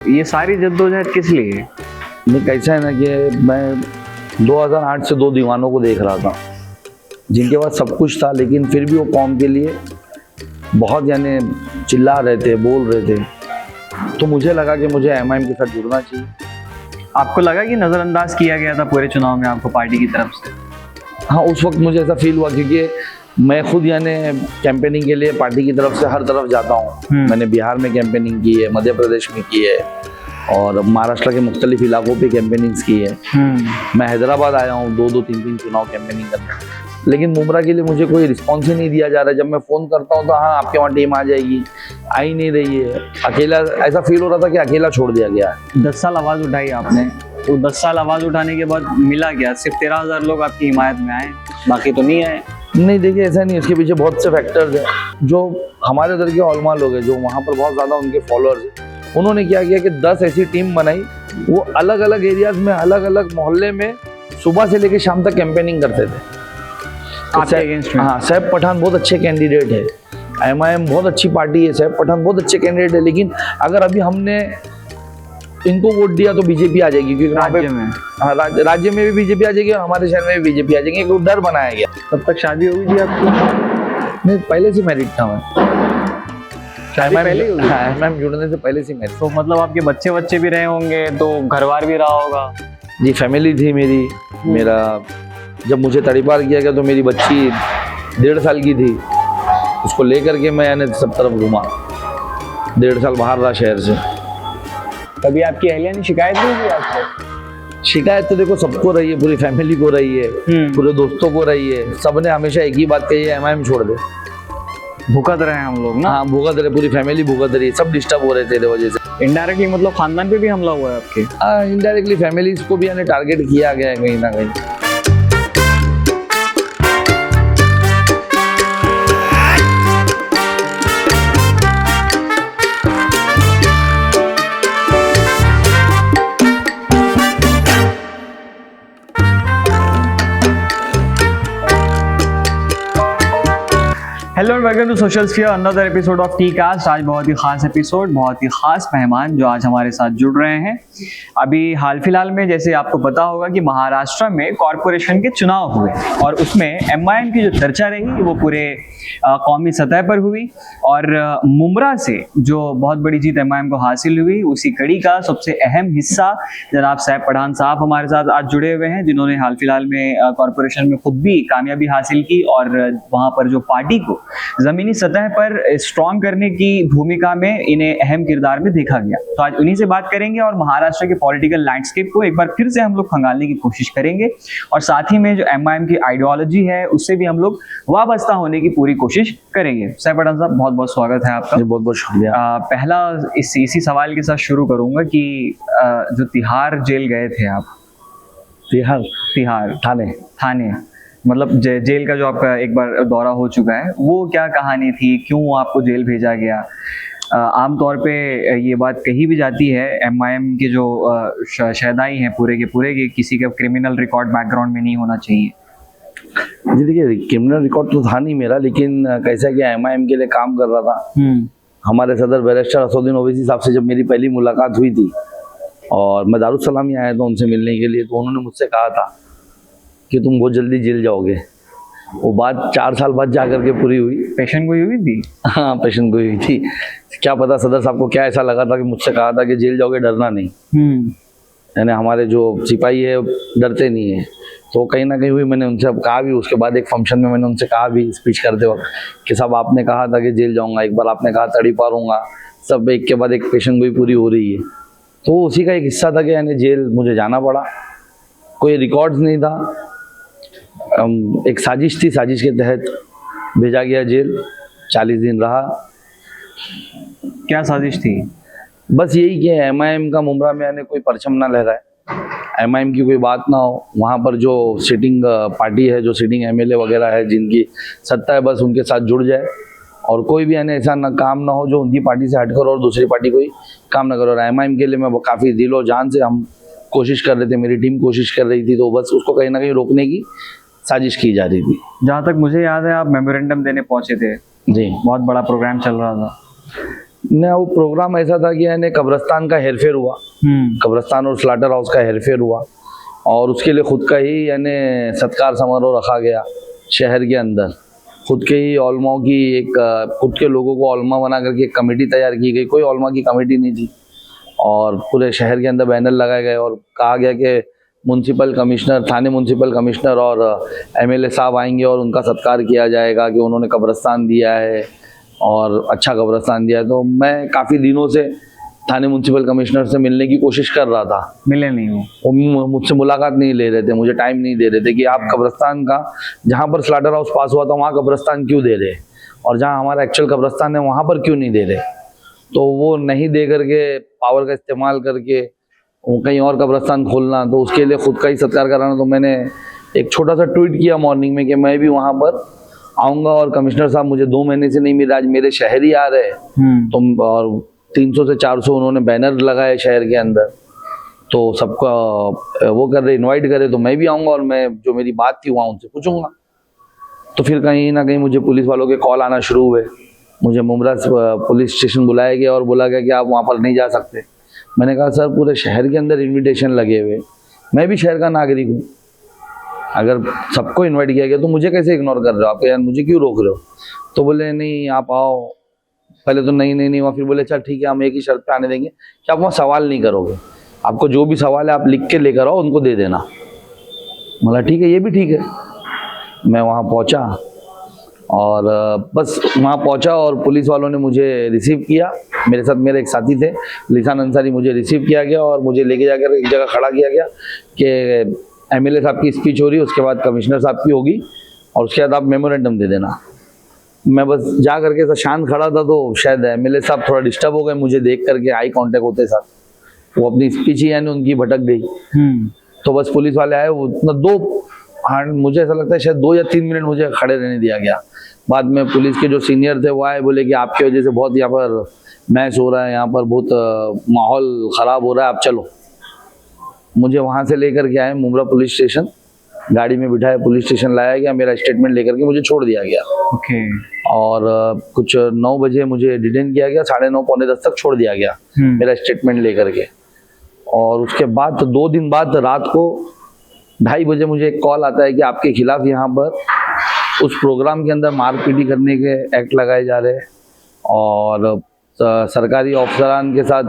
ये सारी जद्दोजहद किस लिए? नहीं, कैसा है ना कि मैं 2008 से दो दीवानों को देख रहा था जिनके पास सब कुछ था, लेकिन फिर भी वो कौम के लिए बहुत यानी चिल्ला रहे थे, बोल रहे थे। तो मुझे लगा कि मुझे एमआईएम के साथ जुड़ना चाहिए। आपको लगा कि नज़रअंदाज किया गया था पूरे चुनाव में आपको पार्टी की तरफ से? हाँ, उस वक्त मुझे ऐसा फील हुआ क्योंकि मैं खुद यानी कैंपेनिंग के लिए पार्टी की तरफ से हर तरफ जाता हूँ। मैंने बिहार में कैंपेनिंग की है, मध्य प्रदेश में की है और महाराष्ट्र के मुख्तलिफ इलाकों पे कैंपेनिंग्स की है। मैं हैदराबाद आया हूँ 2-3 चुनाव कैंपेनिंग करने, लेकिन मुमरा के लिए मुझे कोई रिस्पॉन्स ही नहीं दिया जा रहा है। जब मैं फ़ोन करता हूँ तो हाँ आपके वहाँ टीम आ जाएगी, आ ही नहीं रही है। अकेला ऐसा फील हो रहा था कि अकेला छोड़ दिया गया है। 10 साल आवाज़ उठाई आपने, तो 10 साल आवाज़ उठाने के बाद मिला क्या? सिर्फ 13,000 लोग आपकी हिमायत में आए, बाकी तो नहीं आए? नहीं, देखिए ऐसा नहीं, इसके पीछे बहुत से फैक्टर्स हैं। जो हमारे उधर के औलमा लोग हैं, जो वहाँ पर बहुत ज़्यादा उनके फॉलोअर्स हैं, उन्होंने क्या किया कि 10 ऐसी टीम बनाई। वो अलग अलग एरियाज में, अलग अलग मोहल्ले में सुबह से लेकर शाम तक कैंपेनिंग करते थे आपके अगेंस्ट में। हाँ, सैफ पठान बहुत अच्छे कैंडिडेट है, एमआईएम बहुत अच्छी पार्टी है, सैफ पठान बहुत अच्छे कैंडिडेट है, लेकिन अगर अभी हमने इनको वोट दिया तो बीजेपी आ जाएगी, क्योंकि राज्य में, हाँ, राज्य में भी बीजेपी आ जाएगी और हमारे शहर में भी बीजेपी आ जाएगी। एक डर बनाया गया। तब तक शादी हो गई थी आपकी? नहीं, पहले से मैरिड था मैं। शादी पहले ही हो गई? हाँ, एमआईएम जुड़ने से पहले से मैरिड। तो मतलब आपके बच्चे भी रहे होंगे, तो घर-बार भी रहा होगा? जी, फैमिली थी मेरी। मेरा जब मुझे तड़ीपार किया गया तो मेरी बच्ची 1.5 साल की थी। उसको लेकर के मैं यानी सब तरफ घूमा, 1.5 साल बाहर रहा शहर से। कभी आपकी अहलिया ने शिकायत नहीं की आपको? शिकायत तो देखो सबको रही है, पूरी फैमिली को रही है, पूरे दोस्तों को रही है। सबने हमेशा एक ही बात कही है, एमआईएम छोड़ दे। भुगत रहे हैं हम लोग ना? हाँ, भुगत रहे, पूरी फैमिली भुगत रही है, सब डिस्टर्ब हो रहे थे तेरे वजह से। इनडायरेक्टली मतलब खानदान पे भी हमला हुआ है आपके? हाँ, इनडायरेक्टली फैमिलीज को भी यानी टारगेट किया गया है कहीं ना कहीं। Hello and welcome to social sphere, another episode of T cast. आज बहुत ही खास एपिसोड, बहुत ही खास मेहमान जो आज हमारे साथ जुड़ रहे हैं। अभी हाल फिलहाल में जैसे आपको पता होगा कि महाराष्ट्र में कॉरपोरेशन के चुनाव हुए और उसमें एमआईएम की जो चर्चा रही वो पूरे कौमी सतह पर हुई और मुमरा से जो बहुत बड़ी जीत एमआईएम को हासिल हुई, उसी कड़ी का सबसे अहम हिस्सा जनाब सैफ पठान साहब हमारे साथ आज जुड़े हुए हैं, जिन्होंने हाल फिलहाल में कॉरपोरेशन में खुद भी कामयाबी हासिल की और वहाँ पर जो पार्टी को जमीनी सतह पर स्ट्रॉन्ग करने की भूमिका में इन्हें अहम किरदार में देखा गया। तो आज उन्हीं से बात करेंगे और महाराष्ट्र के पॉलिटिकल लैंडस्केप को एक बार फिर से हम लोग खंगालने की कोशिश करेंगे और साथ ही में जो एमआईएम की आइडियोलॉजी है उससे भी हम लोग वाबस्ता होने की पूरी कोशिश करेंगे। सैफ पठान साहब, बहुत बहुत स्वागत है आपका। बहुत बहुत शुक्रिया। पहला इसी सवाल के साथ शुरू करूंगा कि जो तिहाड़ जेल गए थे आप, तिहाड़ थाने मतलब जेल का जो आपका एक बार दौरा हो चुका है, वो क्या कहानी थी, क्यों आपको जेल भेजा गया? आमतौर पे ये बात कही भी जाती है एमआईएम के जो शहदाई हैं पूरे के पूरे, कि किसी का क्रिमिनल रिकॉर्ड बैकग्राउंड में नहीं होना चाहिए। जी देखिए, क्रिमिनल रिकॉर्ड तो था नहीं मेरा, लेकिन कैसा कि एमआईएम के लिए काम कर रहा था। हमारे सदर बैरिस्टर असदुद्दीन ओवैसी साहब से जब मेरी पहली मुलाकात हुई थी और मैं दारुसलाम ही आया था उनसे मिलने के लिए, तो उन्होंने मुझसे कहा था कि तुम बहुत जल्दी जेल जाओगे। वो बात 4 साल बाद जाकर के पूरी हुई। पेशेंट गोई हुई थी? हाँ, पेशेंट गोई हुई थी। क्या पता सदर साहब को क्या ऐसा लगा था कि मुझसे कहा था कि जेल जाओगे, डरना नहीं। यानी हमारे जो सिपाही है डरते नहीं है, तो कहीं ना कहीं हुई। मैंने उनसे कहा भी, उसके बाद एक फंक्शन में मैंने उनसे कहा भी स्पीच करते वक्त कि साहब आपने कहा था कि जेल जाऊँगा, एक बार आपने कहा तड़ीपार होऊंगा, सब एक के बाद एक पेशेंट गोई पूरी हो रही है। तो उसी का एक हिस्सा था कि यानी जेल मुझे जाना पड़ा। कोई रिकॉर्ड्स नहीं था, एक साजिश थी, साजिश के तहत भेजा गया जेल। 40 दिन रहा। क्या साजिश थी? बस यही कि एमआईएम का मुमरा में यानी कोई परचम ना लहराए, एमआईएम की कोई बात ना हो। वहाँ पर जो सिटिंग पार्टी है, जो सिटिंग एमएलए वगैरह है, जिनकी सत्ता है, बस उनके साथ जुड़ जाए और कोई भी यानी ऐसा ना काम ना हो जो उनकी पार्टी से हटकर और दूसरी पार्टी कोई काम ना करे। और एमआईएम के लिए मैं काफ़ी दिलो जान से हम कोशिश कर रहे थे, मेरी टीम कोशिश कर रही थी, तो बस उसको कहीं ना कहीं रोकने की साजिश की जा रही थी। जहाँ तक मुझे याद है आप मेमोरेंडम देने पहुंचे थे। जी, बहुत बड़ा प्रोग्राम चल रहा था। ना वो प्रोग्राम ऐसा था कि यानी कब्रिस्तान का हेरफेर हुआ, कब्रिस्तान और स्लाटर हाउस का हेरफेर हुआ, और उसके लिए खुद का ही यानी सत्कार समारोह रखा गया शहर के अंदर। खुद के ही ओलमाओं की एक खुद के लोगों को ओलमा बना करके एक कमेटी तैयार की गई, कोई ओलमा की कमेटी नहीं थी, और पूरे शहर के अंदर बैनर लगाए गए और कहा गया कि म्यूनसिपल कमिश्नर, थाने म्यूनसिपल कमिश्नर और एमएलए साहब आएंगे और उनका सत्कार किया जाएगा कि उन्होंने कब्रिस्तान दिया है और अच्छा कब्रिस्तान दिया है। तो मैं काफ़ी दिनों से थाने म्यूनसिपल कमिश्नर से मिलने की कोशिश कर रहा था, मिले नहीं हो, वो मुझसे मुलाकात नहीं ले रहे थे, मुझे टाइम नहीं दे रहे थे कि आप कब्रिस्तान का, जहाँ पर स्लाटर हाउस पास हुआ था वहाँ कब्रिस्तान क्यों दे रहे, और जहाँ हमारा एक्चुअल कब्रिस्तान है वहाँ पर क्यों नहीं दे रहे। तो वो नहीं दे करके पावर का इस्तेमाल करके वो कहीं और कब्रिस्तान खोलना, तो उसके लिए खुद का ही सत्कार कराना। तो मैंने एक छोटा सा ट्वीट किया मॉर्निंग में कि मैं भी वहाँ पर आऊँगा, और कमिश्नर साहब मुझे 2 महीने से नहीं मिले, आज मेरे शहर ही आ रहे हैं। तो और 300 से 400 उन्होंने बैनर लगाए शहर के अंदर, तो सबका वो कर रहे, इनवाइट करे, तो मैं भी आऊँगा और मैं जो मेरी बात थी वहाँ उनसे पूछूंगा। तो फिर कहीं ना कहीं मुझे पुलिस वालों के कॉल आना शुरू हुए, मुझे मुमरा पुलिस स्टेशन बुलाया गया और बोला गया कि आप वहाँ पर नहीं जा सकते। मैंने कहा सर पूरे शहर के अंदर इन्विटेशन लगे हुए, मैं भी शहर का नागरिक हूँ, अगर सबको इन्वाइट किया गया तो मुझे कैसे इग्नोर कर रहे हो आप, यार मुझे क्यों रोक रहे हो। तो बोले नहीं आप आओ, पहले तो नहीं वहाँ, फिर बोले चल ठीक है हम एक ही शर्त पे आने देंगे कि आप वहाँ सवाल नहीं करोगे, आपको जो भी सवाल है आप लिख के लेकर आओ, उनको दे देना। बोला ठीक है, ये भी ठीक है। मैं वहाँ पहुँचा और बस वहाँ पहुँचा और पुलिस वालों ने मुझे रिसीव किया, मेरे साथ मेरे एक साथी थे लिसान अंसारी, मुझे रिसीव किया गया और मुझे लेके जाकर एक जगह खड़ा किया गया कि एमएलए साहब की स्पीच हो रही है, उसके बाद कमिश्नर साहब की होगी और उसके बाद आप मेमोरेंडम दे देना। मैं बस जा करके ऐसा शांत खड़ा था, तो शायद एमएलए साहब थोड़ा डिस्टर्ब हो गए मुझे देख करके, आई कांटेक्ट होते साथ वो अपनी स्पीच ही यानी उनकी भटक गई। तो बस पुलिस वाले आए, वो मुझे ऐसा लगता है शायद 2 या 3 मिनट मुझे खड़े रहने दिया गया। बाद में पुलिस के जो सीनियर थे वो आए, बोले कि आपकी वजह से बहुत यहाँ पर मैच हो रहा है, यहाँ पर बहुत माहौल ख़राब हो रहा है, आप चलो। मुझे वहाँ से लेकर के आए मुमरा पुलिस स्टेशन, गाड़ी में बिठाया पुलिस स्टेशन लाया गया, मेरा स्टेटमेंट लेकर के मुझे छोड़ दिया गया। ओके। और कुछ 9 बजे मुझे डिटेन किया गया, 9:30 पौने 10 तक छोड़ दिया गया मेरा स्टेटमेंट लेकर के। और उसके बाद 2 दिन बाद रात को 2:30 बजे मुझे एक कॉल आता है कि आपके खिलाफ यहाँ पर उस प्रोग्राम के अंदर मारपीटी करने के एक्ट लगाए जा रहे हैं और सरकारी अफसरान के साथ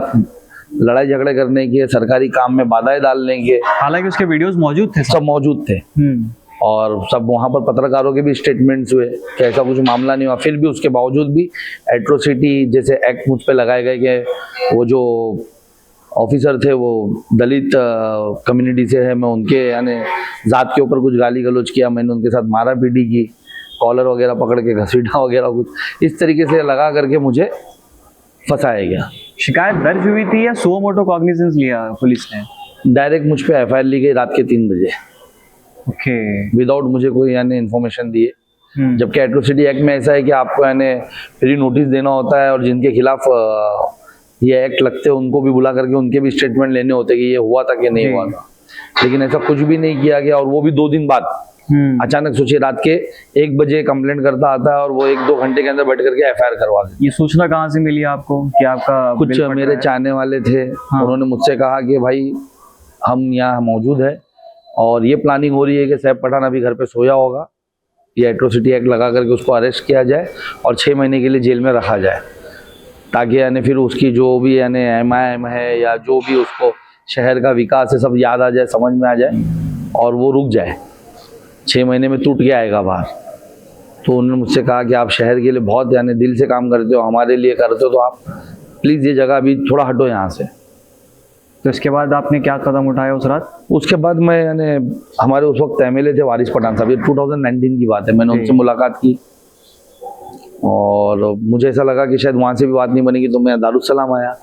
लड़ाई झगड़े करने के, सरकारी काम में बाधाएं डालने के। हालांकि उसके वीडियोस मौजूद थे, सब मौजूद थे और सब वहाँ पर पत्रकारों के भी स्टेटमेंट्स हुए कि ऐसा कुछ मामला नहीं हुआ। फिर भी उसके बावजूद भी एट्रोसिटी जैसे एक्ट मुझ पे लगाए गए कि वो जो ऑफिसर थे वो दलित कम्युनिटी से है, मैं उनके यानी जात के ऊपर कुछ गाली गलौज किया, मैंने उनके साथ मारा पीटी की, कॉलर वगैरह पकड़ के घसीटा वगैरह, कुछ इस तरीके से लगा करके मुझे फंसाया गया। शिकायत दर्ज हुई थी या सो मोटो कॉग्निजेंस लिया पुलिस ने? डायरेक्ट मुझ पे एफआईआर ली गई रात के 3 बजे। ओके। विदाउट मुझे कोई यानी इन्फॉर्मेशन दिए। जबकि एट्रोसिटी एक्ट में ऐसा है कि आपको यानी प्री नोटिस देना होता है और जिनके खिलाफ ये एक्ट लगते हैं उनको भी बुला करके उनके भी स्टेटमेंट लेने होते कि ये हुआ था कि नहीं हुआ था, लेकिन ऐसा कुछ भी नहीं किया गया। और वो भी 2 दिन बाद अचानक, सोचिए रात के 1 बजे कंप्लेंट करता आता है और वो 1-2 घंटे के अंदर बैठ करके एफआईआर करवा देते। ये सूचना कहाँ से मिली आपको कि आपका कुछ मेरे चाहने वाले थे, उन्होंने मुझसे कहा कि भाई हम यहाँ मौजूद है और ये प्लानिंग हो रही है कि सैफ पठान अभी घर पे सोया होगा, ये एट्रोसिटी एक्ट लगा करके उसको अरेस्ट किया जाए और 6 महीने के लिए जेल में रखा जाए, ताकि यानी फिर उसकी जो भी यानी एमआईएम है या जो भी उसको शहर का विकास है सब याद आ जाए, समझ में आ जाए और वो रुक जाए, 6 महीने में टूट के आएगा बाहर। तो उन्होंने मुझसे कहा कि आप शहर के लिए बहुत यानी दिल से काम करते हो, हमारे लिए करते हो, तो आप प्लीज़ ये जगह अभी थोड़ा हटो यहाँ से। तो इसके बाद आपने क्या कदम उठाया उस रात? उसके बाद मैं यानी हमारे उस वक्त एमएलए थे वारिस पठान साहब, ये 2019 की बात है, मैंने उनसे मुलाकात की और मुझे ऐसा लगा कि शायद वहाँ से भी बात नहीं बनेगी, तो मैं दारुस्सलाम आया।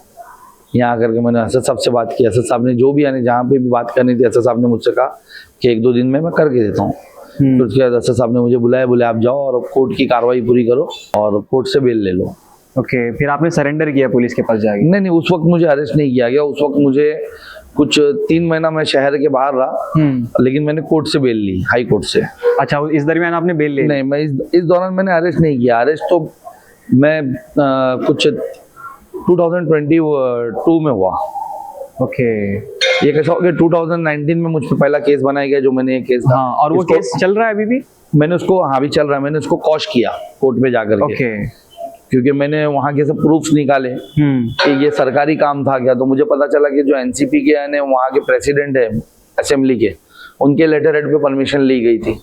यहाँ आकर के मैंने असद साहब से बात की, असद साहब ने जो भी यानी जहाँ पे भी बात करनी थी असद साहब ने मुझसे कहा कि 1-2 दिन में मैं करके देता हूँ। फिर उसके बाद असद साहब ने मुझे बुलाया, बोले आप जाओ और कोर्ट की कार्रवाई पूरी करो और कोर्ट से बेल ले लो। ओके। फिर आपने सरेंडर किया पुलिस के पास जाके? नहीं, उस वक्त मुझे अरेस्ट नहीं किया गया, उस वक्त मुझे कुछ 3 महीना मैं शहर के बाहर रहा, लेकिन मैंने कोर्ट से बेल ली, हाई कोर्ट से। अच्छा, इस दरमियान आपने बेल ली? नहीं, मैं इस दौरान मैंने अरेस्ट नहीं किया। अरेस्ट तो मैं कुछ 2022 में हुआ। ओके। ये कैसा हो गया, 2019 में मुझ पे पहला केस बनाया गया, जो मैंने केस था। हाँ, और वो केस चल रहा है अभी भी? मैंने उसको, हाँ भी चल रहा है, मैंने उसको कॉश किया कोर्ट में जाकर के। ओके। क्योंकि मैंने वहाँ के सब प्रूफ्स निकाले कि ये सरकारी काम था क्या। तो मुझे पता चला कि जो एनसीपी के यानी वहाँ के प्रेसिडेंट है असेंबली के, उनके लेटर हेड पे परमिशन ली गई थी।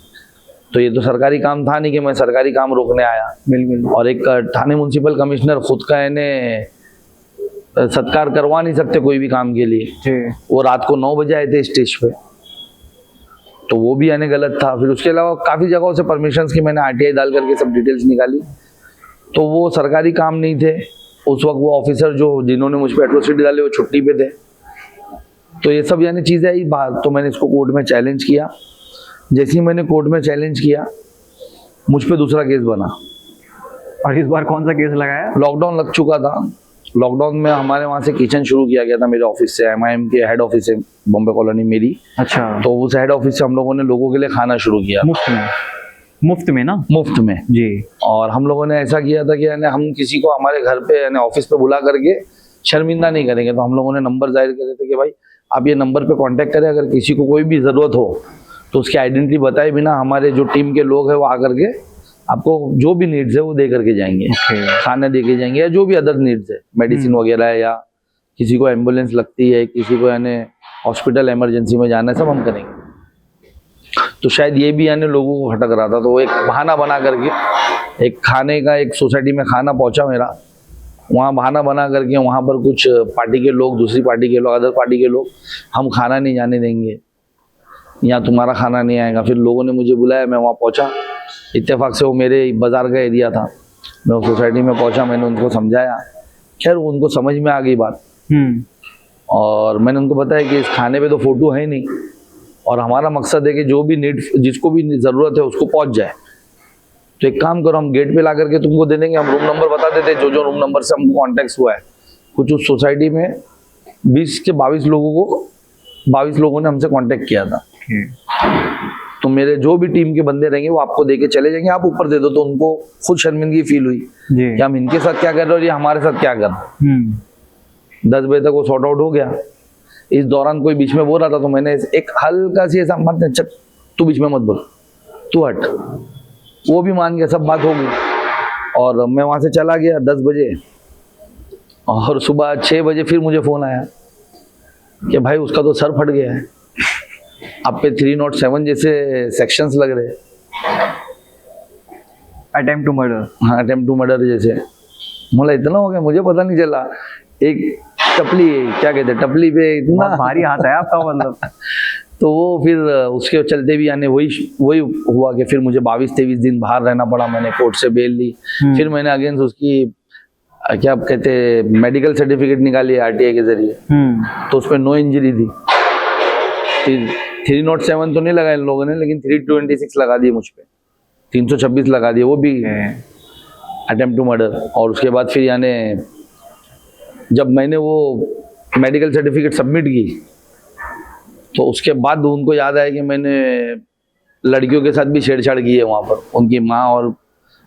तो ये तो सरकारी काम था नहीं कि मैं सरकारी काम रोकने आया। बिल्कुल। और एक थाने म्युनिसिपल कमिश्नर खुद का यानी सत्कार करवा नहीं सकते कोई भी काम के लिए। जी। वो रात को 9 बजे आए थे स्टेज पे, तो वो भी यानी गलत था। फिर उसके अलावा काफी जगहों से परमिशंस की मैंने आरटीआई डाल करके सब डिटेल्स निकाली, तो वो सरकारी काम नहीं थे। उस वक्त वो ऑफिसर जो जिन्होंने मुझ पर एट्रोसिटी डाले वो छुट्टी पे थे। तो ये सब यानी चीजें आई बाहर। तो मैंने इसको कोर्ट में चैलेंज किया। जैसे ही मैंने कोर्ट में चैलेंज किया, मुझ पे दूसरा केस बना। और इस बार कौन सा केस लगाया? लॉकडाउन लग चुका था। लॉकडाउन में हमारे वहाँ से किचन शुरू किया गया था मेरे ऑफिस से, MIM के हेड ऑफिस से, बॉम्बे कॉलोनी मेरी। अच्छा। तो उस हेड ऑफिस से हम लोगों ने लोगों के लिए खाना शुरू किया। मुफ्त में? मुफ्त में ना? मुफ्त में जी। और हम लोगों ने ऐसा किया था कि यानी हम किसी को हमारे घर पे यानी ऑफिस पे बुला करके शर्मिंदा नहीं करेंगे। तो हम लोगों ने नंबर जाहिर करे थे कि भाई आप ये नंबर पे कांटेक्ट करें, अगर किसी को कोई भी ज़रूरत हो तो उसकी आइडेंटिटी बताए बिना हमारे जो टीम के लोग हैं वो आकर के आपको जो भी नीड्स है वो दे करके जाएंगे। खाना दे के जाएंगे, या जो भी अदर नीड्स है, मेडिसिन वगैरह है, या किसी को एम्बुलेंस लगती है, किसी को यानी हॉस्पिटल इमरजेंसी में जाना है, सब हम करेंगे। तो शायद ये भी यानी लोगों को खटक रहा था। तो एक बहाना बना करके एक खाने का, एक सोसाइटी में खाना पहुंचा मेरा, वहाँ बहाना बना करके वहाँ पर कुछ पार्टी के लोग, दूसरी पार्टी के लोग, अदर पार्टी के लोग, हम खाना नहीं जाने देंगे या तुम्हारा खाना नहीं आएगा। फिर लोगों ने मुझे बुलाया, मैं वहाँ पहुँचा। इत्तेफाक से वो मेरे बाजार का एरिया था, मैं उस सोसाइटी में पहुँचा, मैंने उनको समझाया। खैर उनको समझ में आ गई बात। और मैंने उनको बताया कि इस खाने पे तो फोटो है नहीं, और हमारा मकसद है कि जो भी नीड, जिसको भी ज़रूरत है उसको पहुँच जाए। तो एक काम करो, हम गेट पे ला करके तुमको दे देंगे। हम रूम नंबर बता देते, जो जो रूम नंबर से हमको कॉन्टेक्ट हुआ है। कुछ उस सोसाइटी में 20 से 22 लोगों ने हमसे कांटेक्ट किया था। तो मेरे जो भी टीम के बंदे रहेंगे वो आपको देके चले जाएंगे, आप ऊपर दे दो। तो उनको खुद शर्मिंदगी फील हुई कि हम इनके साथ क्या कर रहे हैं और ये हमारे साथ क्या कर रहे हैं। 10 बजे तक वो सॉर्ट आउट हो गया। इस दौरान कोई बीच में बोल रहा था तो मैंने एक हल्का सी ऐसा मत, चल तू बीच में मत बोल, तू हट। वो भी मान गया, सब बात हो गई। और मैं वहां से चला गया 10 बजे, और सुबह 6 बजे फिर मुझे फोन आया कि भाई उसका तो सर फट गया है, आप पे 307 जैसे सेक्शंस लग रहे हैं। Attempt to murder. हाँ, अटेम्प्ट टू मर्डर जैसे। बोला इतना हो गया, मुझे पता नहीं चला। एक टपली, क्या कहते हैं, टपली पे इतना भारी हाथ है आपका मतलब। तो वो फिर उसके चलते भी यानी वही हुआ कि फिर मुझे 22-23 दिन बाहर रहना पड़ा। मैंने कोर्ट से बेल ली। फिर मैंने अगेंस्ट उसकी क्या कहते हैं, मेडिकल सर्टिफिकेट निकाली आरटीआई के जरिए। तो उसमें नो इंजरी थी। 307 तो नहीं लगाया इन लोगों ने, लेकिन 326 लगा दिए मुझ पे, 326 लगा दिए, वो भी अटेम्प्ट टू मर्डर। और उसके बाद फिर यानी जब मैंने वो मेडिकल सर्टिफिकेट सबमिट की तो उसके बाद उनको याद आया कि मैंने लड़कियों के साथ भी छेड़छाड़ की है वहाँ पर, उनकी माँ और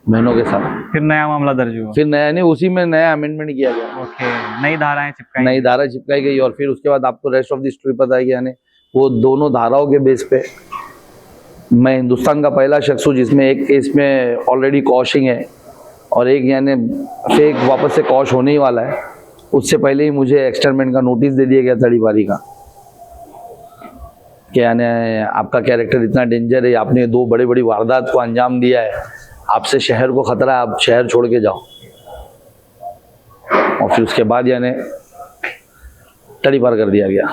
बहनों के साथ। फिर नया मामला दर्ज हुआ? फिर नया नहीं, उसी में नया अमेंडमेंट किया गया। ओके, नई धाराएं चिपकाई? नई धारा चिपकाई गई। और फिर उसके बाद आपको रेस्ट ऑफ द स्टोरी पता है कि यानी वो दोनों धाराओं के बेस पे मैं हिंदुस्तान का पहला शख्स हूँ जिसमें एक केस में ऑलरेडी कॉशिंग है और एक यानी फेक वापस से कॉश होने ही वाला है। उससे पहले ही मुझे एक्सटर्नमेंट का नोटिस दे दिया गया तड़ीपारी का कि यानी आपका कैरेक्टर इतना डेंजर है, आपने 2 बड़ी बड़ी वारदात को अंजाम दिया है, आपसे शहर को खतरा है, आप शहर छोड़ के जाओ। और फिर उसके बाद यानी तड़ीपार कर दिया गया।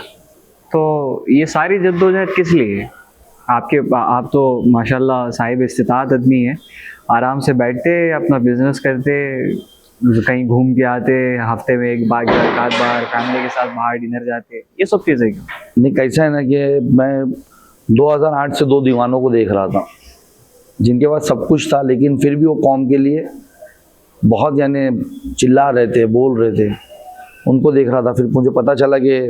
तो ये सारी जद्दोजहद किस लिए? आप तो माशाल्लाह साहिब इस्तिताअत आदमी है, आराम से बैठते अपना बिजनेस करते, कहीं घूम के आते, हफ्ते में एक बार फैमिली के साथ बाहर डिनर जाते, ये सब चीज़ें क्यों? नहीं, कैसा है ना कि मैं 2008 से 2 दीवानों को देख रहा था जिनके पास सब कुछ था, लेकिन फिर भी वो कौम के लिए बहुत यानी चिल्ला रहे थे, बोल रहे थे, उनको देख रहा था। फिर मुझे पता चला कि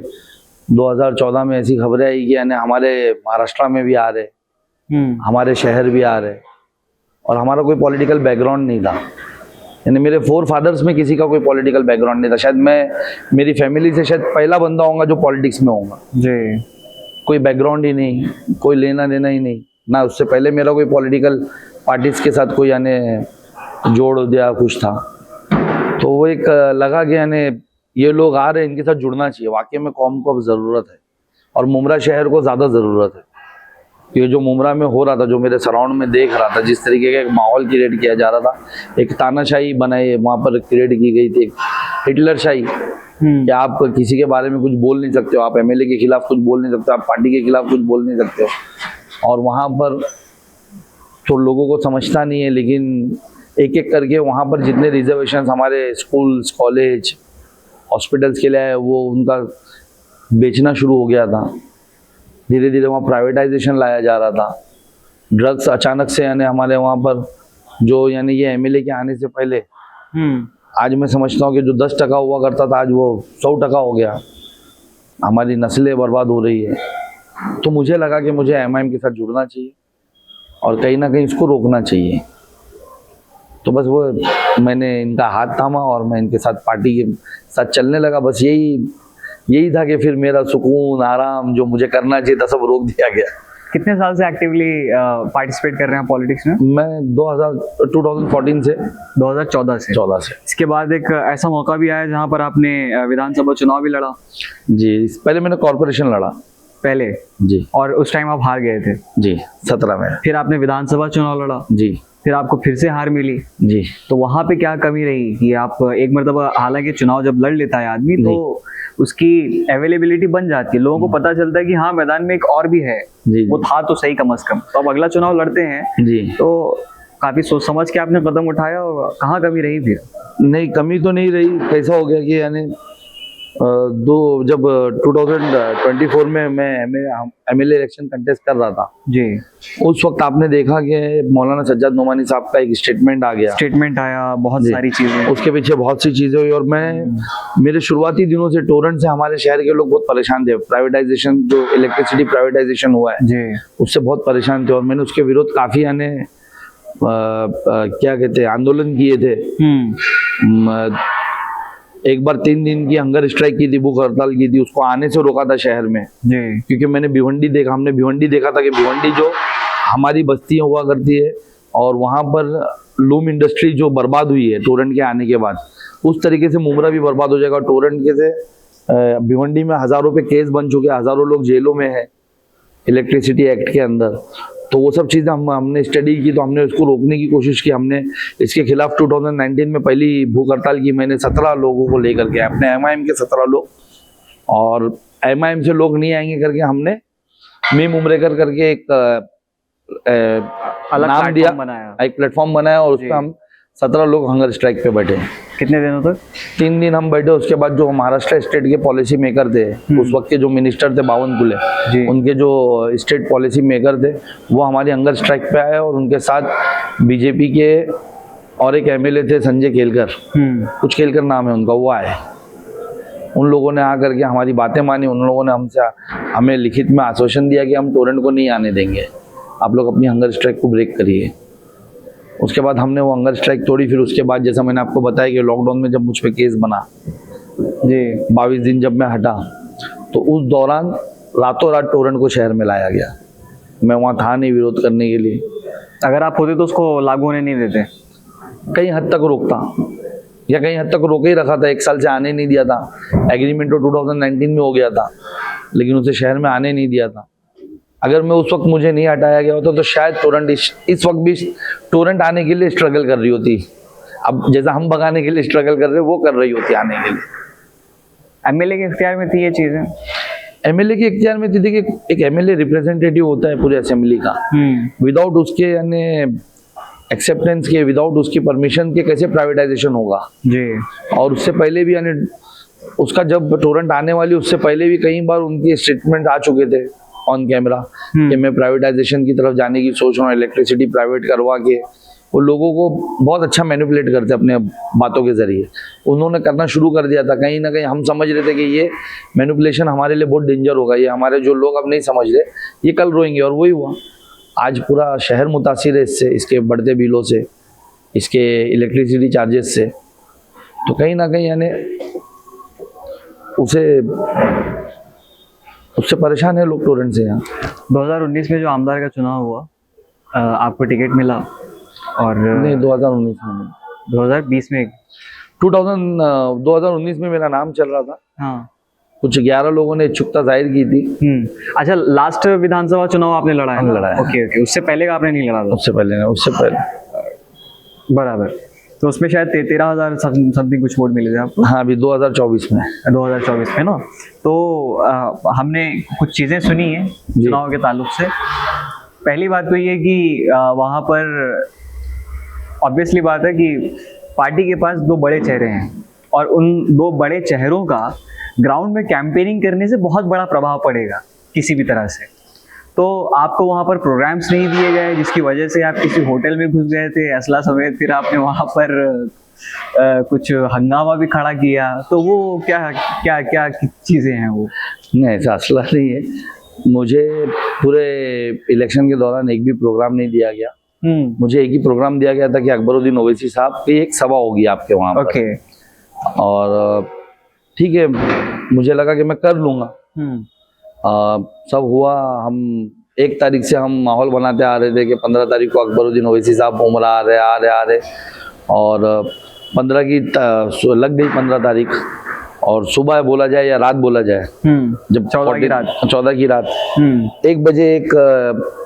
2014 में ऐसी खबरें आई कि यानी हमारे महाराष्ट्र में भी आ रहे, हमारे शहर भी आ रहे, और हमारा कोई पॉलिटिकल बैकग्राउंड नहीं था। यानी मेरे फोर फादर्स में किसी का कोई पॉलिटिकल बैकग्राउंड नहीं था। शायद मैं मेरी फैमिली से शायद पहला बंदा होऊंगा जो पॉलिटिक्स में होऊंगा जी। कोई बैकग्राउंड ही नहीं, कोई लेना देना ही नहीं ना, उससे पहले मेरा कोई पॉलिटिकल पार्टीज के साथ कोई यानी जोड़ दिया कुछ था। तो वो एक लगा कि यानी ये लोग आ रहे हैं, इनके साथ जुड़ना चाहिए। वाकई में कौम को अब ज़रूरत है और मुमरा शहर को ज़्यादा ज़रूरत है। ये जो मुमरा में हो रहा था, जो मेरे सराउंड में देख रहा था, जिस तरीके का एक माहौल क्रिएट किया जा रहा था, एक तानाशाही बनाई वहाँ पर क्रिएट की गई थी, एक हिटलर शाही कि आप किसी के बारे में कुछ बोल नहीं सकते हो, आप एमएलए के खिलाफ कुछ बोल नहीं सकते, आप पार्टी के खिलाफ कुछ बोल नहीं सकते हो। और वहाँ पर तो लोगों को समझता नहीं है, लेकिन एक एक करके वहाँ पर जितने रिजर्वेशन हमारे स्कूल्स, कॉलेज, हॉस्पिटल्स के लिए है, वो उनका बेचना शुरू हो गया था। धीरे धीरे वहाँ प्राइवेटाइजेशन लाया जा रहा था। ड्रग्स अचानक से यानी हमारे वहाँ पर जो यानी ये एमएलए के आने से पहले आज मैं समझता हूँ कि जो 10% हुआ करता था आज वो 100% हो गया। हमारी नस्लें बर्बाद हो रही है। तो मुझे लगा कि मुझे एमआईएम के साथ जुड़ना चाहिए और कहीं ना कहीं इसको रोकना चाहिए। तो बस वो मैंने इनका हाथ थामा और मैं इनके साथ पार्टी के साथ चलने लगा। बस यही था कि फिर मेरा सुकून, आराम जो मुझे करना चाहिए था सब रोक दिया गया। कितने साल से एक्टिवली पार्टिसिपेट कर रहे हैं पॉलिटिक्स में? मैं 2014 से 2014 से। इसके बाद एक ऐसा मौका भी आया जहां पर आपने विधानसभा चुनाव भी लड़ा। जी, पहले मैंने कॉर्पोरेशन लड़ा पहले जी, और उस टाइम आप हार गए थे जी 17 में। फिर आपने विधानसभा चुनाव लड़ा जी, फिर आपको फिर से हार मिली जी। तो वहां पे क्या कमी रही कि आप एक मरतबा, हालांकि चुनाव जब लड़ लेता है आदमी तो उसकी अवेलेबिलिटी बन जाती है, लोगों को पता चलता है कि हाँ मैदान में एक और भी है, जी, वो था तो सही कम से कम। तो अब अगला चुनाव लड़ते हैं जी, तो काफी सोच समझ के आपने कदम उठाया और कहाँ कमी रही फिर? नहीं, कमी तो नहीं रही। कैसा हो गया कि यानी जब 2024 में मैं एमएलए इलेक्शन कंटेस्ट कर रहा था जी, उस वक्त आपने देखा कि मौलाना सज्जाद नोमानी साहब का एक स्टेटमेंट आया, बहुत सारी चीजें, उसके पीछे बहुत सी चीजें हुई। और मैं मेरे शुरुआती दिनों से टोरेंट से हमारे शहर के लोग बहुत परेशान थे। प्राइवेटाइजेशन, जो इलेक्ट्रिसिटी प्राइवेटाइजेशन हुआ है जी, उससे बहुत परेशान थे और मैंने उसके विरोध काफी यानी क्या कहते हैं आंदोलन किए थे। एक बार 3 दिन की हंगर स्ट्राइक की थी, भूख हड़ताल की थी, उसको आने से रोका था शहर में जी। क्योंकि हमने भिवंडी देखा था कि भिवंडी जो हमारी बस्तियां हुआ करती है और वहां पर लूम इंडस्ट्री जो बर्बाद हुई है टोरेंट के आने के बाद, उस तरीके से मुमरा भी बर्बाद हो जाएगा। टोरेंट के से भिवंडी में हजारों पे केस बन चुके हैं, हजारों लोग जेलों में है इलेक्ट्रिसिटी एक्ट के अंदर। तो वो सब चीज़ें हमने स्टडी की, तो हमने उसको रोकने की कोशिश की। हमने इसके खिलाफ 2019 में पहली भूख हड़ताल की। मैंने 17 लोगों को लेकर के, अपने एमआईएम के 17 लोग, और एमआईएम से लोग नहीं आएंगे करके हमने मीम उमरेकर करके एक अलग नाम दिया, एक प्लेटफॉर्म बनाया और उसमें हम 17 लोग हंगर स्ट्राइक पे बैठे। कितने दिनों तक? 3 दिन हम बैठे। उसके बाद जो महाराष्ट्र स्टेट के पॉलिसी मेकर थे, उस वक्त के जो मिनिस्टर थे बावनकुले, उनके जो स्टेट पॉलिसी मेकर थे वो हमारी हंगर स्ट्राइक पे आए और उनके साथ बीजेपी के और एक एमएलए थे संजय केलकर, कुछ केलकर नाम है उनका, वो आए। उन लोगों ने आकर के हमारी बातें मानी। उन लोगों ने हमें लिखित में आश्वासन दिया कि हम टोरेंट को नहीं आने देंगे, आप लोग अपनी हंगर स्ट्राइक को ब्रेक करिए। उसके बाद हमने वो हंगर स्ट्राइक तोड़ी। फिर उसके बाद जैसा मैंने आपको बताया कि लॉकडाउन में जब मुझ पे केस बना जी, 22 दिन जब मैं हटा, तो उस दौरान रातों रात टोरेंट को शहर में लाया गया। मैं वहाँ था नहीं विरोध करने के लिए। अगर आप होते तो उसको लागू होने नहीं देते? कहीं हद तक रोकता, या कहीं हद तक रोके ही रखा था। 1 साल से आने नहीं दिया था। एग्रीमेंट तो 2019 में हो गया था, लेकिन उसे शहर में आने नहीं दिया था। अगर मैं उस वक्त मुझे नहीं हटाया गया होता तो शायद टोरेंट इस वक्त भी टोरेंट आने के लिए स्ट्रगल कर रही होती। अब जैसा हम भगाने के लिए स्ट्रगल कर रहे हैं, वो कर रही होती आने के लिए। एमएलए के इख्तियार में थी ये चीजें? एमएलए के इख्तियार में थी। देखिए, एक एमएलए रिप्रेजेंटेटिव होता है पूरे असेंबली का, विदाउट उसके यानी एक्सेप्टेंस के, विदाउट उसकी परमिशन के कैसे प्राइवेटाइजेशन होगा जी। और उससे पहले भी यानी उसका जब टोरेंट आने वाली, उससे पहले भी कई बार उनके स्टेटमेंट आ चुके थे ऑन कैमरा कि मैं प्राइवेटाइजेशन की तरफ जाने की सोच रहा हूँ, इलेक्ट्रिसिटी प्राइवेट करवा के। वो लोगों को बहुत अच्छा मैनिपुलेट करते अपने बातों के जरिए। उन्होंने करना शुरू कर दिया था। कहीं ना कहीं हम समझ रहे थे कि ये मैनिपुलेशन हमारे लिए बहुत डेंजर होगा, ये हमारे जो लोग अब नहीं समझ रहे ये कल रोएंगे। और वही हुआ। आज पूरा शहर मुतासिर है इससे, इसके बढ़ते बिलों से। इसके इलेक्ट्रिसिटी चार्जेस से, तो कहीं ना कहीं यानी उससे परेशान है लोग टोरेंट से यहाँ। 2019 में जो आमदार का चुनाव हुआ, आपको टिकट मिला? और नहीं, 2019 में नहीं, 2020 में 2019 में मेरा नाम चल रहा था। हाँ। कुछ 11 लोगों ने इच्छुकता जाहिर की थी। अच्छा, लास्ट विधानसभा चुनाव आपने लड़ा है? लड़ा है। ओके, उससे पहले का आपने नहीं लड़ा था? उससे पहले बराबर। तो उसमें शायद 13,000 समथिंग कुछ वोट मिले थे आपको। हाँ, अभी 2024 में 2024 में ना। तो हमने कुछ चीज़ें सुनी है चुनाव के ताल्लुक से। पहली बात तो ये कि वहाँ पर ऑब्वियसली बात है कि पार्टी के पास 2 बड़े चेहरे हैं, और उन 2 बड़े चेहरों का ग्राउंड में कैंपेनिंग करने से बहुत बड़ा प्रभाव पड़ेगा किसी भी तरह से। तो आपको वहाँ पर प्रोग्राम्स नहीं दिए गए, जिसकी वजह से आप किसी होटल में घुस गए थे असला समेत, फिर आपने वहाँ पर कुछ हंगामा भी खड़ा किया। तो वो क्या चीज़ें हैं वो? नहीं, ऐसा असला नहीं है। मुझे पूरे इलेक्शन के दौरान एक भी प्रोग्राम नहीं दिया गया। मुझे एक ही प्रोग्राम दिया गया था कि अकबरुद्दीन ओवैसी साहब की एक सभा होगी आपके वहाँ पर। ओके। और ठीक है, मुझे लगा कि मैं कर लूँगा। सब हुआ। हम 1 तारीख से हम माहौल बनाते आ रहे थे कि 15 तारीख को अकबरुद्दीन ओवैसी साहब उमरा आ रहे, और 15 की लग गई 15 तारीख, और सुबह बोला जाए या रात बोला जाए, जब 14 की रात 1 बजे एक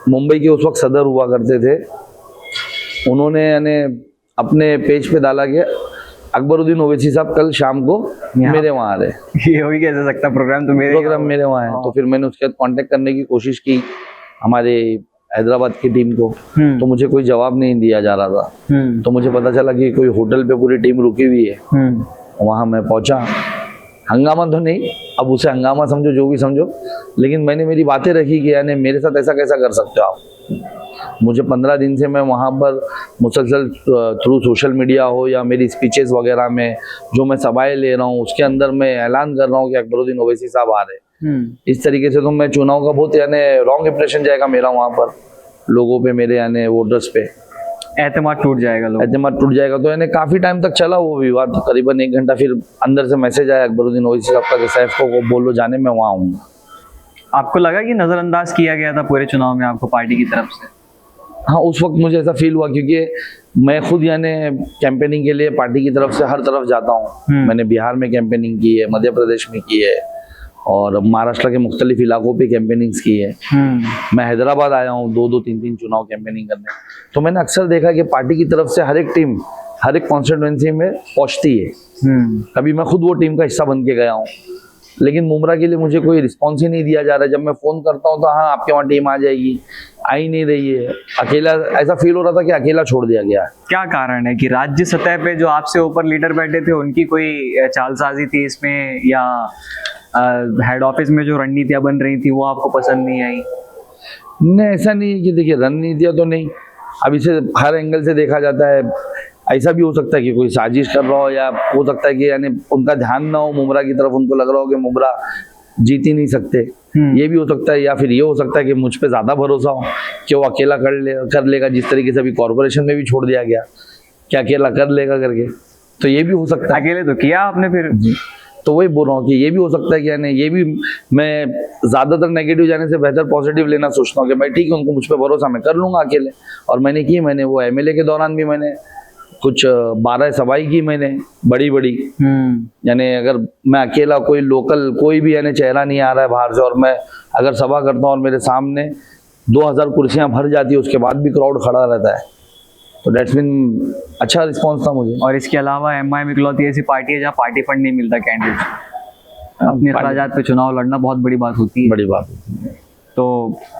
मुंबई के उस वक्त सदर हुआ करते थे, उन्होंने यानी अपने पेज पे डाला कि अकबरुद्दीन ओवैसी साहब कल शाम को मेरे वहाँ आ रहे। ये हो ही कैसे सकता, प्रोग्राम मेरे वहाँ है। तो फिर मैंने उसके बाद कांटेक्ट करने की कोशिश की हमारे हैदराबाद की टीम को, तो मुझे कोई जवाब नहीं दिया जा रहा था। तो मुझे पता चला कि कोई होटल पे पूरी टीम रुकी हुई है। वहाँ मैं पहुँचा। हंगामा तो नहीं, अब उसे हंगामा समझो जो भी समझो, लेकिन मैंने मेरी बातें रखी कि यानी मेरे साथ ऐसा कैसा कर सकते हो आप। मुझे 15 दिन से मैं वहाँ पर मुसलसल थ्रू सोशल मीडिया हो या मेरी स्पीचेस वगैरह में जो मैं सभाएं ले रहा हूँ, उसके अंदर मैं ऐलान कर रहा हूँ कि अकबरुद्दीन ओवैसी साहब आ रहे। इस तरीके से तो मैं चुनाव का बहुत यानी रॉन्ग इंप्रेशन जाएगा मेरा वहाँ पर लोगों पे, मेरे यानी वोटर्स पे एतमाद टूट जाएगा। तो यानी काफी टाइम तक चला वो विवाद, करीबन 1 घंटा। फिर अंदर से मैसेज आया अकबरुद्दीन ओवैसी साहब का कि सैफ को बोलो जाने, मैं वहाँ आऊँगा। आपको लगा कि नजरअंदाज किया गया था पूरे चुनाव में आपको पार्टी की तरफ से? हाँ, उस वक्त मुझे ऐसा फील हुआ, क्योंकि मैं खुद यानी कैंपेनिंग के लिए पार्टी की तरफ से हर तरफ जाता हूँ। मैंने बिहार में कैंपेनिंग की है, मध्य प्रदेश में की है, और महाराष्ट्र के मुख्तलिफ इलाकों पे कैंपेनिंग की है। मैं हैदराबाद आया हूँ 2-2, 3-3 चुनाव कैंपेनिंग करने। तो मैंने अक्सर देखा कि पार्टी की तरफ से हर एक टीम हर एक कॉन्स्टिट्यूएंसी में पहुँचती है। कभी मैं खुद वो टीम का हिस्सा बन के गया हूँ, लेकिन मुमरा के लिए मुझे कोई रिस्पॉन्स ही नहीं दिया जा रहा है। जब मैं फ़ोन करता हूँ तो हाँ आपके वहाँ टीम आ जाएगी, आ ही नहीं रही है। अकेला, ऐसा फील हो रहा था कि अकेला छोड़ दिया गया है। क्या कारण है कि राज्य सतह पे जो आपसे ऊपर लीडर बैठे थे उनकी कोई चालसाजी थी इसमें, या हेड ऑफिस में जो रणनीतियाँ बन रही थी वो आपको पसंद नहीं आई? नहीं, ऐसा नहीं है कि देखिए रणनीतियाँ तो नहीं, अब इसे हर एंगल से देखा जाता है। ऐसा भी हो सकता है कि कोई साजिश कर रहा हो, या हो सकता है कि यानी उनका ध्यान ना हो मुमरा की तरफ, उनको लग रहा हो कि मुमरा जीत ही नहीं सकते। ये भी हो सकता है, या फिर ये हो सकता है कि मुझ पे ज्यादा भरोसा हो कि वो अकेला कर लेगा, जिस तरीके से अभी कॉर्पोरेशन में भी छोड़ दिया गया कि अकेला कर लेगा करके। तो ये भी हो सकता है। अकेले तो किया आपने फिर। तो वही बोल रहा हूँ कि ये भी हो सकता है कि यानी ये भी, मैं ज्यादातर नेगेटिव जाने से बेहतर पॉजिटिव लेना सोचता हूँ कि भाई ठीक है, उनको मुझ पे भरोसा, मैं कर लूंगा अकेले। और मैंने की, मैंने वो एमएलए के दौरान भी मैंने कुछ 12 सभाई की मैंने, बड़ी यानी अगर मैं अकेला, कोई लोकल कोई भी यानी चेहरा नहीं आ रहा है बाहर से, और मैं अगर सभा करता हूँ और मेरे सामने 2000 कुर्सियां भर जाती है, उसके बाद भी क्राउड खड़ा रहता है, तो डेट्स मीन अच्छा रिस्पांस था मुझे। और इसके अलावा एमआईएम इकलौती ऐसी पार्टी है जहाँ पार्टी फंड नहीं मिलता कैंडिडेट, अपने अखराजात पे चुनाव लड़ना बहुत बड़ी बात होती है। बड़ी बात होती है। तो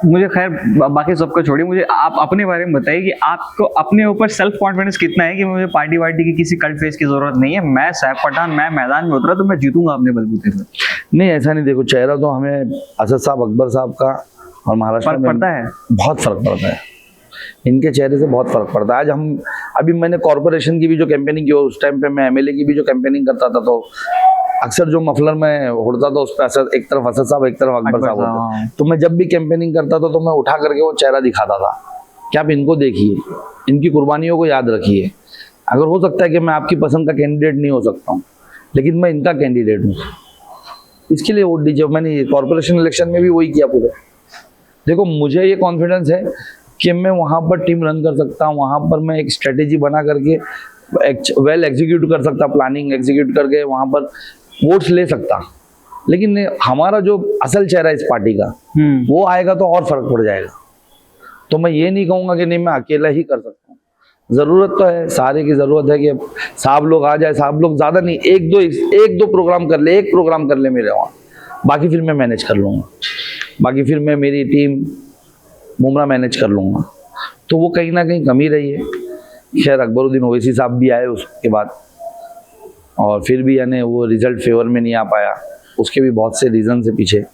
मुझे खैर बाकी सबको छोड़िए, मुझे आप अपने बारे में बताइए कि आपको अपने ऊपर सेल्फ कॉन्फिडेंस कितना है कि मुझे पार्टी वार्टी की किसी कल्ट फेस की जरूरत नहीं है, मैं सैफ पठान, मैं मैदान में उतरा तो मैं जीतूंगा अपने बलबूते पे। नहीं, ऐसा नहीं। देखो, चेहरा तो हमें असद साहब, अकबर साहब का और महाराष्ट्र में पड़ता है, बहुत फर्क पड़ता है। इनके चेहरे से बहुत फर्क पड़ता है। आज अभी मैंने कॉर्पोरेशन की भी जो कैंपेनिंग की, उस टाइम पे मैं एमएलए की भी जो कैंपेनिंग करता था, तो अक्सर जो मफलर में उड़ता था उस पर एक तरफ असद साहब, एक तरफ अकबर साहब होते। तो मैं जब भी कैंपेनिंग करता था तो मैं उठा करके वो चेहरा दिखाता था कि आप इनको देखिए, इनकी कुर्बानियों को याद रखिए। अगर हो सकता है कि मैं आपकी पसंद का कैंडिडेट नहीं हो सकता हूँ, लेकिन मैं इनका कैंडिडेट हूँ, इसके लिए वोट दीजिए। मैंने कॉर्पोरेशन इलेक्शन में भी वही किया पूरा। देखो मुझे ये कॉन्फिडेंस है कि मैं वहाँ पर टीम रन कर सकता हूँ, वहाँ पर मैं एक स्ट्रेटेजी बना करके वेल एग्जीक्यूट कर सकता, प्लानिंग एग्जीक्यूट करके वहाँ पर वोट्स ले सकता। लेकिन हमारा जो असल चेहरा है इस पार्टी का वो आएगा तो और फर्क पड़ जाएगा। तो मैं ये नहीं कहूँगा कि नहीं मैं अकेला ही कर सकता हूँ। ज़रूरत तो है, सारे की ज़रूरत है कि साहब लोग आ जाए, साहब लोग ज़्यादा नहीं, एक दो प्रोग्राम कर ले, एक प्रोग्राम कर ले मेरे वहाँ, बाकी फिर मैं मैनेज कर लूँगा, बाकी फिर मैं मेरी टीम मुमरा मैनेज कर लूँगा। तो वो कहीं ना कहीं कमी रही है। खैर अकबरुद्दीन ओवैसी साहब भी आए उसके बाद, और फिर भी यानी वो रिजल्ट फेवर में नहीं आ पाया। उसके भी बहुत से रीज़न से पीछे।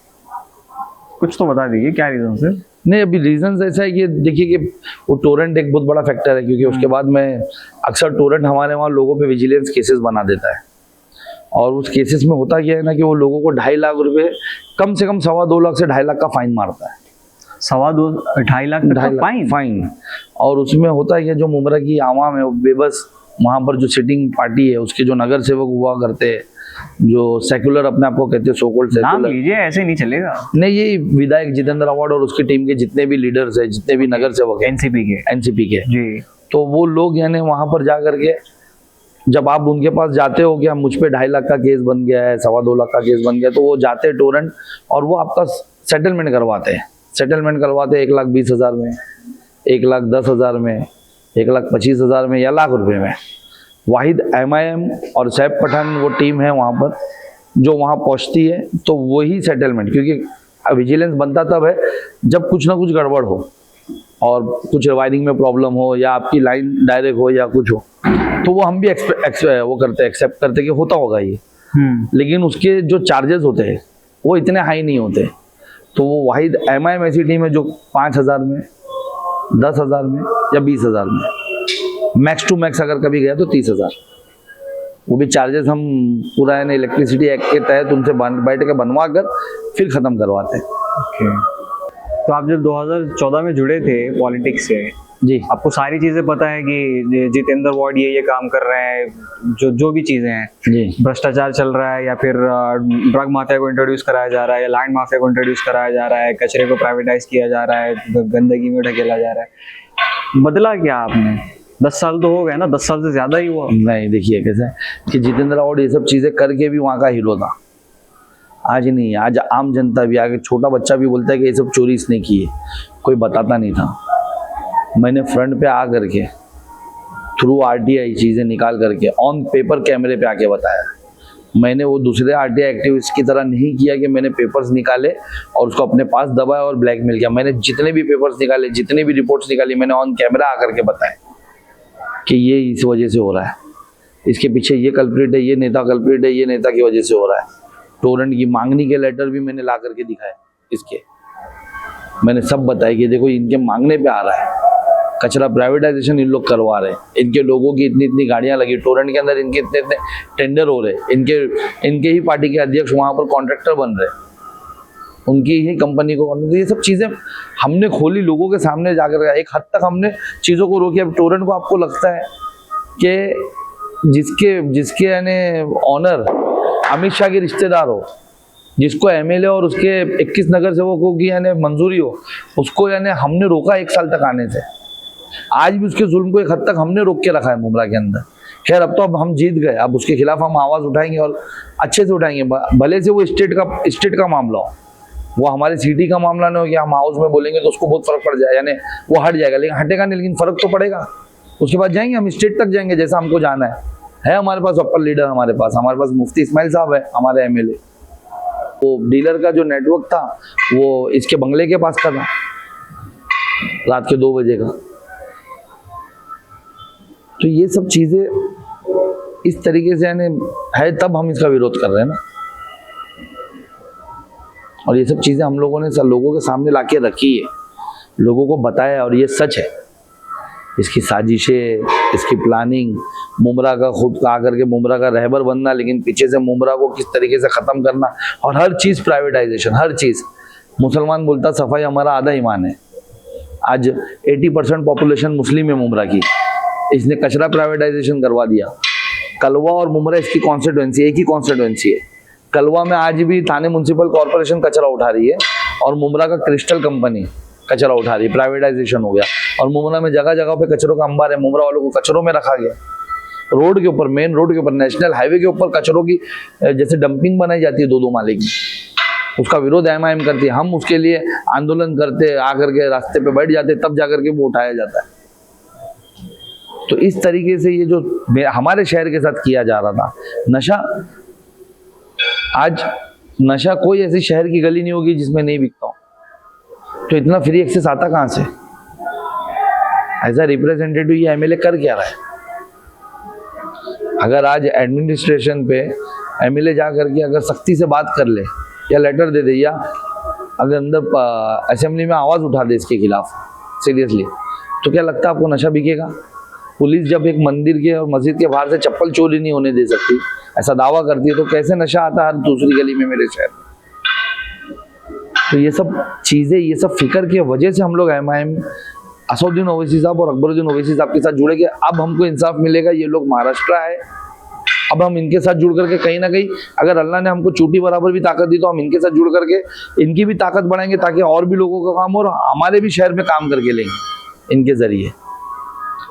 कुछ तो बता दीजिए क्या रीज़न से? नहीं, अभी रीजन ऐसा है कि देखिए कि वो टोरेंट एक बहुत बड़ा फैक्टर है, क्योंकि उसके बाद में अक्सर टोरेंट हमारे वहाँ लोगों पे विजिलेंस केसेस बना देता है। और उस केसेस में होता क्या है ना कि वो लोगों को 2.5 लाख रुपए, कम से कम 2.25 लाख से 2.5 लाख का फाइन मारता है। 2.5 लाख का फाइन। और उसमें होता है कि जो मुमरा की आवाम है वो बेबस, वहाँ पर जो सिटिंग पार्टी है उसके जो नगर सेवक हुआ करते हैं, जो सेक्युलर अपने आप को कहते हैं, सो कॉल्ड सेक्युलर, नाम लीजिए, ऐसे नहीं चलेगा। नहीं, ये विधायक जितेंद्र अवार्ड और उसकी टीम के जितने भी लीडर्स है, जितने भी नगर सेवक है एनसीपी के जी, तो वो लोग यानी वहां पर जा करके जब आप उनके पास जाते हो कि मुझ पे 2.5 लाख का केस बन गया है, 2.25 लाख का केस बन गया, तो वो जाते हैं टोरेंट और वो आपका सेटलमेंट करवाते हैं। 1,20,000 में, 1,10,000 में, 1,25,000 में या लाख रुपए में। वाहिद MIM और सैफ पठान वो टीम है वहाँ पर जो वहाँ पहुँचती है, तो वही सेटलमेंट, क्योंकि विजिलेंस बनता तब है जब कुछ ना कुछ गड़बड़ हो और कुछ वायरिंग में प्रॉब्लम हो या आपकी लाइन डायरेक्ट हो या कुछ हो, तो वो हम भी एक्सेप्ट करते कि होता होगा ये। लेकिन उसके जो चार्जेस होते हैं वो इतने हाई नहीं होते। तो वो वाहिद MIM ऐसी टीम है जो 5,000 में, 10,000 में या 20,000 में, मैक्स टू मैक्स अगर कभी गया तो 30,000, वो भी चार्जेस हम पूरा है इलेक्ट्रिसिटी एक्ट के तहत उनसे बैठ के बनवा कर फिर ख़त्म करवाते हैं। तो आप जब 2014 में जुड़े थे पॉलिटिक्स से जी, आपको सारी चीज़ें पता है कि जितेंद्र अवार्ड ये काम कर रहे हैं, जो भी चीज़ें हैं जी, भ्रष्टाचार चल रहा है या फिर ड्रग माफिया को इंट्रोड्यूस कराया जा रहा है या लैंड माफिया को इंट्रोड्यूस कराया जा रहा है, कचरे को प्राइवेटाइज किया जा रहा है, गंदगी में ढकेला जा रहा है, बदला क्या आपने? 10 साल तो हो गए ना, 10 साल से ज्यादा ही हुआ। नहीं, देखिए कैसा है कि जितेंद्र अवार्ड ये सब चीज़ें करके भी वहाँ का हीरो था। आज नहीं, आज आम जनता भी, आगे छोटा बच्चा भी बोलता है कि ये सब चोरी इसने की है, कोई बताता नहीं था। मैंने फ्रंट पे आ करके थ्रू RTI चीज़ें निकाल करके ऑन पेपर कैमरे पे आके बताया। मैंने वो दूसरे RTI एक्टिविस्ट की तरह नहीं किया कि मैंने पेपर्स निकाले और उसको अपने पास दबाया और ब्लैकमेल किया। मैंने जितने भी पेपर्स निकाले, जितने भी रिपोर्ट्स निकाली, मैंने ऑन कैमरा आकर के बताया कि ये इस वजह से हो रहा है, इसके पीछे ये कल्प्रिट है, ये नेता कल्प्रिट है, ये नेता की वजह से हो रहा है। टोरेंट की मांगनी के लेटर भी मैंने ला करके दिखाए, इसके मैंने सब बताया कि देखो इनके मांगने पे आ रहा है, कचरा प्राइवेटाइजेशन इन लोग करवा रहे हैं, इनके लोगों की इतनी इतनी गाड़ियां लगी टोरेंट के अंदर, इनके इतने इतने टेंडर हो रहे, इनके ही पार्टी के अध्यक्ष वहाँ पर कॉन्ट्रैक्टर बन रहे, उनकी ही कंपनी को। ये सब चीज़ें हमने खोली लोगों के सामने जाकर, एक हद तक हमने चीज़ों को रोकी। अब टोरेंट को आपको लगता है कि जिसके यानी ऑनर अमित शाह के रिश्तेदार हो, जिसको MLA और उसके 21 नगर सेवकों की यानी मंजूरी हो, उसको यानी हमने रोका 1 साल तक आने से। आज भी उसके जुल्म को एक हद तक हमने रोक के रखा है मुमरा के अंदर। खैर अब तो अब हम जीत गए, अब उसके खिलाफ हम आवाज़ उठाएंगे और अच्छे से उठाएंगे, भले से वो स्टेट का मामला हो, वो हमारे सिटी का मामला नहीं हो कि हम हाउस में बोलेंगे तो उसको बहुत फर्क पड़ जाए, यानी वो हट जाएगा, लेकिन हटेगा नहीं, लेकिन फर्क तो पड़ेगा। उसके बाद जाएंगे हम स्टेट तक जाएंगे जैसा हमको जाना है हमारे पास अपर लीडर, हमारे पास मुफ्ती इस्माइल साहब है, हमारे MLA। वो डीलर का जो नेटवर्क था वो इसके बंगले के पास का था, रात के 2 बजे का। तो ये सब चीजें इस तरीके से यानी है, तब हम इसका विरोध कर रहे हैं ना। और ये सब चीजें हम लोगों ने लोगों के सामने लाके रखी है, लोगों को बताया, और ये सच है। इसकी साजिशें, इसकी प्लानिंग, मुमरा का खुद आकर के मुमरा का रहबर बनना, लेकिन पीछे से मुमरा को किस तरीके से ख़त्म करना, और हर चीज़ प्राइवेटाइजेशन, हर चीज़। मुसलमान बोलता सफाई हमारा आधा ईमान है। आज 80% पॉपुलेशन मुस्लिम है मुमरा की, इसने कचरा प्राइवेटाइजेशन करवा दिया। कलवा और मुमरा इसकी कॉन्स्टिट्यूएंसी, एक ही कॉन्स्टिट्यूएंसी है। कलवा में आज भी थाने म्युनिसिपल कॉर्पोरेशन कचरा उठा रही है और मुमरा का क्रिस्टल कंपनी कचरा उठा रही है, प्राइवेटाइजेशन हो गया। और मुमरा में जगह जगह पे कचरों का अंबार है, मुमरा वालों को कचरों में रखा गया। रोड के ऊपर, मेन रोड के ऊपर, नेशनल हाईवे के ऊपर कचरों की जैसे डंपिंग बनाई जाती है 2-2 माले की, उसका विरोध एमआईएम करती है। हम उसके लिए आंदोलन करते, आकर के रास्ते पे बैठ जाते, तब जाकर के वो उठाया जाता है। तो इस तरीके से ये जो हमारे शहर के साथ किया जा रहा था नशा, आज नशा कोई ऐसी शहर की गली नहीं होगी जिसमें नहीं बिकता हो। तो इतना फ्री एक्सेस आता कहां से? एज अ रिप्रेजेंटेटिव ये एमएलए कर क्या रहा है? अगर आज एडमिनिस्ट्रेशन पे एमएलए जा करके अगर सख्ती से बात कर ले या लेटर दे दे या अगर अंदर असेंबली में आवाज उठा दे इसके खिलाफ सीरियसली, तो क्या लगता है आपको नशा बिकेगा? पुलिस जब एक मंदिर के और मस्जिद के बाहर से चप्पल चोरी नहीं होने दे सकती, ऐसा दावा करती है, तो कैसे नशा आता है हर दूसरी गली में मेरे शहर में? तो ये सब चीजें, ये सब फिक्र की वजह से हम लोग एमआईएम, असदुद्दीन ओवैसी साहब और अकबरुद्दीन ओवैसी साहब के साथ जुड़े कि अब हमको इंसाफ मिलेगा। ये लोग महाराष्ट्र आए, अब हम इनके साथ जुड़ करके कहीं ना कहीं, अगर अल्लाह ने हमको चूटी बराबर भी ताकत दी तो हम इनके साथ जुड़ करके इनकी भी ताकत बढ़ाएंगे, ताकि और भी लोगों का काम हो और हमारे भी शहर में काम करके लेंगे इनके जरिए।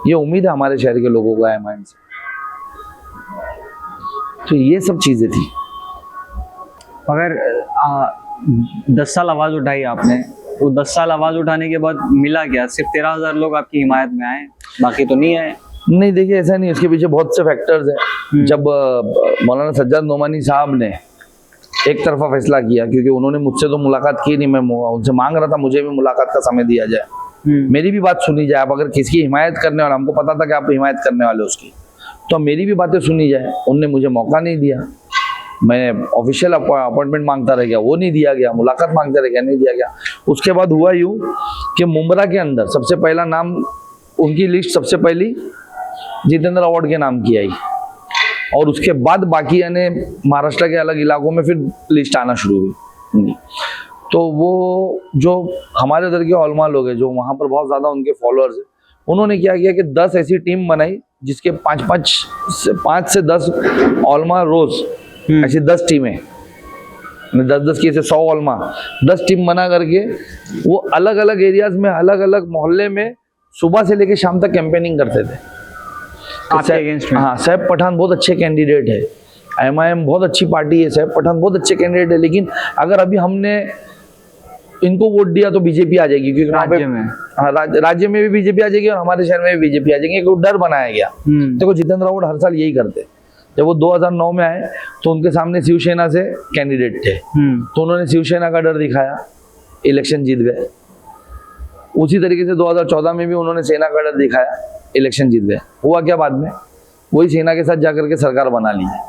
ये उम्मीद है हमारे शहर के लोगों को एमआईएम से। तो ये सब चीजें थी। अगर 10 साल आवाज उठाई आपने, तो 10 साल आवाज उठाने के बाद मिला क्या? सिर्फ 13,000 लोग आपकी हिमायत में आए, बाकी तो नहीं आए? नहीं, देखिए ऐसा नहीं, उसके पीछे बहुत से फैक्टर्स हैं। जब मौलाना सज्जाद नोमानी साहब ने एक तरफा फैसला किया, क्योंकि उन्होंने मुझसे तो मुलाकात की नहीं, मैं उनसे मांग रहा था मुझे भी मुलाकात का समय दिया जाए, मेरी भी बात सुनी जाए। अब अगर किसकी हिमायत करने वाला, हमको पता था कि आप हिमायत करने वाले उसकी, तो मेरी भी बातें सुनी जाए। उनने मुझे मौका नहीं दिया, मैं ऑफिशियल अपॉइंटमेंट मांगता रह गया, वो नहीं दिया गया, मुलाकात मांगता रह गया, नहीं दिया गया। उसके बाद हुआ यूं कि मुमरा के अंदर सबसे पहला नाम, उनकी लिस्ट सबसे पहली जितेंद्र अवार्ड के नाम की आई, और उसके बाद बाकी यानी महाराष्ट्र के अलग इलाकों में फिर लिस्ट आना शुरू हुई। तो वो जो हमारे उधर के औलमा लोग हैं, जो वहाँ पर बहुत ज़्यादा उनके फॉलोअर्स हैं, उन्होंने क्या किया कि 10 ऐसी टीम बनाई जिसके 5 से 10 औलमा रोज, ऐसी 10 टीमें, 10-10 की, 100 औलमा, 10 टीम बना करके वो अलग अलग एरियाज में, अलग अलग मोहल्ले में सुबह से लेकर शाम तक कैंपेनिंग करते थे। हाँ, सैफ पठान बहुत अच्छे कैंडिडेट है, एमआईएम बहुत अच्छी पार्टी है, सैफ पठान बहुत अच्छे कैंडिडेट है, लेकिन अगर अभी हमने इनको वोट दिया तो बीजेपी आ जाएगी, क्योंकि राज्य में, हाँ, राज्य में भी बीजेपी आ जाएगी और हमारे शहर में भी बीजेपी आ जाएगी। एक डर बनाया गया। देखो जितेंद्र अवार्ड हर साल यही करते, जब वो 2009 में आए तो उनके सामने शिवसेना से कैंडिडेट थे, तो उन्होंने शिवसेना का डर दिखाया, इलेक्शन जीत गए। उसी तरीके से 2014 में भी उन्होंने सेना का डर दिखाया, इलेक्शन जीत गए। हुआ क्या बाद में? वही सेना के साथ जाकर के सरकार बना ली है।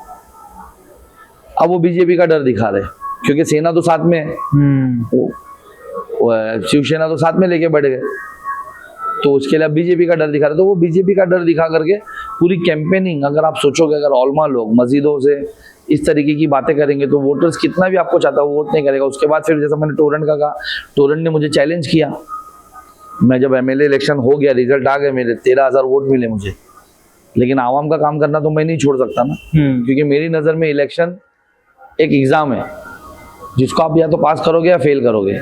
अब वो बीजेपी का डर दिखा रहे, क्योंकि सेना तो साथ में है, शिवसेना तो साथ में लेके बैठ गए, तो उसके लिए बीजेपी का डर दिखा रहे। तो वो बीजेपी का डर दिखा करके पूरी कैंपेनिंग, अगर आप सोचोगे अगर औलमा लोग मस्जिदों से इस तरीके की बातें करेंगे तो वोटर्स कितना भी आपको चाहता है वो वोट नहीं करेगा। उसके बाद फिर जैसा मैंने टोरेंट का कहा, टोरेंट ने मुझे चैलेंज किया। मैं जब एमएलए इलेक्शन हो गया, रिजल्ट आ गए मेरे, 13,000 वोट मिले मुझे, लेकिन आवाम का काम करना तो मैं नहीं छोड़ सकता ना, क्योंकि मेरी नज़र में इलेक्शन एक एग्ज़ाम है जिसको आप या तो पास करोगे या फेल करोगे,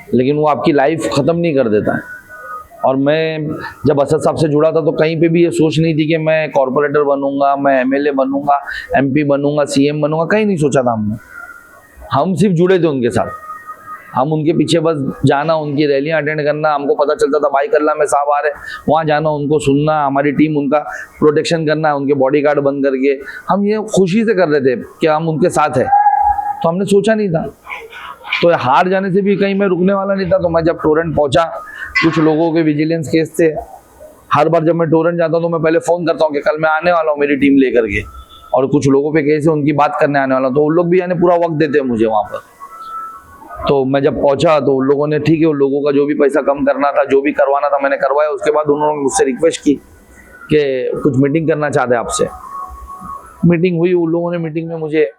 लेकिन वो आपकी लाइफ ख़त्म नहीं कर देता है। और मैं जब असद साहब से जुड़ा था तो कहीं पे भी ये सोच नहीं थी कि मैं कॉर्पोरेटर बनूंगा, मैं एमएलए बनूंगा, एमपी बनूंगा, सीएम बनूंगा, कहीं नहीं सोचा था हमने। हम सिर्फ जुड़े थे उनके साथ, हम उनके पीछे बस जाना, उनकी रैलियां अटेंड करना। हमको पता चलता था भाई कल्ला में साहब आ रहे, वहाँ जाना, उनको सुनना, हमारी टीम उनका प्रोटेक्शन करना, उनके बॉडीगार्ड बन करके हम ये खुशी से कर रहे थे कि हम उनके साथ हैं। तो हमने सोचा नहीं था, तो हार जाने से भी कहीं मैं रुकने वाला नहीं था। तो मैं जब टोरेंट पहुंचा, कुछ लोगों के विजिलेंस केस थे, हर बार जब मैं टोरेंट जाता हूँ तो मैं पहले फ़ोन करता हूँ कि कल मैं आने वाला हूँ मेरी टीम लेकर के, और कुछ लोगों पे केस है उनकी बात करने आने वाला हूँ, तो उन लोग भी यानी पूरा वक्त देते हैं मुझे वहाँ पर। तो मैं जब पहुंचा तो उन लोगों ने, ठीक है, उन लोगों का जो भी पैसा कम करना था, जो भी करवाना था मैंने करवाया। उसके बाद उन्होंने मुझसे रिक्वेस्ट की कि कुछ मीटिंग करना चाहते हैं आपसे। मीटिंग हुई, उन लोगों ने मीटिंग में मुझे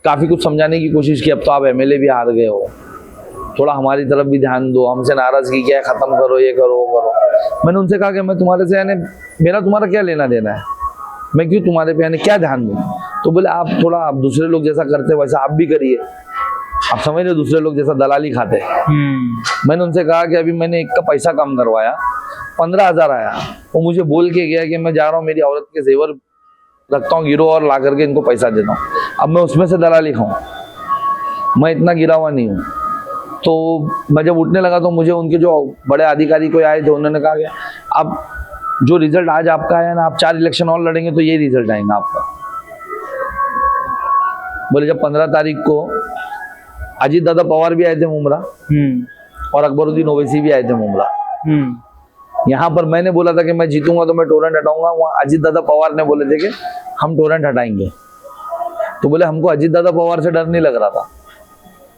काफ़ी कुछ समझाने की कोशिश की। अब तो आप एमएलए भी हार गए हो, थोड़ा हमारी तरफ भी ध्यान दो, हमसे नाराजगी क्या है, खत्म करो, ये करो वो करो। मैंने उनसे कहा कि मैं तुम्हारे से यानी मेरा तुम्हारा क्या लेना देना है, मैं क्यों तुम्हारे पे यानी क्या ध्यान दूं। तो बोले आप थोड़ा आप दूसरे लोग जैसा करते वैसा आप भी करिए, आप समझ रहे दूसरे लोग जैसा दलाली खाते। मैंने उनसे कहा कि अभी मैंने एक का पैसा कम करवाया, 15,000 आया, वो मुझे बोल के गया कि मैं जा रहा हूँ मेरी औरत के जेवर रखता हूँ गिरो और ला करके इनको पैसा देता हूँ, अब मैं उसमें से दलाली खाऊं, मैं इतना गिरा हुआ नहीं हूँ। तो मैं जब उठने लगा तो मुझे उनके जो बड़े अधिकारी कोई आए थे, उन्होंने कहा कि अब जो रिजल्ट आज आपका आया ना, आप 4 इलेक्शन और लड़ेंगे तो ये रिजल्ट आएगा आपका। बोले जब 15 तारीख को अजीत दादा पवार भी आए थे मुमरा और अकबरुद्दीन ओवैसी भी आए थे मुमरा, यहाँ पर मैंने बोला था कि मैं जीतूंगा तो मैं टोरेंट हटाऊंगा, वहाँ अजीत दादा पवार ने बोले थे कि हम टोरेंट हटाएंगे। तो बोले हमको अजीत दादा पवार से डर नहीं लग रहा था,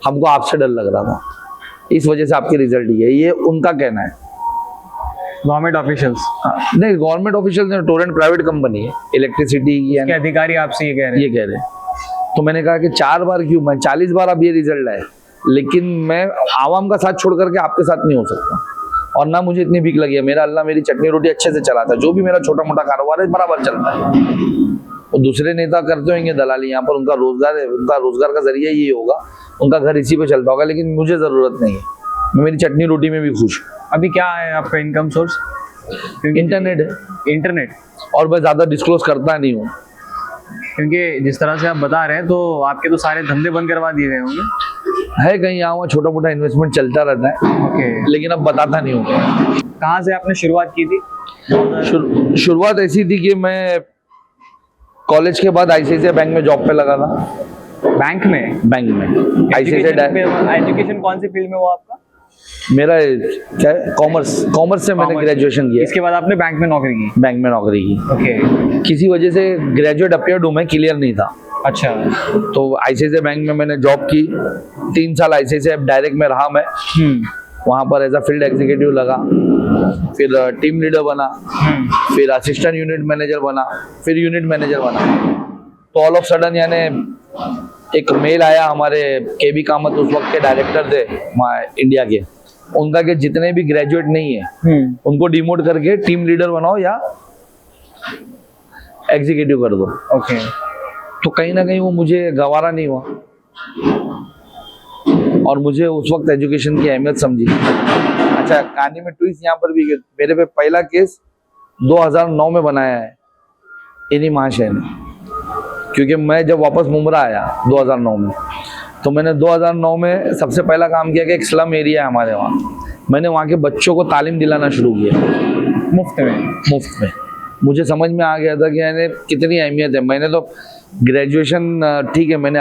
हमको आपसे डर लग रहा था, इस वजह से आपकी रिजल्ट ही है, ये उनका कहना है। गवर्नमेंट ऑफिशियल्स नहीं, government official Torrent private company है इलेक्ट्रिसिटी की, के अधिकारी आपसे ये कह रहे हैं। तो मैंने कहा कि 4 बार क्यों, मैं 40 बार अब ये रिजल्ट आए, लेकिन मैं आवाम का साथ छोड़ करके आपके साथ नहीं हो सकता, और ना मुझे इतनी भीख लगी है। मेरा अल्लाह मेरी चटनी रोटी अच्छे से चलाता है, जो भी मेरा छोटा मोटा कारोबार है बराबर चलता है। और दूसरे नेता करते होंगे दलाली, यहाँ पर उनका रोजगार है, उनका रोजगार का जरिया ये होगा, उनका घर इसी पे चलता होगा, लेकिन मुझे जरूरत नहीं है, मैं मेरी चटनी रोटी में भी खुश हूँ। अभी क्या है आपका इनकम सोर्स? इंटरनेट है, इंटरनेट, और मैं ज्यादा डिस्क्लोज करता नहीं हूँ, क्योंकि जिस तरह से आप बता रहे हैं तो आपके तो सारे धंधे बंद करवा दिए गए होंगे। है कहीं यहाँ छोटा मोटा इन्वेस्टमेंट चलता रहता है। ओके। लेकिन अब बताता नहीं हूँ। कहाँ से आपने शुरुआत की थी? शुरुआत ऐसी थी कि मैं कॉलेज के बाद आईसीआईसीआई बैंक में जॉब पे लगा था। बैंक में आईसीआईसीआई एजुकेशन कौन सी फील्ड में हुआ आपका? मेरा क्या है, कॉमर्स से मैंने ग्रेजुएशन किया। इसके बाद आपने बैंक में नौकरी की? बैंक में नौकरी की। ओके। किसी वजह से ग्रेजुएट अपीयर्ड हूँ मैं, क्लियर नहीं था। अच्छा। तो आईसीआईसीआई बैंक में मैंने जॉब की, 3 साल आईसीआईसीआई डायरेक्ट में रहा मैं। वहाँ पर एज अ फील्ड एग्जीक्यूटिव लगा, फिर टीम लीडर बना, फिर असिस्टेंट यूनिट मैनेजर बना, फिर यूनिट मैनेजर बना। तो ऑल ऑफ सडन यानी एक मेल आया, हमारे केबी कामत उस वक्त के डायरेक्टर थे इंडिया के, उनका कि जितने भी ग्रेजुएट नहीं है उनको डिमोट करके टीम लीडर बनाओ या एग्जीक्यूटिव कर दो। ओके। तो कहीं ना कहीं वो मुझे गवारा नहीं हुआ, और मुझे उस वक्त एजुकेशन की अहमियत समझी। अच्छा, कहानी में ट्विस्ट यहाँ पर भी, मेरे पे पहला केस 2009 में बनाया है इन्हीं महाशय ने, क्योंकि मैं जब वापस मुमरा आया 2009 में, तो मैंने 2009 में सबसे पहला काम किया कि एक स्लम एरिया है हमारे वहाँ, मैंने वहाँ के बच्चों को तालीम दिलाना शुरू किया मुफ्त में। मुझे समझ में आ गया था कि यानी कितनी अहमियत है। मैंने तो ग्रेजुएशन ठीक है, मैंने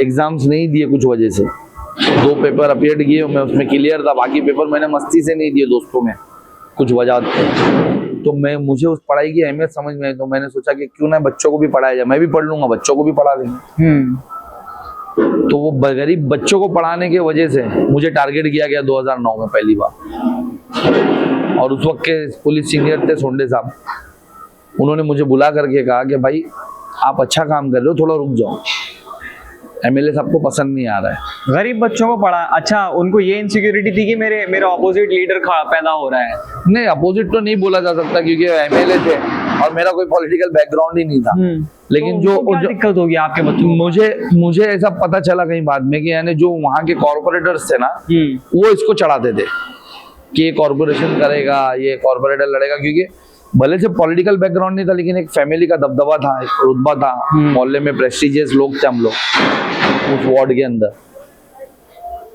एग्जाम्स नहीं दिए कुछ वजह से, 2 पेपर अपीयर किए, मैं उसमें क्लियर था, बाकी पेपर मैंने मस्ती से नहीं दिए दोस्तों में कुछ वजह। तो मुझे उस पढ़ाई की अहमियत समझ में आई, तो मैंने सोचा कि क्यों ना बच्चों को भी पढ़ाया जाए, मैं भी पढ़ लूंगा, बच्चों को भी पढ़ा देंगे। तो वो गरीब बच्चों को पढ़ाने की वजह से मुझे टारगेट किया गया 2009 में पहली बार। और उस वक्त के पुलिस सीनियर थे सोंडे साहब, उन्होंने मुझे बुला करके कहा कि भाई आप अच्छा काम कर रहे हो, थोड़ा रुक जाओ, एमएलए साहब को पसंद नहीं आ रहा है। गरीब बच्चों को पढ़ा? अच्छा, उनको ये इनसिक्योरिटी थी कि मेरा अपोजिट लीडर पैदा हो रहा है। नहीं, अपोजिट तो नहीं बोला जा सकता क्योंकि एमएलए थे और मेरा कोई पॉलिटिकल बैकग्राउंड ही नहीं था। लेकिन तो क्या दिक्कत होगी आपके बच्चों को? मुझे ऐसा पता चला कहीं बाद में कि यानी जो वहाँ के कॉर्पोरेटर्स थे ना, वो इसको चढ़ाते थे कि ये कॉर्पोरेशन करेगा, ये कॉर्पोरेटर लड़ेगा, क्योंकि भले से पॉलिटिकल बैकग्राउंड नहीं था, लेकिन एक फैमिली का दबदबा था, एक रुतबा था, मोहल्ले में प्रेस्टिजियस लोग थे हम लोग उस वार्ड के अंदर।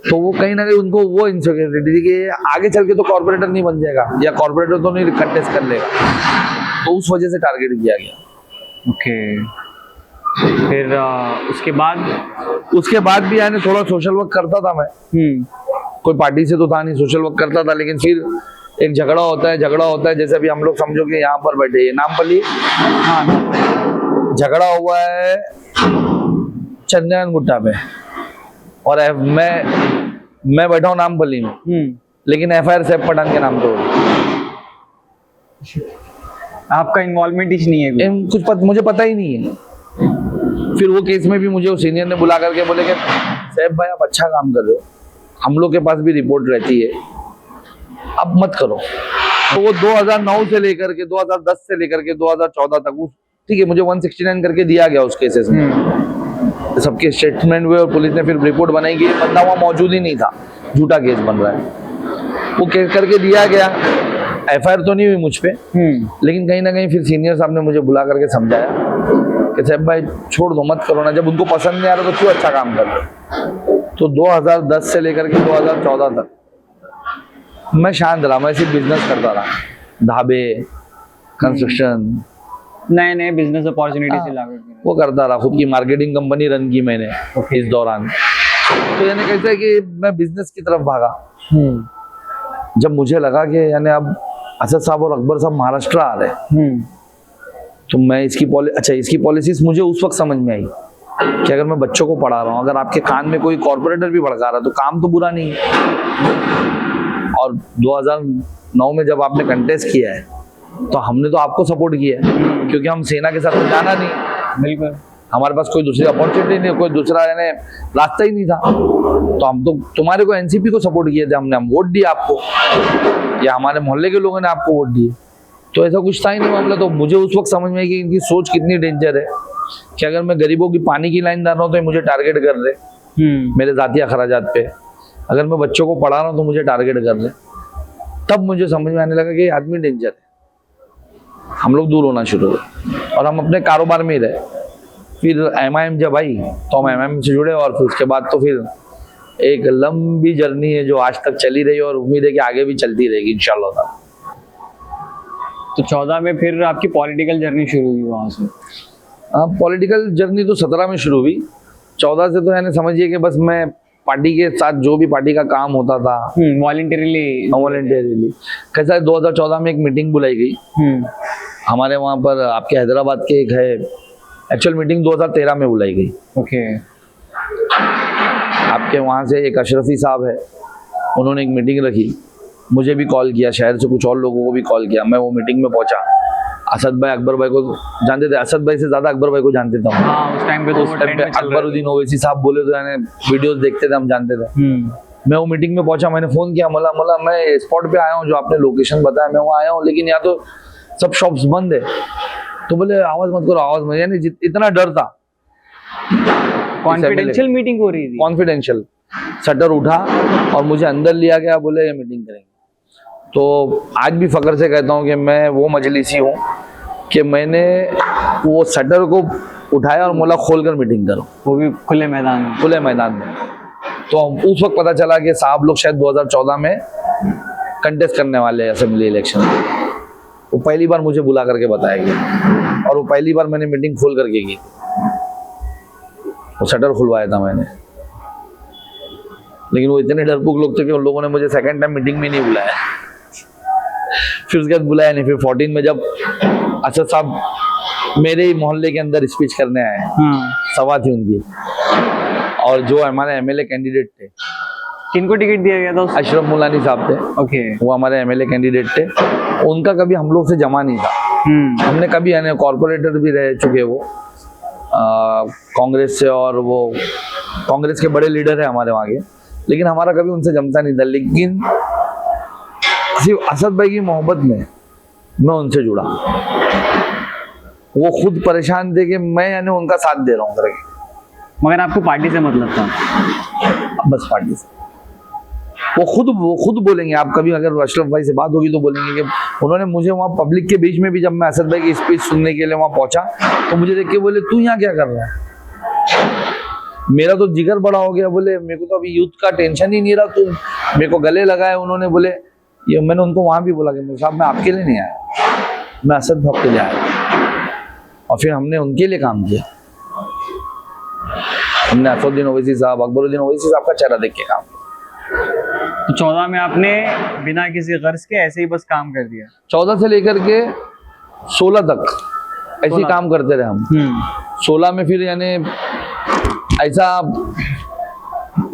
तो वो कहीं ना कहीं उनको वो इनसिक्योरिटी थी कि आगे चल के तो कॉर्पोरेटर नहीं बन जाएगा या कॉर्पोरेटर तो नहीं कंटेस्ट कर लेगा, तो उस वजह से टारगेट किया गया। ओके। फिर उसके बाद भी यानी थोड़ा सोशल वर्क करता था मैं। कोई पार्टी से तो था नहीं, सोशल वर्क करता था, लेकिन फिर एक झगड़ा होता है जैसे अभी हम लोग समझो कि यहाँ पर बैठे, ये नामपल्ली, झगड़ा हुआ है चंदन गुट्टा पे, और मैं बैठा हूँ नामपल्ली में, लेकिन एफआईआर सैफ पठान के नाम पे हो रही। आपका इन्वॉल्वमेंट ही नहीं है? मुझे पता ही नहीं है। फिर वो केस में भी मुझे वो सीनियर ने बुला करके बोले कि सैफ भाई आप अच्छा काम कर रहे हो, हम लोग के पास भी रिपोर्ट रहती है, अब मत करो। तो वो 2009 से लेकर के 2010 से लेकर के 2014 तक ठीक है, मुझे 169 करके दिया गया उस केसेस में, सबके स्टेटमेंट हुए और पुलिस ने फिर रिपोर्ट बनाई कि बंदा वहाँ मौजूद ही नहीं था, झूठा केस बन रहा है, वो केस करके दिया गया। एफआईआर तो नहीं हुई मुझ पे, लेकिन कहीं ना कहीं फिर सीनियर साहब ने मुझे बुला करके समझाया कि साहब भाई छोड़ दो, मत करो ना, जब उनको पसंद नहीं आ रहा तो क्यों अच्छा काम कर रहे। तो 2010 से लेकर के 2014 तक मैं शांत रहा, मैं सिर्फ बिजनेस करता रहा, ढाबे, कंस्ट्रक्शन, नए नए बिजनेस अपॉर्चुनिटी से लागू वो करता रहा, खुद की मार्केटिंग कंपनी रन की मैंने इस दौरान। तो यानी कैसे है कि मैं बिजनेस की तरफ भागा। जब मुझे लगा कि यानी अब असद साहब और अकबर साहब महाराष्ट्र आ रहे, तो मैं इसकी पॉलिसीज मुझे उस वक्त समझ में आई कि अगर मैं बच्चों को पढ़ा रहा हूँ, अगर आपके कान में कोई कॉर्पोरेटर भी भड़का रहा है तो काम तो बुरा नहीं है। और 2009 में जब आपने कंटेस्ट किया है तो हमने तो आपको सपोर्ट किया है, क्योंकि हम सेना के साथ तो जाना नहीं, बिल्कुल हमारे पास कोई दूसरी अपॉर्चुनिटी नहीं, कोई दूसरा यानी रास्ता ही नहीं था, तो हम तो तुम्हारे को एनसीपी को सपोर्ट किए थे, हम वोट दिए आपको, या हमारे मोहल्ले के लोगों ने आपको वोट दिए। तो ऐसा कुछ था ही नहीं मामला। तो मुझे उस वक्त समझ में आई कि इनकी सोच कितनी डेंजर है कि अगर मैं गरीबों की पानी की लाइन डाल रहा हूँ तो ये मुझे टारगेट कर रहे मेरे जाती अखराजात पे, अगर मैं बच्चों को पढ़ा रहा हूँ तो मुझे टारगेट कर रहे। तब मुझे समझ में आने लगा कि आदमी डेंजर है। हम लोग दूर होना शुरू हुए और हम अपने कारोबार में ही रहे। फिर एमआईएम जब आई तो हम एमआईएम से जुड़े, और फिर उसके बाद तो फिर एक लंबी जर्नी है जो आज तक चली रही है और उम्मीद है कि आगे भी चलती रहेगी इंशाल्लाह। तो 14 में फिर आपकी पॉलिटिकल जर्नी शुरू हुई वहाँ से? हाँ, पॉलिटिकल जर्नी तो 17 में शुरू हुई। 14 से तो यानी समझिए कि बस मैं पार्टी के साथ जो भी पार्टी का काम होता था वॉलंटियरली कैसा है। 2014 में एक मीटिंग बुलाई गई हमारे वहाँ पर, आपके हैदराबाद के एक है, एक्चुअल मीटिंग 2013 में बुलाई गई। ओके। आपके वहाँ से एक अशरफी साहब है, उन्होंने एक मीटिंग रखी, मुझे भी कॉल किया, शहर से कुछ और लोगों को भी कॉल किया। मैं वो मीटिंग में पहुंचा। असद भाई अकबर भाई को जानते थे, असद भाई से ज्यादा अकबर भाई को जानते थे हम। हाँ, उस टाइम पे अकबरुद्दीन ओवैसी साहब बोले तो यानी वीडियोस देखते थे, हम जानते थे। मैं वो मीटिंग में पहुंचा, मैंने फोन किया, मला मैं स्पॉट पे आया हूँ, जो आपने लोकेशन बताया मैं वहाँ आया हूँ, लेकिन यहाँ तो सब शॉप्स बंद है। तो बोले आवाज मत करो, आवाज मत, यानी इतना डर था। कॉन्फिडेंशियल मीटिंग हो रही थी, कॉन्फिडेंशियल। शटर उठा और मुझे अंदर लिया गया, बोले ये मीटिंग करेंगे। तो आज भी फख्र से कहता हूँ कि मैं वो मजलिसी हूँ कि मैंने वो शटर को उठाया और मोला खोलकर मीटिंग करो, वो भी खुले मैदान में। तो उस वक्त पता चला कि साहब लोग शायद 2014 में कंटेस्ट करने वाले हैं असेंबली इलेक्शन। वो पहली बार मुझे बुला करके बताया गया और वो पहली बार मैंने मीटिंग खोल करके की, वो शटर खुलवाया था मैंने। लेकिन वो इतने डरपोक लोग थे कि उन लोगों ने मुझे सेकंड टाइम मीटिंग में नहीं बुलाया। फिर उसके बाद बुलाया नहीं। फिर 14 में जब असद साहब मेरे ही मोहल्ले के अंदर स्पीच करने आए, सभा थी उनकी, और जो हमारे एमएलए कैंडिडेट थे, किनको टिकट दिया गया था? अशरफ मुलानी साहब थे। ओके। वो हमारे एमएलए कैंडिडेट थे। उनका कभी हम लोग से जमा नहीं था। हमने कभी यानी कॉर्पोरेटर भी रह चुके वो कांग्रेस से, और वो कांग्रेस के बड़े लीडर है हमारे वहाँ के, लेकिन हमारा कभी उनसे जमता नहीं था। लेकिन सिर्फ असद भाई की मोहब्बत में मैं उनसे जुड़ा। वो खुद परेशान थे कि मैं यानी उनका साथ दे रहा हूँ करके, मगर आपको पार्टी से मतलब था? बस पार्टी से। वो खुद बोलेंगे, आप कभी अगर अशरफ भाई से बात होगी तो बोलेंगे कि उन्होंने मुझे वहाँ पब्लिक के बीच में भी, जब मैं असद भाई की स्पीच सुनने के लिए वहाँ पहुंचा, तो मुझे देख के बोले तू यहाँ क्या कर रहा है? मेरा तो जिगर बड़ा हो गया। बोले मेरे को तो अभी यूथ का टेंशन ही नहीं रहा, तू मेरे को गले लगाए। उन्होंने बोले ये, मैंने उनको वहां भी बोला कि साहब मैं आपके लिए नहीं आया, मैं असद भाई के लिए आया। और फिर हमने उनके लिए काम किया। हमने असदुद्दीन ओवैसी साहब, अकबरुद्दीन ओवैसी साहब का चेहरा देख के काम किया। तो 14 में आपने बिना किसी गर्ज के ऐसे ही बस काम कर दिया? 14 से लेकर के 16 तक ऐसे ही काम करते रहे हम। 16 में फिर यानी ऐसा,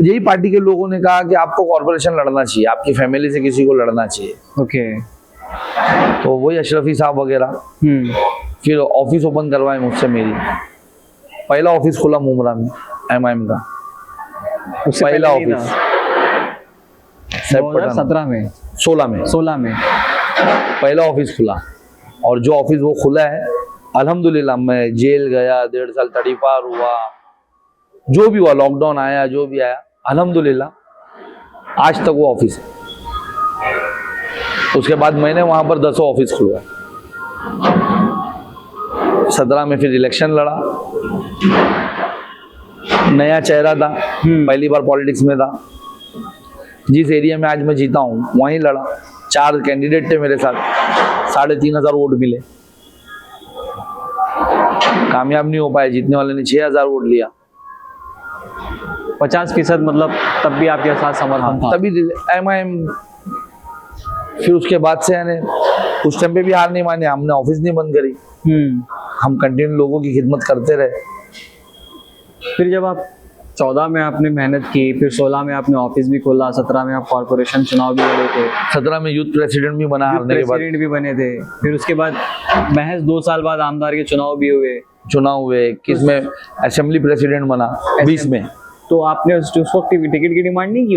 यही पार्टी के लोगों ने कहा कि आपको कॉर्पोरेशन लड़ना चाहिए, आपकी फैमिली से किसी को लड़ना चाहिए। ओके। तो वही अशरफी साहब वगैरह फिर ऑफिस ओपन करवाए मुझसे। मेरी पहला ऑफिस खुला मुमरा में एमआईएम का, पहला ऑफिस। सैफ पठान 2017 में 16 में पहला ऑफिस खुला, और जो ऑफिस वो खुला है अल्हम्दुलिल्लाह, मैं जेल गया, 1.5 साल तड़ीपार हुआ, जो भी हुआ, लॉकडाउन आया, जो भी आया, अल्हम्दुलिल्लाह आज तक वो ऑफिस है। उसके बाद मैंने वहां पर 10 ऑफिस खुलवाए। 17 में फिर इलेक्शन लड़ा, नया चेहरा था, पहली बार पॉलिटिक्स में था। जिस एरिया में आज मैं जीता हूँ वहीं लड़ा, 4 कैंडिडेट थे मेरे साथ, 3,500 वोट मिले, कामयाब नहीं हो पाए, जीतने वाले ने 6,000 वोट लिया। 50% मतलब तब भी आपके साथ समर्थन था? तभी MIM। फिर उसके बाद से यानी उस टाइम पे भी हार नहीं मानी, हमने ऑफिस नहीं बंद करी, हम कंटिन्यू लोगों की खिदमत करते रहे। फिर जब आप 14 में आपने मेहनत की, फिर 16 में आपने ऑफिस भी खोला, 17 में आप कॉर्पोरेशन चुनाव भी लड़े थे, 17 में यूथ प्रेसिडेंट भी बना, हारने के बाद प्रेसिडेंट भी बने थे, फिर उसके बाद महज 2 साल बाद आमदार के चुनाव भी हुए, 21 में असेंबली प्रेसिडेंट बना, 20 में। तो आपने उस वक्त टिकट की डिमांड नहीं की?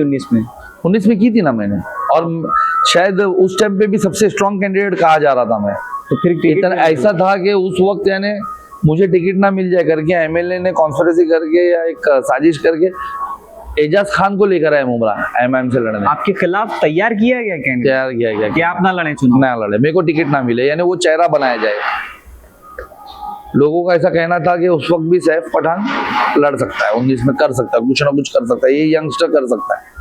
19 में की थी ना मैंने, और शायद उस टाइम पे भी सबसे स्ट्रॉन्ग कैंडिडेट कहा जा रहा था मैं। तो फिर इतना ऐसा था कि उस वक्त यानी मुझे टिकट ना मिल जाए करके MLA ने कॉन्स्पिरेसी करके या एक साजिश करके एजाज खान को लेकर आए मुमरा MIM से लड़ने। आपके खिलाफ तैयार किया गया कैंडिडेट? तैयार किया गया कि आप ना लड़े चुनाव? ना लड़े, मेरे को टिकट ना मिले, यानी वो चेहरा बनाया जाए। लोगों का ऐसा कहना था कि उस वक्त भी सैफ पठान लड़ सकता है, 19 में कर सकता है, कुछ ना कुछ कर सकता है, ये यंगस्टर कर सकता है।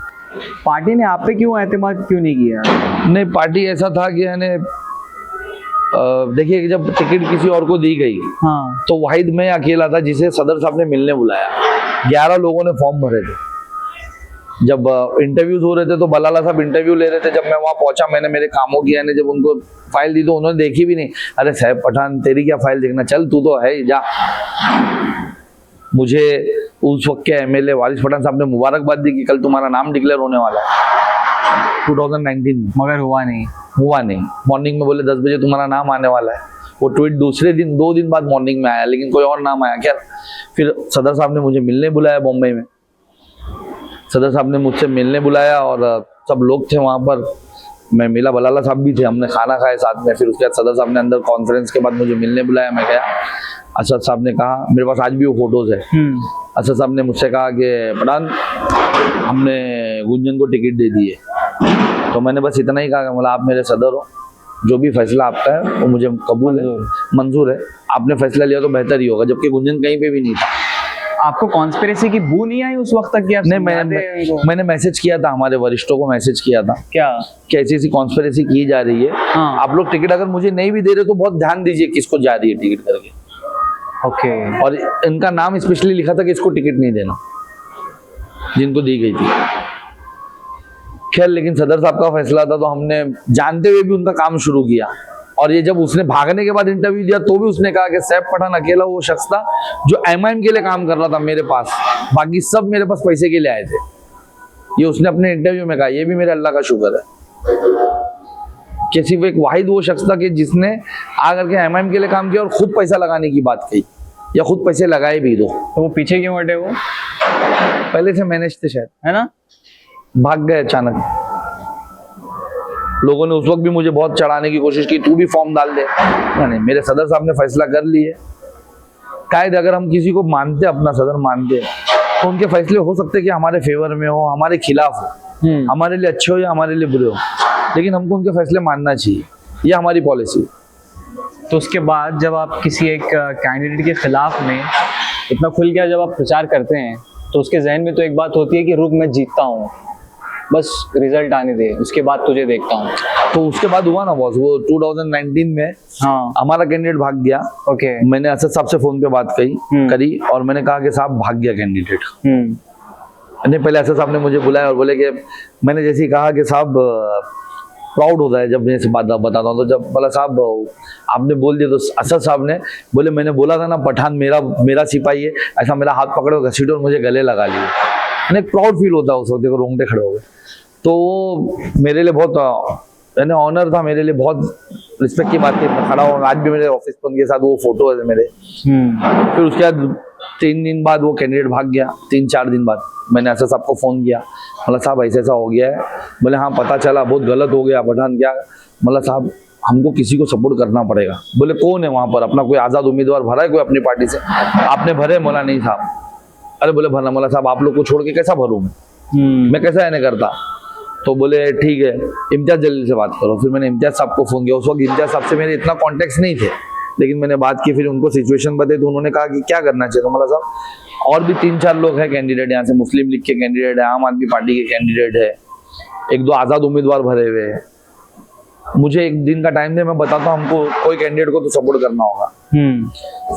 पार्टी ने आप पे क्यों एतमाद क्यों नहीं किया? नहीं, पार्टी ऐसा था कि यानी देखिए, जब टिकट किसी और को दी गई, हाँ, तो वाहिद मैं अकेला था जिसे सदर साहब ने मिलने बुलाया। 11 लोगों ने फॉर्म भरे थे। जब इंटरव्यूज हो रहे थे तो बलाला साहब इंटरव्यू ले रहे थे, जब मैं वहां पहुंचा, मैंने मेरे कामों की यानी जब उनको फाइल दी तो उन्होंने देखी भी नहीं। अरे सैफ पठान, तेरी क्या फाइल देखना, चल तू तो है, जा। मुझे उस वक्त के MLA वारिस पठान साहब ने मुबारकबाद दी कि कल तुम्हारा नाम डिक्लेयर होने वाला है 2019 में, मगर हुआ नहीं। मॉर्निंग में बोले 10 बजे तुम्हारा नाम आने वाला है। वो ट्वीट दूसरे दिन 2 दिन बाद मॉर्निंग में आया, लेकिन कोई और नाम आया। क्या, फिर सदर साहब ने मुझे मिलने बुलाया बॉम्बे में। सदर साहब ने मुझसे मिलने बुलाया और सब लोग थे वहाँ पर, मैं मिला, बलाला साहब भी थे, हमने खाना खाया साथ में। फिर उसके बाद सदर साहब ने अंदर कॉन्फ्रेंस के बाद मुझे मिलने बुलाया, मैं गया। असद साहब ने कहा, मेरे पास आज भी वो फोटोज है, असद साहब ने मुझसे कहा कि पठान, हमने गुंजन को टिकट दे दी है। तो मैंने बस इतना ही कहा कि मतलब आप मेरे सदर हो, जो भी फैसला आपका है वो मुझे कबूल है, मंजूर है, आपने फैसला लिया तो बेहतर ही होगा। जबकि गुंजन कहीं पे भी नहीं था। आपको कॉन्स्पिरेसी की बू नहीं आई उस वक्त तक? नहीं, मैंने मैसेज किया था, हमारे वरिष्ठों को मैसेज किया था, क्या कि ऐसी कॉन्स्पिरेसी की जा रही है। हाँ। आप लोग टिकट अगर मुझे नहीं भी दे रहे तो बहुत ध्यान दीजिए किसको जा रही है टिकट करके। ओके। और इनका नाम स्पेशली लिखा था कि इसको टिकट नहीं देना, जिनको दी गई थी। खैर, लेकिन सदर साहब का फैसला था तो हमने जानते हुए भी उनका काम शुरू किया। और ये जब उसने भागने के बाद इंटरव्यू दिया तो भी उसने कहा कि सैफ पठान अकेला वो शख्स था जो MIM के लिए काम कर रहा था मेरे पास, बाकी सब मेरे पास पैसे के लिए आए थे। ये उसने अपने इंटरव्यू में कहा, ये भी मेरे अल्लाह का शुक्र है कि सिर्फ एक वाहिद वो शख्स था कि जिसने आकर के MIM के लिए काम किया और खुद पैसा लगाने की बात कही, या खुद पैसे लगाए भी दो। तो वो पीछे क्यों हटे? वो पहले से मैनेज थे शायद, है ना, भाग गए अचानक। लोगों ने उस वक्त भी मुझे बहुत चढ़ाने की कोशिश की, तू भी फॉर्म डाल दे। नहीं, मेरे सदर साहब ने फैसला कर लिए। शायद अगर हम किसी को मानते, अपना सदर मानते, तो उनके फैसले हो सकते कि हमारे फेवर में हो, हमारे खिलाफ हो, हमारे लिए अच्छे हो या हमारे लिए बुरे हो, लेकिन हमको उनके फैसले मानना चाहिए, ये हमारी पॉलिसी। तो उसके बाद जब आप किसी एक कैंडिडेट के खिलाफ में इतना खुल गया जब आप प्रचार करते हैं, तो उसके जहन में तो एक बात होती है कि रुक, मैं जीतता हूँ, बस रिजल्ट आने दे, उसके बाद तुझे देखता हूँ। तो उसके बाद हुआ ना बॉस, वो 2019 में हाँ, हमारा कैंडिडेट भाग गया। ओके। मैंने असद साहब से फोन पे बात करी और मैंने कहा कि साहब भाग गया कैंडिडेट। नहीं, पहले असद साहब ने मुझे बुलाया और बोले कि मैंने जैसे ही कहा कि साहब प्राउड होता है जब मैं इसे बात बताता हूँ, तो जब बोला साहब आपने बोल दिया, तो असद साहब ने बोले मैंने बोला था ना पठान मेरा सिपाही है, ऐसा मेरा हाथ पकड़ो, घसीटो और मुझे गले लगा लिए। मैंने एक प्राउड फील होता है उस वक्त, देखो रोंगटे खड़े हो गए। तो मेरे लिए बहुत ऑनर था, मेरे लिए बहुत रिस्पेक्ट की बात थी। मैं खड़ा हूँ आज भी, मेरे ऑफिस पर उनके साथ वो फोटो है मेरे। फिर उसके बाद 3 दिन बाद वो कैंडिडेट भाग गया। 3-4 दिन बाद मैंने एसएस साहब को फ़ोन किया, मतलब साहब ऐसा ऐसा हो गया है। बोले हाँ पता चला, बहुत गलत हो गया पठान। क्या? मतलब साहब हमको किसी को सपोर्ट करना पड़ेगा। बोले कौन है वहाँ पर? अपना कोई आज़ाद उम्मीदवार भरा है कोई अपनी पार्टी से? आपने भरे? बोला नहीं साहब। अरे बोले भरना। बोला साहब आप लोग को छोड़ के कैसा भरूँ मैं कैसा है नहीं करता? तो बोले ठीक है इम्तियाज़ जलील से बात करो। फिर मैंने इम्तियाज़ साहब को फ़ोन किया। उस वक्त इम्तियाज़ साहब से मेरे इतना कॉन्टेक्ट नहीं थे, लेकिन मैंने बात की, फिर उनको सिचुएशन बताई तो उन्होंने कहा कि क्या करना चाहिए। तो मतलब साहब और भी 3-4 लोग हैं कैंडिडेट, यहाँ से मुस्लिम लीग के कैंडिडेट है, आम आदमी पार्टी के कैंडिडेट है, 1-2 आज़ाद उम्मीदवार भरे हुए हैं। मुझे 1 दिन का टाइम दे, मैं बताता हूँ हमको कोई कैंडिडेट को तो सपोर्ट करना होगा।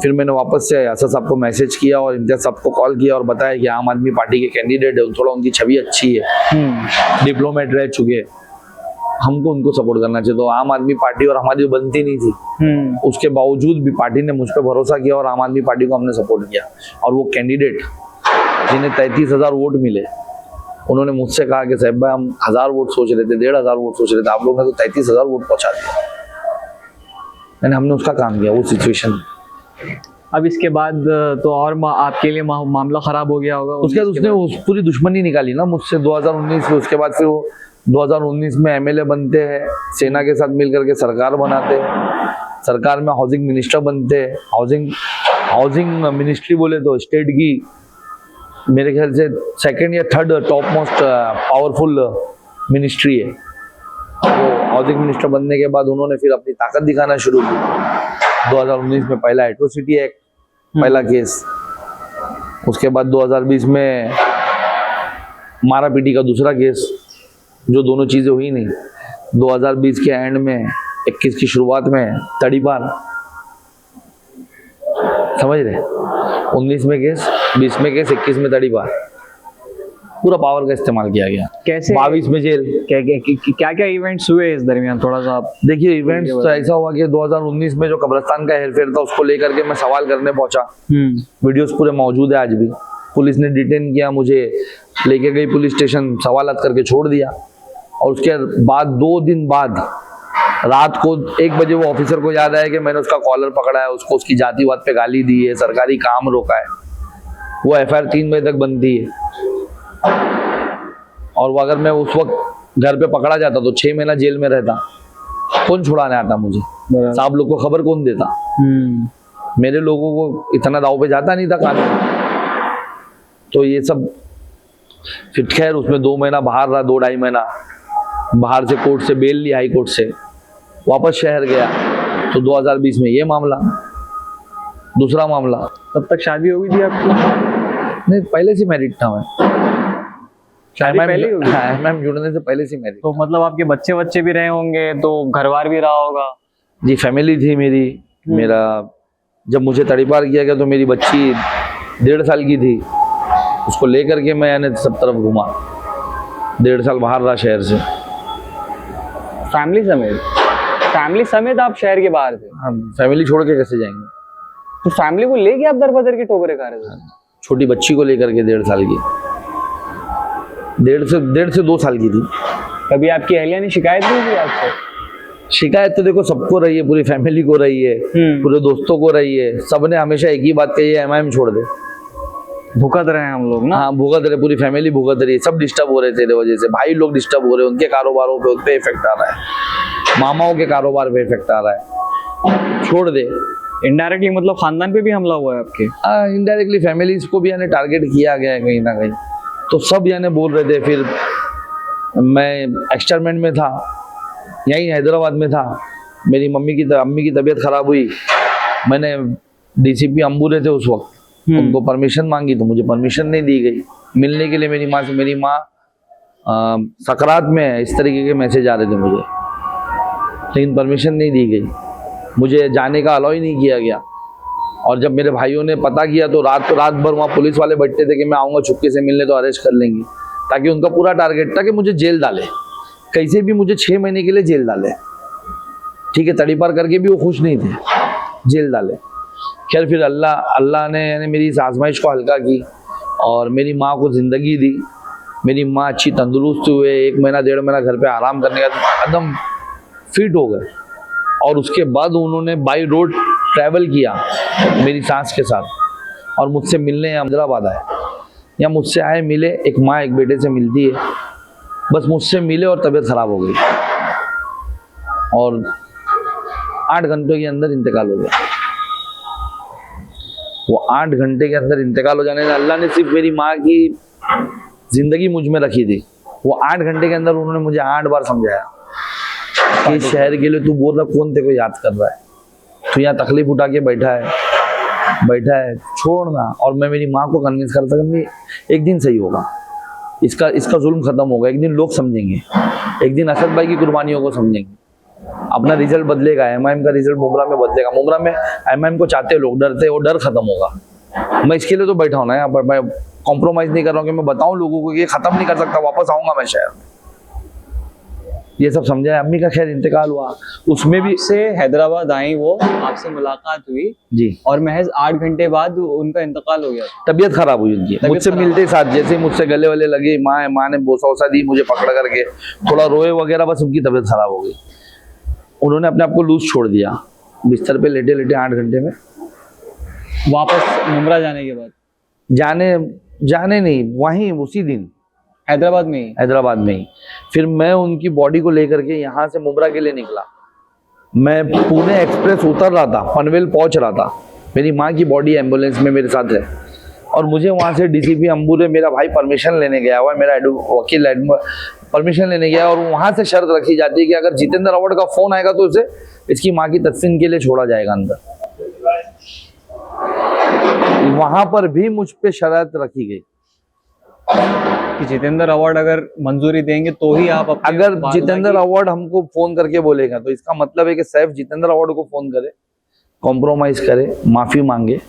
फिर मैंने वापस से असद साहब को मैसेज किया और इम्तियाज़ साहब को कॉल किया और बताया कि आम आदमी पार्टी के कैंडिडेट है, थोड़ा उनकी छवि अच्छी है, डिप्लोमेट रह चुके, हमको उनको सपोर्ट करना चाहिए। तो आम आदमी पार्टी और हमारी बनती नहीं थी, उसके बावजूद भी पार्टी ने मुझ पर भरोसा किया और आम आदमी पार्टी को हमने सपोर्ट किया। और वो कैंडिडेट जिन्हें 33,000 वोट मिले, उन्होंने मुझसे कहा कि साहब भाई हम 1000 वोट सोच रहे थे, 1500 वोट सोच रहे थे, आप लोगों ने तो 33,000 वोट पहुंचा दिया। मैंने हमने उसका काम किया वो सिचुएशन। अब इसके बाद तो और आपके लिए मामला खराब हो गया होगा। उसके बाद उसने पूरी दुश्मनी निकाली ना मुझसे 2019 में। उसके बाद फिर वो 2019 में एमएलए बनते हैं, सेना के साथ मिलकर के सरकार बनाते हैं, सरकार में हाउसिंग मिनिस्टर बनते हैं। हाउसिंग मिनिस्ट्री बोले तो स्टेट की मेरे ख्याल से 2nd या 3rd top most powerful ministry है। तो हाउसिंग मिनिस्टर बनने के बाद उन्होंने फिर अपनी ताकत दिखाना शुरू की। 2019 में पहला एट्रोसिटी एक्ट, पहला केस। उसके बाद 2020 में मारा पीटी का दूसरा केस, जो दोनों चीजें हुई नहीं। 2020 के एंड में 21 की शुरुआत में तड़ीपार, समझ रहे? 19 में केस, 20 में केस, 21 में तड़ीपार। पूरा पावर का इस्तेमाल किया गया। कैसे? 22 में जेल। क्या क्या इवेंट्स हुए इस दरमियान? थोड़ा सा आप देखिए। इवेंट्स तो ऐसा हुआ कि 2019 में जो कब्रिस्तान का हेरफेर था उसको लेकर के मैं सवाल करने पहुंचा। वीडियोस पूरे मौजूद है आज भी। पुलिस ने डिटेन किया मुझे, लेके गई पुलिस स्टेशन, सवालात करके छोड़ दिया। और उसके बाद 2 दिन बाद रात को 1 बजे वो ऑफिसर को याद आया कि मैंने उसका कॉलर पकड़ा है, उसको उसकी जातिवाद पे गाली दी है, सरकारी काम रोका है। वो एफआईआर 3 बजे तक बनती है। और वो अगर मैं उस वक्त घर पे पकड़ा जाता तो 6 महीना जेल में रहता। कौन छुड़ाने आता मुझे? साहब लोग को खबर कौन देता? मेरे लोगों को इतना दाव पे जाता नहीं था कानून। तो ये सब फिर खैर उसमें 2 महीना बाहर रहा, 2-2.5 महीना बाहर से कोर्ट से बेल ली, हाई कोर्ट से वापस शहर गया। तो 2020 में ये मामला, दूसरा मामला। तब तक शादी हो गई थी आपकी? नहीं, पहले से मैरिड था मैं। शादी पहले ही हो गई? मैम जुड़ने से पहले से मैरिड। तो मतलब आपके बच्चे भी रहे होंगे, तो घरवार भी रहा होगा? जी, फैमिली थी मेरी। मेरा जब मुझे तड़ीपार किया गया तो मेरी बच्ची 1.5 साल की थी। उसको लेकर के मैं यानी सब तरफ घूमा, 1.5 साल बाहर रहा शहर से। फैमिली समेत आप शहर के बाहर थे? हम फैमिली छोड़ के कैसे जाएंगे? तो फैमिली को लेके आप दर बदर की ठोकरें खा रहे थे? छोटी बच्ची को लेकर के 1.5 साल की, 1.5 से 2 साल की थी। कभी आपकी अहलिया ने शिकायत नहीं की आपसे? शिकायत तो देखो सबको रही है, पूरी फैमिली को रही है, पूरे दोस्तों को रही है। सबने हमेशा एक ही बात कही है, एमआईएम छोड़ दे। भुगत रहे हैं हम लोग ना। हाँ, भुगत रहे, पूरी फैमिली भुगत रही है। सब डिस्टर्ब हो रहे तेरे वजह से। भाई लोग डिस्टर्ब हो रहे हैं, उनके कारोबारों पे उन पे इफेक्ट आ रहा है, मामाओं के कारोबार पे इफेक्ट आ रहा है, छोड़ दे। इनडायरेक्टली मतलब खानदान पे भी हमला हुआ है आपके? हाँ, इनडायरेक्टली फैमिलीज को भी यानी टारगेट किया गया है कहीं ना कहीं। तो सब यानी बोल रहे थे। फिर मैं एक्सटर्नमेंट में था, यहीं हैदराबाद में था। मेरी अम्मी की तबीयत खराब हुई। मैंने डीसीपी अंबुरे थे उस वक्त, उनको परमिशन मांगी तो मुझे परमिशन नहीं दी गई मिलने के लिए मेरी माँ से। मेरी माँ सकरात में है, इस तरीके के मैसेज आ रहे थे मुझे, लेकिन परमिशन नहीं दी गई। मुझे जाने का अलाउ ही नहीं किया गया। और जब मेरे भाइयों ने पता किया तो रात भर वहाँ पुलिस वाले बैठते थे कि मैं आऊँगा चुपके से मिलने तो अरेस्ट कर लेंगे, ताकि उनका पूरा टारगेट था कि मुझे जेल डाले, कैसे भी मुझे 6 महीने के लिए जेल डाले। ठीक है, तड़ीपार करके भी वो खुश नहीं थे, जेल डाले। खैर फिर अल्लाह ने यानी मेरी इस आजमाइश को हल्का की और मेरी माँ को ज़िंदगी दी। मेरी माँ अच्छी तंदुरुस्त हुए, 1 महीना 1.5 महीना घर पे आराम करने का एकदम फिट हो गए। और उसके बाद उन्होंने बाई रोड ट्रैवल किया मेरी सास के साथ। और मुझसे मिलने हैदराबाद आए, या मुझसे आए मिले, एक माँ एक बेटे से मिलती है, बस मुझसे मिले और तबीयत खराब हो गई और 8 घंटों के अंदर इंतकाल हो गया। वो 8 घंटे के अंदर इंतकाल हो जाने से अल्लाह ने सिर्फ मेरी माँ की जिंदगी मुझ में रखी थी। वो 8 घंटे के अंदर उन्होंने मुझे 8 बार समझाया कि इस शहर के लिए तू बोल रहा, कौन तेरे को याद कर रहा है, तू यहाँ तकलीफ उठा के बैठा है, छोड़ना। और मैं मेरी माँ को कन्विंस करता कि एक दिन सही होगा, इसका जुल्म खत्म होगा, एक दिन लोग समझेंगे, एक दिन असद भाई की कुर्बानियों को समझेंगे, अपना रिजल्ट बदलेगा, एमआईएम का रिजल्ट मुमरा में बदलेगा, मुमरा में एमआईएम को चाहते लोग, डरते, वो डर खत्म होगा। मैं इसके लिए तो बैठा हूँ ना यहाँ पर, मैं कॉम्प्रोमाइज नहीं कर रहा हूँ कि मैं बताऊं लोगों को कि ये खत्म नहीं कर सकता, वापस आऊंगा मैं शहर में। ये सब समझा है। अम्मी का खैर इंतकाल हुआ, उसमें भी से हैदराबाद आई, वो आपसे मुलाकात हुई जी, और महज 8 घंटे बाद उनका इंतकाल हो गया। तबीयत खराब हुई उनकी, मुझसे मिलते साथ जैसे मुझसे गले वाले लगे, माँ ने बोसा वोसा दी मुझे पकड़ करके, थोड़ा रोए वगैरह, बस उनकी तबीयत खराब हो गई। उन्होंने अपने आप को लूज छोड़ दिया, बिस्तर पे लेटे लेटे 8 घंटे में। वापस मुमरा जाने के बाद जाने नहीं, वहीं उसी दिन हैदराबाद में ही फिर मैं उनकी बॉडी को लेकर के यहाँ से मुमरा के लिए निकला। मैं पुणे एक्सप्रेस उतर रहा था, पनवेल पहुंच रहा था, मेरी माँ की बॉडी एम्बुलेंस में मेरे साथ है, और मुझे वहाँ से डीसीपी अंबुरे मेरा भाई परमिशन लेने गया हुआ है, मेरा वकील परमिशन लेने गया, और वहाँ से शर्त रखी जाती है कि अगर जितेंद्र अवार्ड का फोन आएगा तो उसे इसकी माँ की तदफीन के लिए छोड़ा जाएगा अंदर। वहां पर भी मुझ पे शर्त रखी गई कि जितेंद्र अवार्ड अगर मंजूरी देंगे तो ही आप अगर जितेंद्र अवार्ड हमको फोन करके बोलेगा तो इसका मतलब है कि सैफ जितेंद्र अवार्ड को फोन करे, कॉम्प्रोमाइज करे, माफी मांगे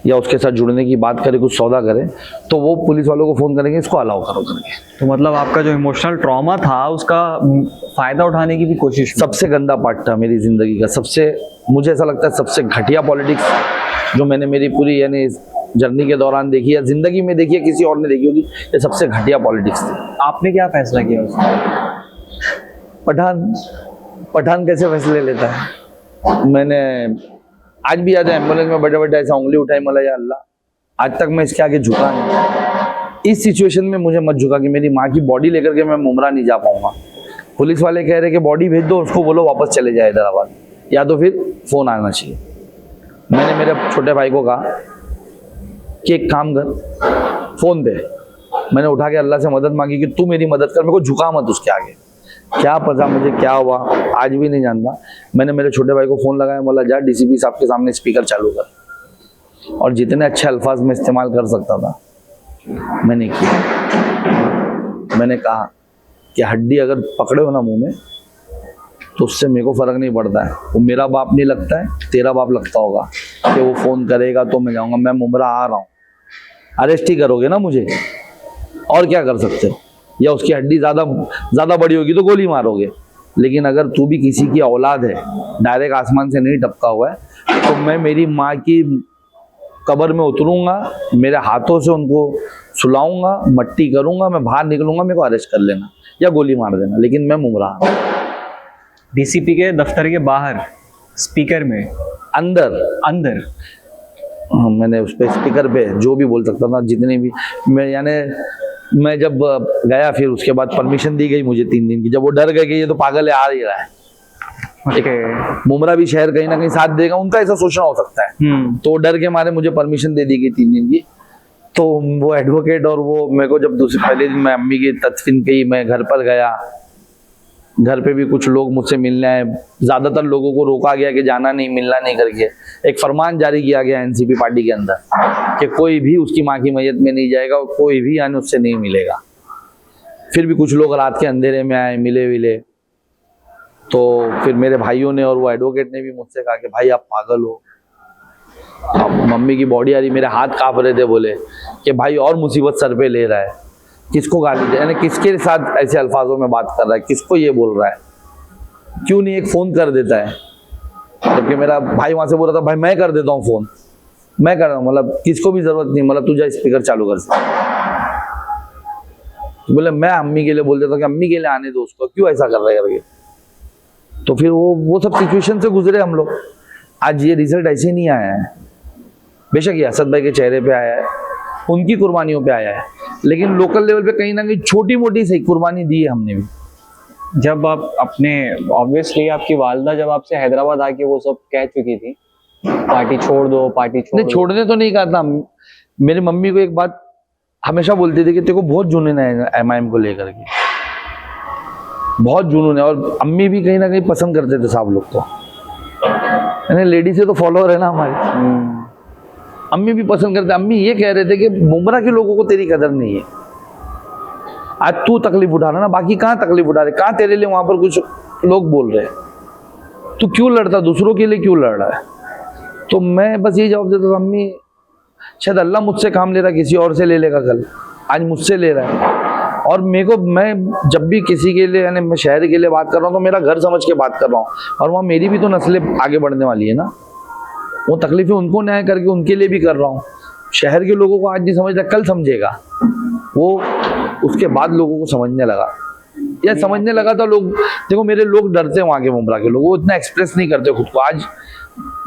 या उसके साथ जुड़ने की बात करे, कुछ सौदा करे, तो वो पुलिस वालों को फोन करेंगे इसको अलाउ करो करके। तो मतलब आपका जो इमोशनल ट्रॉमा था उसका फायदा उठाने की भी कोशिश। सबसे गंदा पार्ट था मेरी जिंदगी का, सबसे, मुझे ऐसा लगता है सबसे घटिया पॉलिटिक्स जो मैंने मेरी पूरी यानी जर्नी के दौरान देखी है, जिंदगी में देखी है, किसी और ने देखी होगी, ये सबसे घटिया पॉलिटिक्स थी। आपने क्या फैसला किया उसमें? पठान कैसे फैसले लेता है, मैंने आज भी याद है एम्बुलेंस में बैठे बैठे ऐसा उंगली उठाई, मला या अल्लाह, आज तक मैं इसके आगे झुका नहीं। इस सिचुएशन में मुझे मत झुका कि मेरी माँ की बॉडी लेकर के मैं मुमरा नहीं जा पाऊंगा। पुलिस वाले कह रहे कि बॉडी भेज दो, उसको बोलो वापस चले जाए हैदराबाद, या तो फिर फोन आना चाहिए। मैंने मेरे छोटे भाई को कहा कि एक काम कर, फोन दे। मैंने उठा के अल्लाह से मदद मांगी कि तू मेरी मदद कर, मेरे को झुका मत उसके आगे। क्या पता मुझे क्या हुआ, आज भी नहीं जानता। मैंने मेरे छोटे भाई को फोन लगाया, बोला जा डीसीपी साहब के सामने स्पीकर चालू कर, और जितने अच्छे अल्फाज में इस्तेमाल कर सकता था मैंने किया। मैंने कहा कि हड्डी अगर पकड़े हो ना मुंह में तो उससे मेरे को फर्क नहीं पड़ता है, वो मेरा बाप नहीं लगता है, तेरा बाप लगता होगा कि वो फोन करेगा तो मैं जाऊंगा। मैं मुमरा आ रहा हूँ, अरेस्ट ही करोगे ना मुझे, और क्या कर सकते हो, या उसकी हड्डी ज्यादा बड़ी होगी तो गोली मारोगे। लेकिन अगर तू भी किसी की औलाद है, डायरेक्ट आसमान से नहीं टपका हुआ है, तो मैं मेरी माँ की कब्र में उतरूंगा, मेरे हाथों से उनको सुलाऊंगा, मट्टी करूंगा, मैं बाहर निकलूंगा, मेरे को अरेस्ट कर लेना या गोली मार देना, लेकिन मैं मुमरा। डीसीपी के दफ्तर के बाहर स्पीकर में अंदर मैंने उस पे स्पीकर पे जो भी बोल सकता था, जितने भी मैं जब गया, फिर उसके बाद परमिशन दी गई मुझे 3 दिन की। जब वो डर गए कि ये तो पागल है, आ ही रहा है, मुमरा भी शहर कहीं ना कहीं साथ देगा, उनका ऐसा सोचना हो सकता है, तो डर के मारे मुझे परमिशन दे दी गई 3 दिन की। तो वो एडवोकेट और वो मेरे को जब पहले दिन मैं अम्मी की तदफीन की, मैं घर पर गया, घर पे भी कुछ लोग मुझसे मिलने आए, ज्यादातर लोगों को रोका गया कि जाना नहीं, मिलना नहीं करके। एक फरमान जारी किया गया एनसीपी पार्टी के अंदर कि कोई भी उसकी माँ की मैयत में नहीं जाएगा, कोई भी यानी उससे नहीं मिलेगा। फिर भी कुछ लोग रात के अंधेरे में आए, मिले। तो फिर मेरे भाइयों ने और वो एडवोकेट ने भी मुझसे कहा कि भाई आप पागल हो, अब मम्मी की बॉडी आ रही, मेरे हाथ कांप रहे थे, बोले कि भाई और मुसीबत सर पे ले रहा है, किसको गाली दे, यानी किसके साथ ऐसे अल्फाजों में बात कर रहा है, किसको ये बोल रहा है, क्यों नहीं एक फोन कर देता है। जबकि मेरा भाई वहां से बोल रहा था भाई मैं कर देता हूँ फोन, मैं कर रहा हूँ, मतलब किसको भी जरूरत नहीं, मतलब तुझे स्पीकर चालू कर सकता। बोले मैं अम्मी के लिए बोल देता हूँ कि अम्मी के लिए आने दो उसको, क्यों ऐसा कर रहे हैं करके। तो फिर वो सब सिचुएशन से गुजरे हम लोग। आज ये रिजल्ट ऐसे नहीं आया है, बेशक ये असद भाई के चेहरे पे आया है, उनकी कुर्बानियों पे आया है, लेकिन लोकल लेवल पे कहीं ना कहीं छोटी मोटी सही कुर्बानी दी है हमने भी। जब आप अपने ऑब्वियसली आपकी वालदा जब आपसे हैदराबाद आके वो सब कह चुकी थी पार्टी छोड़ दो, पार्टी छोड़ नहीं, दो, छोड़ने तो नहीं कहा था। मेरी मम्मी को एक बात हमेशा बोलती थी कि तेरे को बहुत जुनून है एमआईएम को लेकर के, बहुत जुनून है। और अम्मी भी कहीं ना कहीं पसंद करते थे साहब लोग को, यानी लेडी से तो फॉलोअर है ना हमारे। अम्मी भी पसंद करते। अम्मी ये कह रहे थे कि मुमरा के लोगों को तेरी कदर नहीं है, आज तू तकलीफ उठा रहा ना, बाकी कहाँ तकलीफ उठा रहे, कहाँ तेरे लिए वहां पर कुछ लोग बोल रहे हैं, तू क्यों लड़ता, दूसरों के लिए क्यों लड़ रहा है। तो मैं बस यही जवाब देता था, अम्मी शायद अल्लाह मुझसे काम ले रहा, किसी और से ले लेगा कल, आज मुझसे ले रहा है। और मेरे को, मैं जब भी किसी के लिए, यानी मैं शहर के लिए बात कर रहा हूँ तो मेरा घर समझ के बात कर रहा हूँ, और वहाँ मेरी भी तो नस्लें आगे बढ़ने वाली है ना, वो तकलीफें उनको न्याय करके उनके लिए भी कर रहा हूँ। शहर के लोगों को आज नहीं समझ रहा, कल समझेगा वो, उसके बाद लोगों को समझने लगा, या समझने लगा तो लोग, देखो मेरे लोग डरते हैं वहाँ के मुमरा के लोग, वो इतना एक्सप्रेस नहीं करते खुद को। आज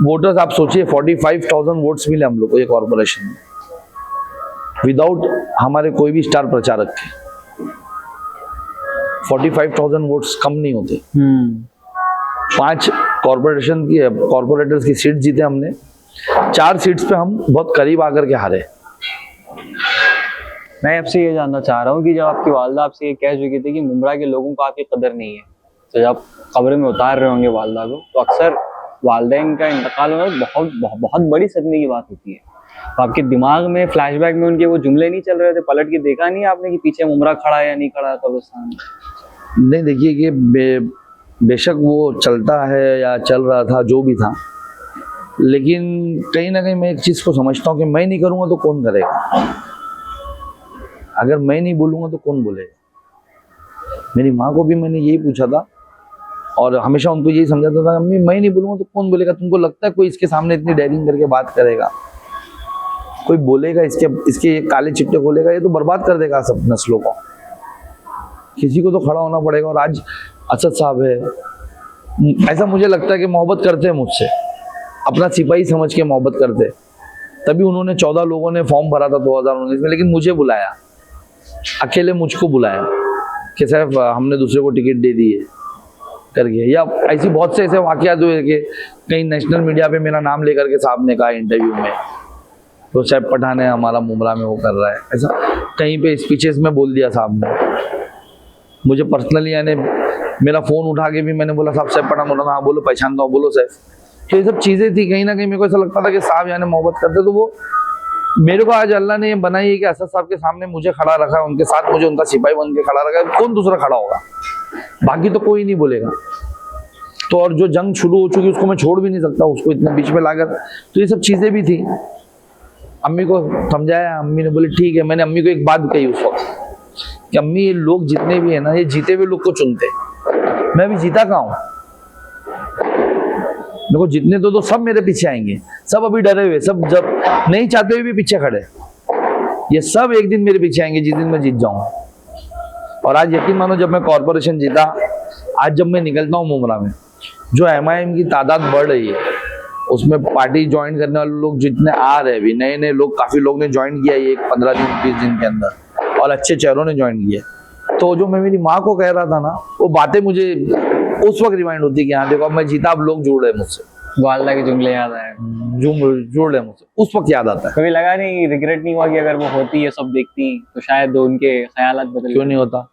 वोटर्स आप सोचिए 45,000 वोट्स मिले हम लोग को ये कॉर्पोरेशन में, विदाउट हमारे कोई भी स्टार प्रचारक के 45,000 वोट्स कम नहीं होते। 5 कॉर्पोरेटर्स की सीट जीते हमने, 4 सीट्स पे हम बहुत करीब आकर के हारे। मैं आपसे ये जानना चाह रहा हूँ कि जब आपकी वालदा आपसे ये कह चुकी थी कि मुमरा के लोगों को आपकी कदर नहीं है, तो जब कब्र में उतार रहे होंगे वालदा को, तो अक्सर वालदैन का इंतकाल होना बहुत बहुत बहुत बड़ी सदमे की बात होती है। तो आपके दिमाग में फ्लैशबैक में उनके वो जुमले नहीं चल रहे थे, पलट के देखा नहीं आपने कि पीछे मुमरा खड़ा है या नहीं खड़ा है कब्रिस्तान में? नहीं, देखिए कि बेशक वो चलता है या चल रहा था, जो भी था, लेकिन कहीं ना कहीं मैं एक चीज को समझता हूँ कि मैं नहीं करूंगा तो कौन करेगा, अगर मैं नहीं बोलूंगा तो कौन बोलेगा। मेरी माँ को भी मैंने यही पूछा था और हमेशा उनको यही समझाता था, अम्मी मैं नहीं बोलूंगा तो कौन बोलेगा, तुमको लगता है कोई इसके सामने इतनी डेयरिंग करके बात करेगा, कोई बोलेगा, इसके काले चिट्टे खोलेगा, ये तो बर्बाद कर देगा सब नस्लों को, किसी को तो खड़ा होना पड़ेगा। और आज असद साहब है, ऐसा मुझे लगता है कि मोहब्बत करते हैं मुझसे, अपना सिपाही समझ के मोहब्बत करते, तभी उन्होंने 14 लोगों ने फॉर्म भरा था 2019 में, लेकिन मुझे बुलाया, अकेले मुझको बुलाया कि साहब हमने दूसरे को टिकट दे दी है करके। या ऐसी बहुत से ऐसे वाकयात हुए कि कहीं नेशनल मीडिया पे मेरा नाम लेकर के साहब ने कहा इंटरव्यू में, तो साहब पठान है हमारा मुमरा में वो कर रहा है, ऐसा कहीं पे स्पीचेस में बोल दिया साहब ने। मुझे पर्सनली, यानी मेरा फ़ोन उठा के भी मैंने बोला साहब साहब पठान बोला, हाँ बोलो पहचानता हूँ, बोलो साहब। तो ये सब चीज़ें थी, कहीं ना कहीं मेरे को ऐसा लगता था कि साहब यानी मोहब्बत करते, तो वो मेरे को आज अल्लाह ने ये बनाई है कि असद साहब के सामने मुझे खड़ा रखा है, उनके साथ मुझे उनका सिपाही बन के खड़ा रखा है, कौन दूसरा खड़ा होगा, बाकी तो कोई नहीं बोलेगा। तो और जो जंग शुरू हो चुकी उसको मैं छोड़ भी नहीं सकता, उसको इतने बीच में लाकर, तो ये सब चीज़ें भी थी। अम्मी को समझाया, अम्मी ने बोली ठीक है। मैंने अम्मी को एक बात कही उस वक्त कि अम्मी ये लोग जितने भी है ना, ये जीते हुए लोग को चुनते, मैं अभी जीता कहाँ हूँ, देखो जितने तो सब मेरे पीछे आएंगे, सब अभी डरे हुए, सब जब नहीं चाहते हुए भी पीछे खड़े, ये सब एक दिन मेरे पीछे आएंगे जिस दिन मैं जीत जाऊंगा। और आज यकीन मानो जब मैं कॉर्पोरेशन जीता, आज जब मैं निकलता हूँ मुमरा में, जो एमआईएम की तादाद बढ़ रही है, उसमें पार्टी ज्वाइन करने वाले लोग जितने आ रहे हैं, भी नए नए लोग, काफी लोग ने ज्वाइन किया ये 15 दिन 20 दिन के अंदर, और अच्छे चेहरों ने ज्वाइन किया। तो जो मैं मेरी माँ को कह रहा था ना, वो बातें मुझे उस वक्त रिमाइंड होती कि हाँ देखो अब मैं जीता, अब लोग जुड़ रहे हैं मुझसे, वालदा के जुमले याद आए, जुड़ रहे हैं मुझसे, उस वक्त याद आता है। कभी लगा नहीं, रिग्रेट नहीं हुआ कि अगर वो होती, ये सब देखती तो शायद उनके ख्यालात बदल? क्यों नहीं होता,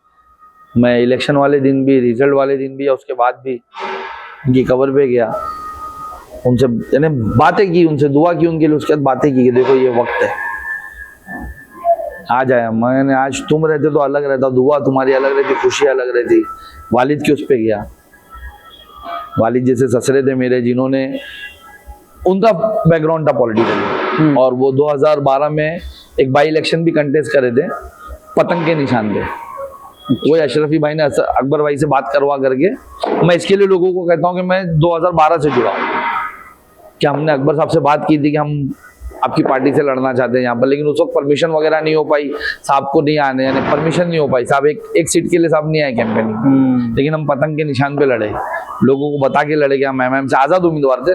मैं इलेक्शन वाले दिन भी, रिजल्ट वाले दिन भी, उसके बाद भी उनकी कवर पे गया, उनसे यानी बातें की, उनसे दुआ की उनके लिए, उसके बाद बातें की कि देखो ये वक्त है, आ जाए। मैंने आज तुम रहते तो अलग रहता, दुआ तुम्हारी अलग रहती, खुशी अलग रहती। वालिद के उस पे गया, वालिद जैसे ससरे थे मेरे, जिन्होंने, उनका बैकग्राउंड था पॉलिटिकल, और वो 2012 में एक बाई इलेक्शन भी कंटेस्ट करे थे, पतंग के निशान पे, वो अशरफी भाई ने अकबर भाई से बात करवा करके, मैं इसके लिए लोगों को कहता हूँ कि मैं 2012 से जुड़ा हूँ, कि हमने अकबर साहब से बात की थी कि हम आपकी पार्टी से लड़ना चाहते हैं यहाँ पर, लेकिन उस वक्त परमिशन वगैरह नहीं हो पाई, साहब को नहीं आने, यानी परमिशन नहीं हो पाई, साहब एक सीट के लिए साहब नहीं आए कैंपेनिंग। लेकिन हम पतंग के निशान पे लड़े, लोगों को बता के लड़े कि हम एमएम से आजाद उम्मीदवार थे,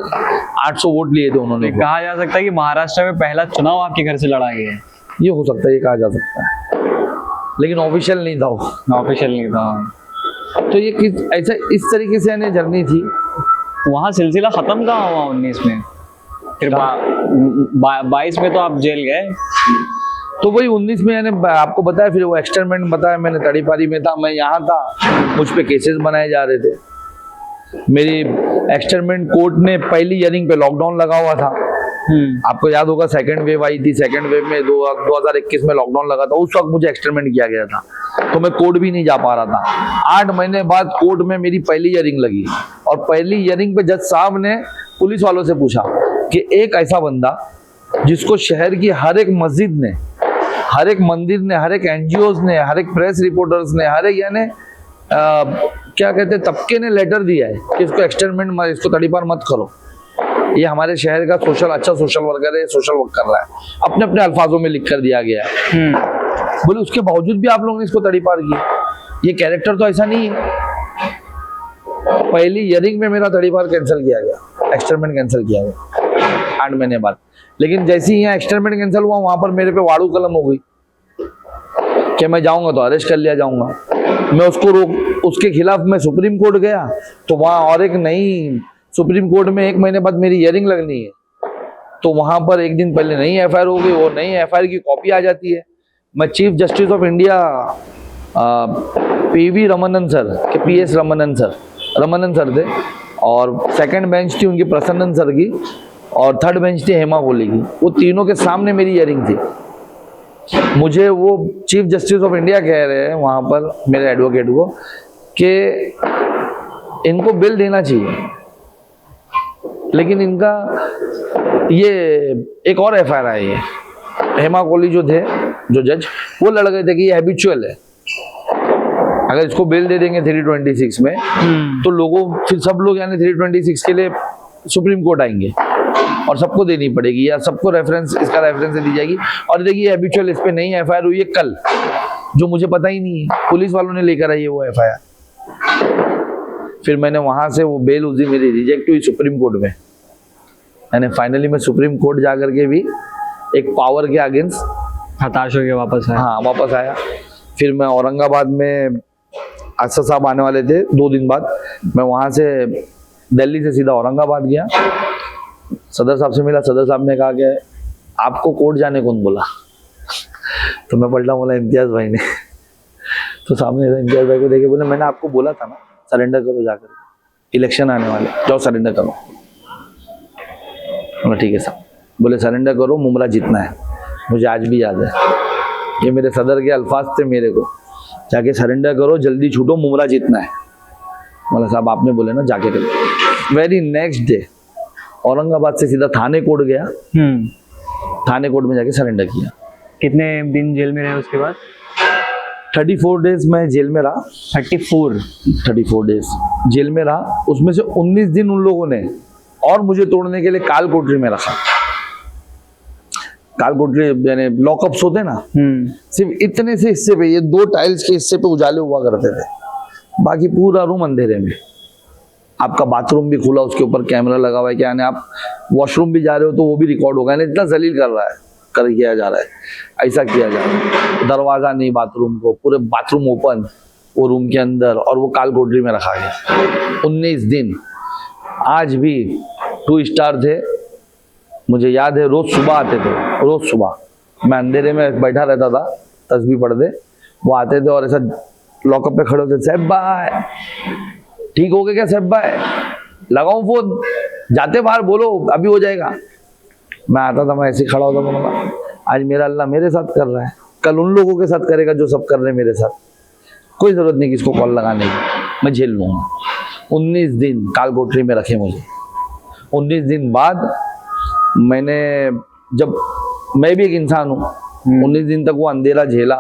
800 वोट लिए थे उन्होंने। कहा जा सकता है कि महाराष्ट्र में पहला चुनाव आपके घर से लड़ा गया है। ये हो सकता है, ये कहा जा सकता है, लेकिन ऑफिशियल नहीं था वो। ऑफिशियल नहीं था। तो ये ऐसा इस तरीके से यानी जर्नी थी। वहाँ सिलसिला खत्म कहाँ हुआ 19 में, फिर 22 में तो आप जेल गए। तो वही 19 में यानी आपको बताया, फिर वो एक्सटर्नमेंट बताया मैंने, तड़ीपारी में था, मैं यहाँ था, मुझ पे केसेस बनाए जा रहे थे। मेरी एक्सटर्नमेंट कोर्ट ने पहली हियरिंग पे लॉकडाउन लगा हुआ था। आपको याद होगा सेकंड वेव आई थी, सेकंड वेव में 2021 में लॉकडाउन लगा था, उस वक्त मुझे एक्सटर्नमेंट किया गया था, तो मैं कोर्ट भी नहीं जा पा रहा था। 8 महीने बाद कोर्ट में मेरी पहली हियरिंग लगी, और पहली हियरिंग पे जज साहब ने पुलिस वालों से पूछा कि एक ऐसा बंदा जिसको शहर की हर एक मस्जिद ने, हर एक मंदिर ने, हर एक एनजीओज ने, हर एक प्रेस रिपोर्टर्स ने, हर एक यानी क्या कहते हैं तबके ने लेटर दिया है कि इसको एक्सटर्नमेंट, इसको तड़ीपार मत करो, ये हमारे शहर का अच्छा सोशल वर्कर है, सोशल वर्क कर रहा है, अपने अपने अल्फाजों में लिख कर दिया गया है। बोले उसके बावजूद भी आप लोगों ने इसको तड़ीपार किया, ये कैरेक्टर तो ऐसा नहीं है। पहली हियरिंग में मेरा तड़ीपार कैंसिल किया गया, एक्सटर्नमेंट कैंसिल किया गया 8 महीने बाद। लेकिन जैसे ही यहाँ एक्सटर्नमेंट कैंसिल हुआ, वहां पर मेरे पे वाड़ू कलम हो गई कि मैं जाऊंगा तो अरेस्ट कर लिया जाऊंगा। मैं उसके खिलाफ मैं सुप्रीम कोर्ट गया, तो वहां और एक नई सुप्रीम कोर्ट में 1 महीने बाद मेरी हियरिंग लगनी है, तो वहां पर एक दिन पहले नई एफआईआर हो गई, वो नई एफआईआर की कॉपी आ जाती है। मैं chief justice of India PV Ramanan sir के पीएस रमनन सर थे, और सेकंड बेंच थी उनकी प्रसन्नन सर की, और थर्ड बेंच थी हेमा कोहली की, वो तीनों के सामने मेरी हियरिंग थी। मुझे वो चीफ जस्टिस ऑफ इंडिया कह रहे हैं वहां पर मेरे एडवोकेट को कि इनको बिल देना चाहिए, लेकिन इनका ये एक और एफआईआर आई है। हेमा कोहली जो जज, वो लड़ गए थे कि ये हैबिचुअल है, अगर इसको बेल दे देंगे 326 में तो फिर सब लोग यानी 326 के लिए सुप्रीम कोर्ट आएंगे और सबको देनी पड़ेगी, या सबको इसका रेफरेंस दी जाएगी। और देखिए हैबिचुअल, इस पे नई एफआईआर हुई है कल, जो मुझे पता ही नहीं है, पुलिस वालों ने लेकर आई है वो एफआईआर। फिर मैंने वहां से वो बेल उस दिन मेरी रिजेक्ट हुई सुप्रीम कोर्ट में, यानी फाइनली मैं सुप्रीम कोर्ट जाकर के भी एक पावर के अगेंस्ट हताश हो गया, वापस आया। फिर मैं औरंगाबाद में, असद साहब आने वाले थे 2 दिन बाद, मैं वहां से दिल्ली से सीधा औरंगाबाद गया, सदर साहब से मिला। सदर साहब ने कहा कि आपको कोर्ट जाने कौन बोला? तो मैं पलटा, बोला इम्तियाज भाई ने। तो सामने इम्तियाज भाई को देखे बोले मैंने आपको बोला था ना सरेंडर करो, जाकर इलेक्शन आने वाले, जाओ सरेंडर करो। बोला ठीक है साहब। बोले सरेंडर करो, मुमरा जीतना है। मुझे आज भी याद है, ये मेरे सदर के अल्फाज थे मेरे को, जाके सरेंडर करो, जल्दी छूटो, मुमरा जीतना है। बोला साहब आपने बोले ना, जाके करो। वेरी नेक्स्ट डे औरंगाबाद से सीधा थाने कोर्ट गया, थाने कोर्ट में जाके सरेंडर किया। कितने दिन जेल में रहे उसके बाद? 34 डेज मैं जेल में रहा। 34 डेज जेल में रहा, उसमें से 19 दिन उन लोगों ने और मुझे तोड़ने के लिए काल कोठरी में रखा। काल कोठरी यानी लॉकअप्स होते ना, सिर्फ इतने से हिस्से पे, ये 2 टाइल्स के हिस्से पे उजाले हुआ करते थे, बाकी पूरा रूम अंधेरे में। आपका बाथरूम भी खुला, उसके ऊपर कैमरा लगा हुआ है, क्या आप वॉशरूम भी जा रहे हो तो वो भी रिकॉर्ड होगा। इतना जलील किया जा रहा है, ऐसा किया जा रहा है। दरवाजा नहीं बाथरूम को, पूरे बाथरूम ओपन, वो रूम के अंदर, और वो काल कोठरी में रखा गया 19 दिन। आज भी 2 स्टार थे, मुझे याद है रोज सुबह आते थे, रोज सुबह मैं अंधेरे में बैठा रहता था तस्बीह पढ़ते, वो आते थे और ऐसा लॉकअप पे खड़े होते, साहब भाई ठीक हो गया क्या? साहब भाई लगाऊं फोन? जाते बाहर बोलो अभी हो जाएगा। मैं आता था, मैं ऐसे ही खड़ा होता था, बोला आज मेरा अल्लाह मेरे साथ कर रहा है, कल उन लोगों के साथ करेगा जो सब कर रहे हैं मेरे साथ। कोई जरूरत नहीं किसको कॉल लगाने की, मैं झेल लूंगा। 19 दिन काल कोठरी में रखे मुझे। 19 दिन बाद मैंने, जब मैं भी एक इंसान हूँ, 19 दिन तक वो अंधेरा झेला,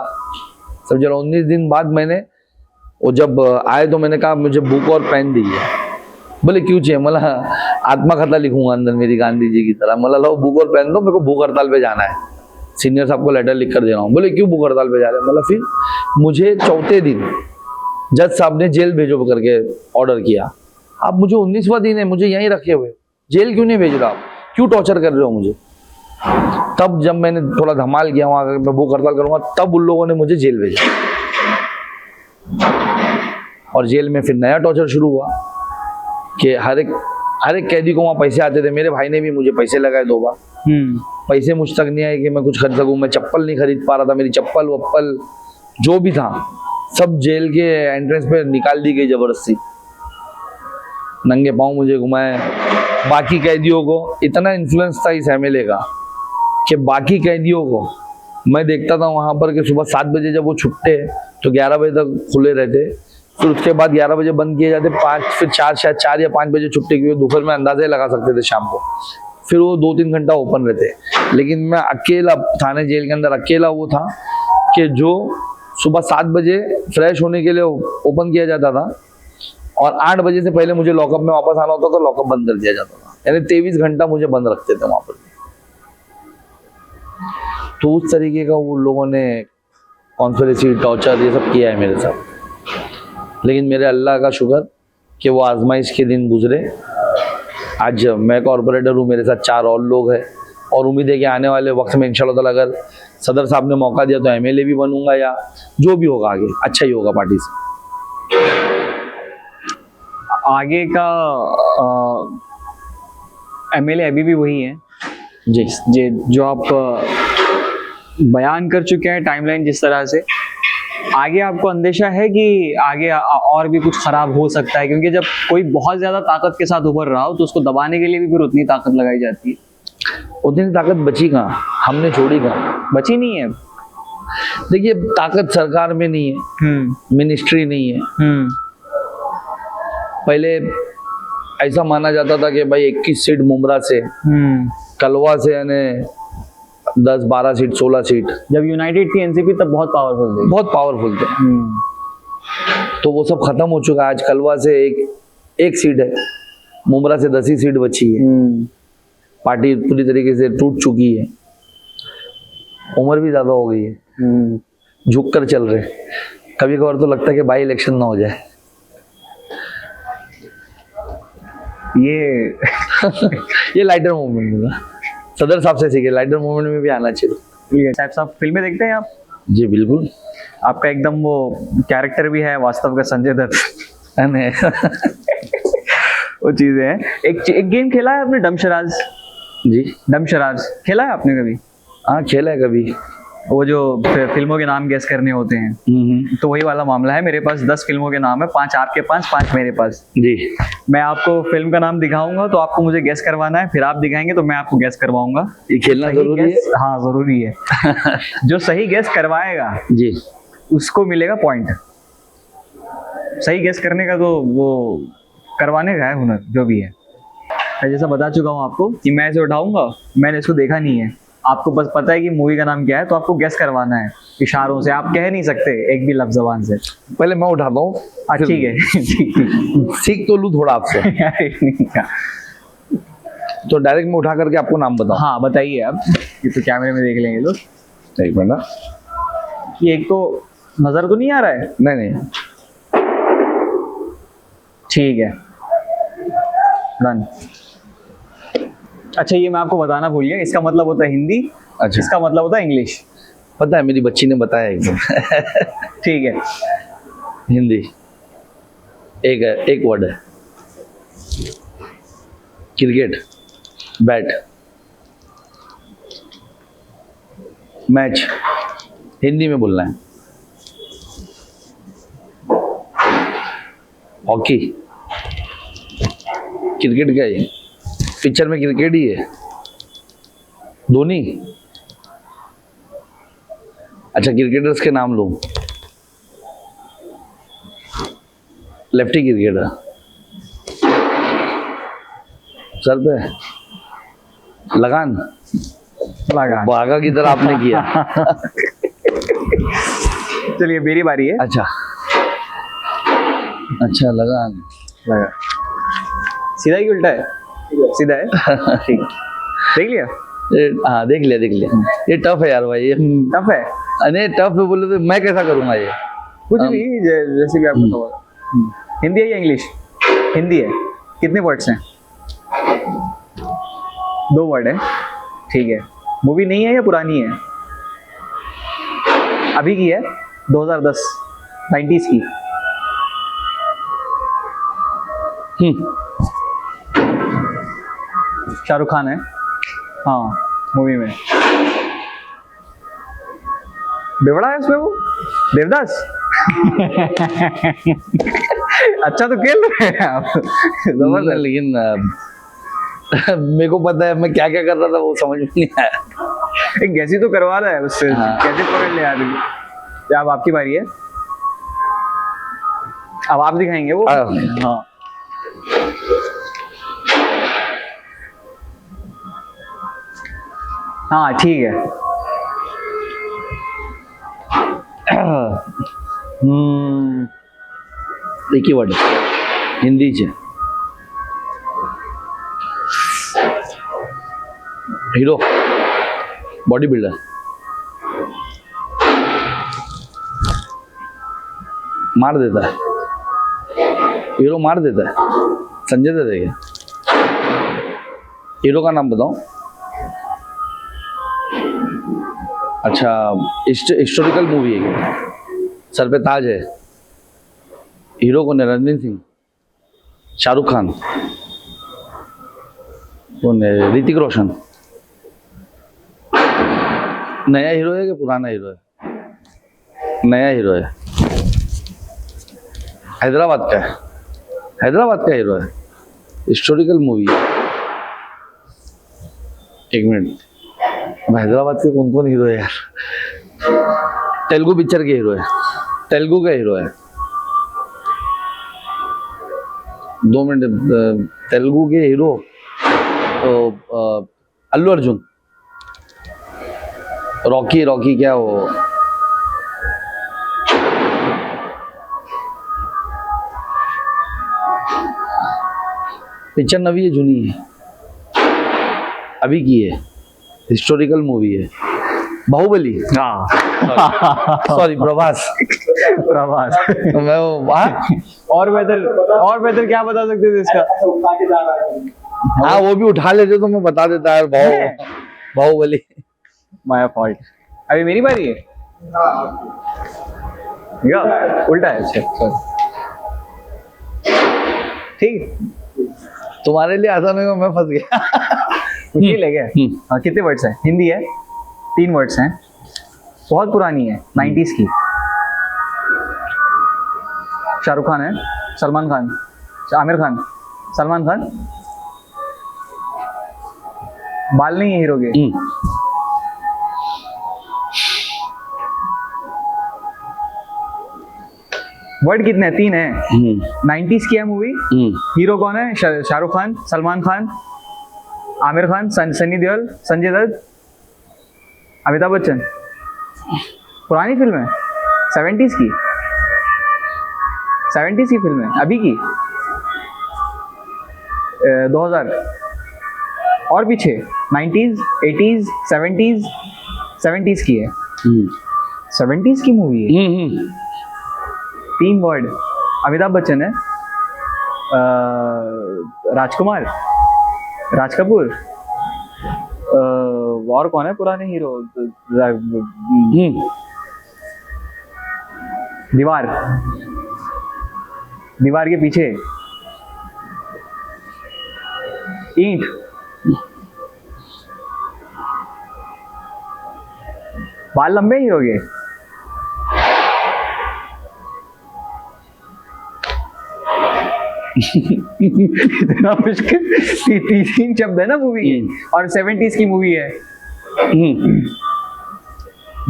सब जरा 19 दिन बाद मैंने, वो जब आए तो मैंने कहा मुझे बुक और पेन दीजिए। बोले क्यों चाहिए? मला आत्मकथा लिखूंगा अंदर मेरी गांधी जी की तरह। मला लो बुक और पेन दो, मेरे को भूख हड़ताल पे जाना है, सीनियर साहब को लेटर लिख कर दे रहा हूँ। बोले क्यों भूख हड़ताल पे जा रहे हैं? मतलब फिर मुझे चौथे दिन जज साहब ने जेल भेजो करके ऑर्डर किया। आप मुझे 19वां दिन है, मुझे यहीं रखे हुए, जेल क्यों नहीं भेज रहा आप? क्यों टॉर्चर कर रहे हो मुझे? तब जब मैंने थोड़ा धमाल किया वहां, मैं भूख हड़ताल करूंगा, तब उन लोगों ने मुझे जेल भेजा। और जेल में फिर नया टॉर्चर शुरू हुआ कि हर एक कैदी को वहां पैसे आते थे। मेरे भाई ने भी मुझे पैसे लगाए 2 बार। पैसे मुझ तक नहीं आए कि मैं कुछ खरीद सकूं। मैं चप्पल नहीं खरीद पा रहा था, मेरी चप्पल वप्पल जो भी था सब जेल के एंट्रेंस पे निकाल दी गई जबरदस्ती। नंगे पांव मुझे घुमाए। बाकी कैदियों को इतना इन्फ्लुएंस था इस एमएलए का कि बाकी कैदियों को मैं देखता था वहां पर कि सुबह 7 बजे जब वो छुट्टे तो 11 बजे तक खुले रहते, फिर उसके बाद 11 बजे बंद किए जाते, 5 फिर 4 शायद 4 या 5 बजे छुट्टी की, दोपहर में अंदाजे लगा सकते थे शाम को, फिर वो 2-3 घंटा ओपन रहते। लेकिन मैं अकेला थाने जेल के अंदर अकेला वो था कि जो सुबह 7 बजे फ्रेश होने के लिए ओपन किया जाता था और 8 बजे से पहले मुझे लॉकअप में वापस आना होता तो लॉकअप बंद कर दिया जाता था। यानी 23 घंटा मुझे बंद रखते थे वहां पर। तो उस तरीके का वो लोगों ने कॉन्स्पिरेसी, टॉर्चर ये सब किया है मेरे साथ। लेकिन मेरे अल्लाह का शुक्र कि वो आजमाइश के दिन गुजरे। आज मैं कॉर्पोरेटर हूँ, मेरे साथ 4 और लोग हैं और उम्मीद है कि आने वाले वक्त में इंशाल्लाह ताला अगर सदर साहब ने मौका दिया तो एमएलए भी बनूंगा या जो भी होगा आगे अच्छा ही होगा पार्टी से। आगे का एमएलए अभी भी वही है जी जो आप बयान कर चुके हैं टाइमलाइन जिस तरह से। आगे आपको अंदेशा है कि आगे और भी कुछ खराब हो सकता है? क्योंकि जब कोई बहुत ज्यादा ताकत के साथ उभर रहा हो तो उसको दबाने के लिए भी फिर उतनी ताकत लगाई जाती है। उतनी ताकत बची कहाँ, हमने छोड़ी कहाँ, बची नहीं है। देखिए ताकत सरकार में नहीं है, मिनिस्ट्री नहीं है। पहले ऐसा माना जाता था कि भाई 21 सीट मुमरा से, कलवा से यानी 10-12 सीट 16 सीट। जब यूनाइटेड थी एनसीपी तब बहुत पावरफुल थे। तो वो सब खत्म हो चुका है। आज कलवा से एक सीट है, मुमरा से 10 ही सीट बची है। पार्टी पूरी तरीके से टूट चुकी है, उम्र भी ज्यादा हो गई है, झुक कर चल रहे। कभी कभार तो लगता है कि बाई इलेक्शन ना हो जाए। ये लाइटर मूवमेंट में सदर साहब से सीखे, लाइटर मूवमेंट में भी आना चाहिए। साहब फिल्में देखते हैं आप? जी बिल्कुल। आपका एकदम वो कैरेक्टर भी है वास्तव का संजय दत्त है। वो चीजें हैं। एक गेम खेला है आपने डमशराज? जी डमशराज खेला है आपने कभी? हाँ खेला है कभी। वो जो फिल्मों के नाम गेस करने होते हैं, तो वही वाला मामला है। मेरे पास 10 फिल्मों के नाम है, 5 आपके पास, 5 मेरे पास। जी मैं आपको फिल्म का नाम दिखाऊंगा तो आपको मुझे गेस करवाना है, फिर आप दिखाएंगे तो मैं आपको गेस करवाऊंगा। ये खेलना जरूरी है? हाँ जरूरी है। जो सही गेस करवाएगा जी उसको मिलेगा पॉइंट। सही गेस करने का तो वो करवाने का है हुनर, जो भी है। मैं जैसा बता चुका हूँ आपको कि मैं इसे उठाऊंगा, मैंने इसको देखा नहीं है, आपको बस पता है कि मूवी का नाम क्या है, तो आपको गेस करवाना है इशारों से। आप कह नहीं सकते एक भी लफ्ज जबान से। पहले मैं उठाता हूँ। ठीक है। सीख तो लूँ थोड़ा आपसे। तो डायरेक्ट मैं उठा करके आपको नाम बताऊँ? हाँ बताइए आप, ये तो कैमरे में देख लेंगे लोग। एक मिनट। ये एक तो नजर तो नहीं आ रहा है? नहीं। ठीक है, डन। अच्छा ये मैं आपको बताना भूल गया, इसका मतलब होता है हिंदी। अच्छा। इसका मतलब होता है इंग्लिश। पता है, मेरी बच्ची ने बताया एकदम। ठीक है। हिंदी एक वर्ड है। क्रिकेट, बैट, मैच, हिंदी में बोलना है। हॉकी, क्रिकेट क्या है? पिक्चर में क्रिकेट ही है। धोनी। अच्छा क्रिकेटर्स के नाम लो। लेफ्टी क्रिकेटर, सर पे लगान बागा की तरह आपने किया। चलिए मेरी बारी है। अच्छा लगान। सीधा ही उल्टा है? सीधा है, ठीक। देख लिया? हाँ देख लिया। ये टफ है यार भाई, ये टफ है? अरे टफ है बोले तो मैं कैसा करूंगा ये। कुछ भी जैसे भी आपको होगा। हिंदी है या इंग्लिश? हिंदी है। कितने वर्ड्स हैं? 2 वर्ड है, ठीक है। मूवी नहीं है या पुरानी है? अभी की है? 2010 90s की? शाहरुख खान है हाँ मूवी में। बेवड़ा है उसमें वो, देवदास। अच्छा तो खेल रहे हैं आप, जबरदस्त। लेकिन मेरे को पता है मैं क्या क्या कर रहा था, वो समझ में नहीं आया। एक गैसी तो करवा रहा है उससे, हाँ। कैसे पकड़ ले आदमी। अब आपकी बारी है, अब आप दिखाएंगे वो। हाँ हाँ ठीक है। एक ही वर्ड हिंदी च हीरो बॉडी बिल्डर मार देता है, हीरो मार देता है। संजय दत्त है क्या? हीरो का नाम बताओ। अच्छा हिस्टोरिकल मूवी है क्या? सर पे ताज है। हीरो कौन है? रणवीर सिंह, शाहरुख खान, कौन है? ऋतिक रोशन। नया हीरो है कि पुराना हीरो है? नया हीरो है। हैदराबाद का है, हैदराबाद का हीरो है। हिस्टोरिकल मूवी है। एक मिनट, हैदराबाद के कौन कौन हीरो है यार? तेलुगु पिक्चर के हीरो है, तेलुगु का हीरो है। 2 मिनट। तेलुगु के हीरो तो अल्लू अर्जुन, रॉकी क्या वो, पिक्चर नवी है जूनी है? अभी की है, हिस्टोरिकल मूवी है। बाहुबली। हाँ सॉरी प्रभास। प्रभास। मैं वो और बेहतर क्या बता सकते थे इसका? हाँ वो भी उठा लेते तो मैं बता देता यार। बाहुबली। My fault. अभी मेरी बारी है या उल्टा है? अच्छा ठीक, तुम्हारे लिए आसान होगा, मैं फंस गया। कुछ ही ले गए। हाँ कितने वर्ड्स हैं? हिंदी है, 3 वर्ड्स हैं, बहुत पुरानी है, 90s की। शाहरुख खान है, सलमान खान, आमिर खान, सलमान खान। बाल नहीं है हीरो के। वर्ड कितने हैं? 3 है। 90s की है मूवी। हीरो कौन है? शाहरुख खान, सलमान खान, आमिर खान, सनी देओल, संजय दत्त, अमिताभ बच्चन। पुरानी फिल्म है, 70s की। 70s की फिल्म है, अभी की 2000 और पीछे 90s, 80s, 70s, 70s की है। 70s की मूवी है। 3 वर्ड। अमिताभ बच्चन है, राजकुमार, राज कपूर, और कौन है पुराने हीरो? दीवार के पीछे ईंट। बाल लंबे हीरो के। इतना मुश्किल। 3 शब्द है ना मूवी, और 70s की मूवी है।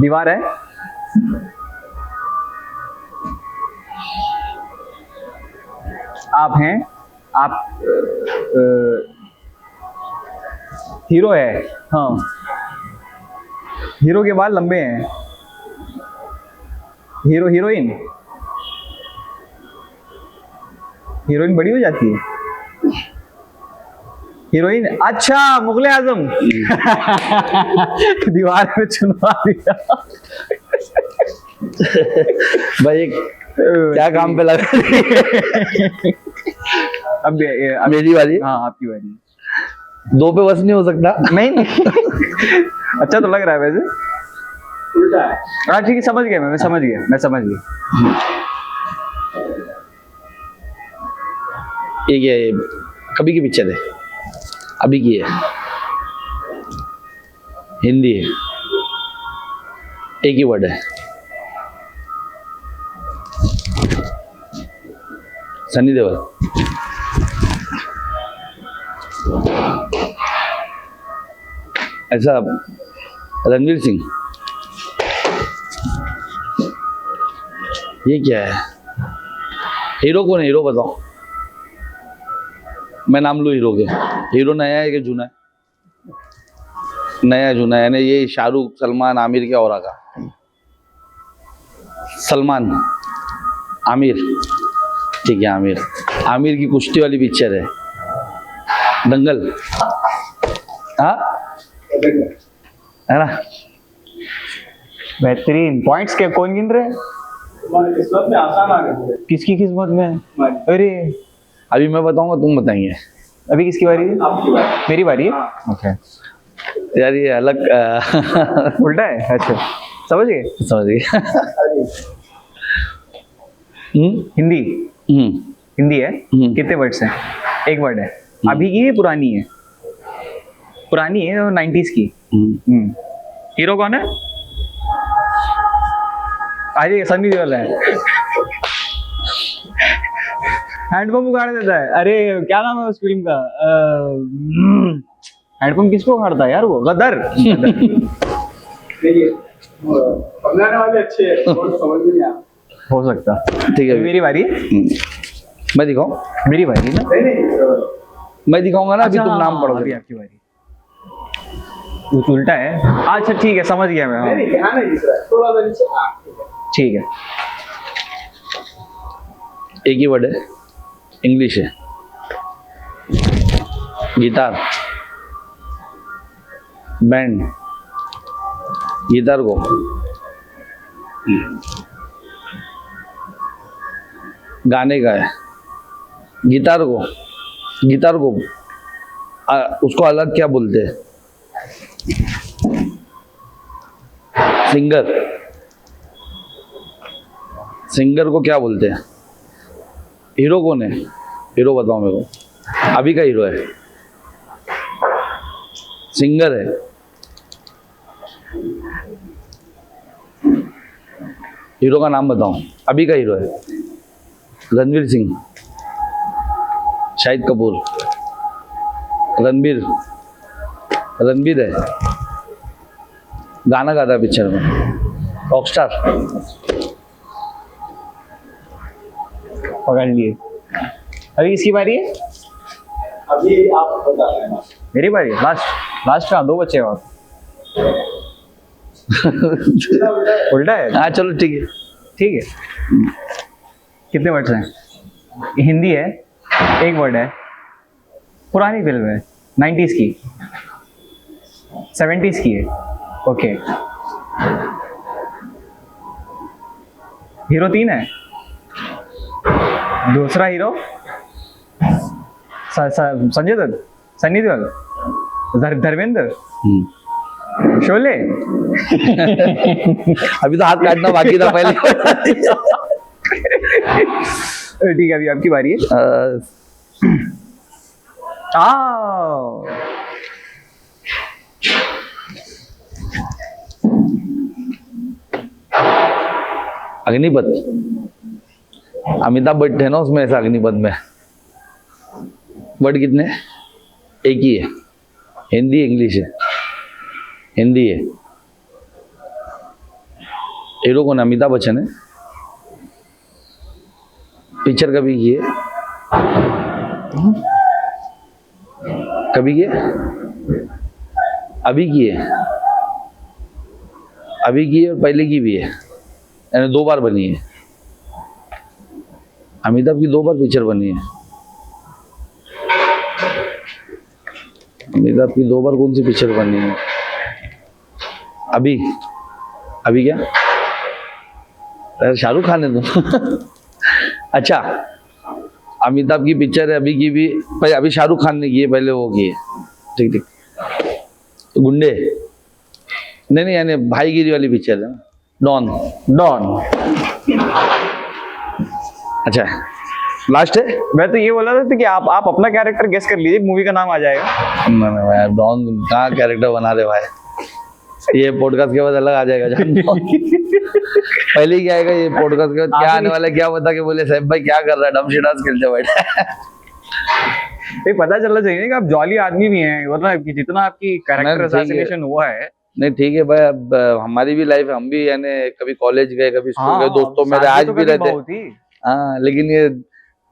दीवार है, आप हैं, आप हीरो है। हाँ हीरो के बाल लंबे हैं। हीरोइन बड़ी हो जाती है। हीरोइन, अच्छा मुगले आजम। दीवार पे चुनवा दिया। भाई क्या काम पे लगा। अब मेरी बारी। हाँ आपकी बारी। दो पे बस नहीं हो सकता। नहीं अच्छा तो लग रहा है वैसे। हाँ ठीक है, समझ गया मैं समझ गया। ये क्या है? कभी की पिक्चर है, अभी की है, हिंदी है, एक ही वर्ड है, सनी देओल। ऐसा रणवीर सिंह। ये क्या है? हीरो कौन है? हीरो बताओ, मैं नाम लूँ हीरो के। हीरो नया है कि जूना है? नया जूना, यानी ये शाहरुख, सलमान, आमिर क्या हो रहा का? सलमान, आमिर, ठीक है आमिर। आमिर की कुश्ती वाली पिक्चर है दंगल। हाँ है ना? बेहतरीन। पॉइंट्स क्या कौन गिन रहे हैं? किस्मत में आसान आ गए। किसकी किस्मत में? अरे अभी मैं बताऊंगा, तुम बताएंगे। अभी किसकी बारी है? आपकी बात। मेरी बारी है। हाँ। ओके यार ये अलग उल्टा है। अच्छा समझ गए। समझ गए। हिंदी हिंदी है। हम्म। कितने वर्ड्स हैं? एक वर्ड है। अभी की है पुरानी है? पुरानी है और 90s की। हीरो कौन है? अरे सनी देओल है। हैंडपंप उखाड़ देता है। अरे क्या नाम है उस फिल्म का? हैंडपंप किसको उखाड़ता है यार? वो गदर। देखिए बनाने वाले अच्छे हैं, और समझ में नहीं आ। हो सकता। ठीक है, मेरी बारी है? मैं दिखाऊं? मेरी बारी है ना? नहीं मैं दिखाऊंगा ना, अभी अच्छा, तुम नाम हाँ, पढ़ो। अभी आपकी बारी। वो उल्टा है। अच्छा ठीक है, समझ गया मैं। हाँ नहीं ध्यान नहीं दिख रहा है, थोड़ा सा नीचे। हाँ ठीक है। ठीक है। एक ही वर्ड है, इंग्लिश है, गिटार, बैंड, गिटार को गाने का है, गिटार को उसको अलग क्या बोलते हैं? सिंगर को क्या बोलते हैं? हीरो कौन है? हीरो बताओ मेरे को। अभी का हीरो है, सिंगर है, हीरो का नाम बताओ। अभी का हीरो है रणवीर सिंह, शाहिद कपूर, रणबीर है, गाना गाता है पिक्चर में, रॉकस्टार। पकड़ लिए। अभी किसकी बारी है? अभी आप बता रहे हैं। मेरी बारी है। लास्ट का 2 बच्चे और। उल्टा है। हाँ चलो ठीक है। ठीक है। कितने वर्ड्स हैं? हिंदी है, एक वर्ड है, पुरानी फिल्म है, 90s की, 70s की है। ओके। हीरो 3 है। दूसरा हीरो संजय दत्त, सनी देओल, धर्मेंद्र, शोले। अभी तो हाथ काटना बाकी था पहले। ठीक है, अभी आपकी बारी है। अग्निपथ, अमिताभ बच्चन है ना उसमें, ऐसा अग्निपथ में वर्ड कितने? एक ही है, हिंदी इंग्लिश है, हिंदी है। हीरो कौन? अमिताभ बच्चन है। पिक्चर कभी की है? कभी की है? अभी की है, अभी की है और पहले की भी है, यानी 2 बार बनी है। अमिताभ की 2 बार पिक्चर बनी है। अमिताभ की 2 बार कौन सी पिक्चर बनी है? अभी अभी क्या? अरे शाहरुख खान है तुम। अच्छा, अमिताभ की पिक्चर है अभी की भी, भाई अभी शाहरुख खान ने की है, पहले वो की है। ठीक ठीक। तो गुंडे नहीं, यानी भाईगिरी वाली पिक्चर है ना, डॉन। डॉन। अच्छा लास्ट है। मैं तो ये बोल रहा था कि आप अपना कैरेक्टर गेस कर लीजिए, मूवी का नाम आ जाएगा। नहीं भाई, डॉन कहाँ कैरेक्टर बना रहे भाई, ये पॉडकास्ट के बाद अलग आ जाएगा जान। पहले ही क्या आएगा ये पॉडकास्ट के बाद, क्या आने वाला है क्या पता, कि बोले साहब भाई क्या कर रहा है, डमशीडास खेलते बैठे। ये पता चलना चाहिए ना कि आप जॉली आदमी भी हैं, वरना कि जितना आपकी कैरेक्टर असैसिनेशन हुआ है। नहीं ठीक है भाई, अब हमारी भी लाइफ है, हम भी यानी कभी कॉलेज गए, कभी स्कूल गए, दोस्तों मेरे आज भी रहते। हाँ लेकिन ये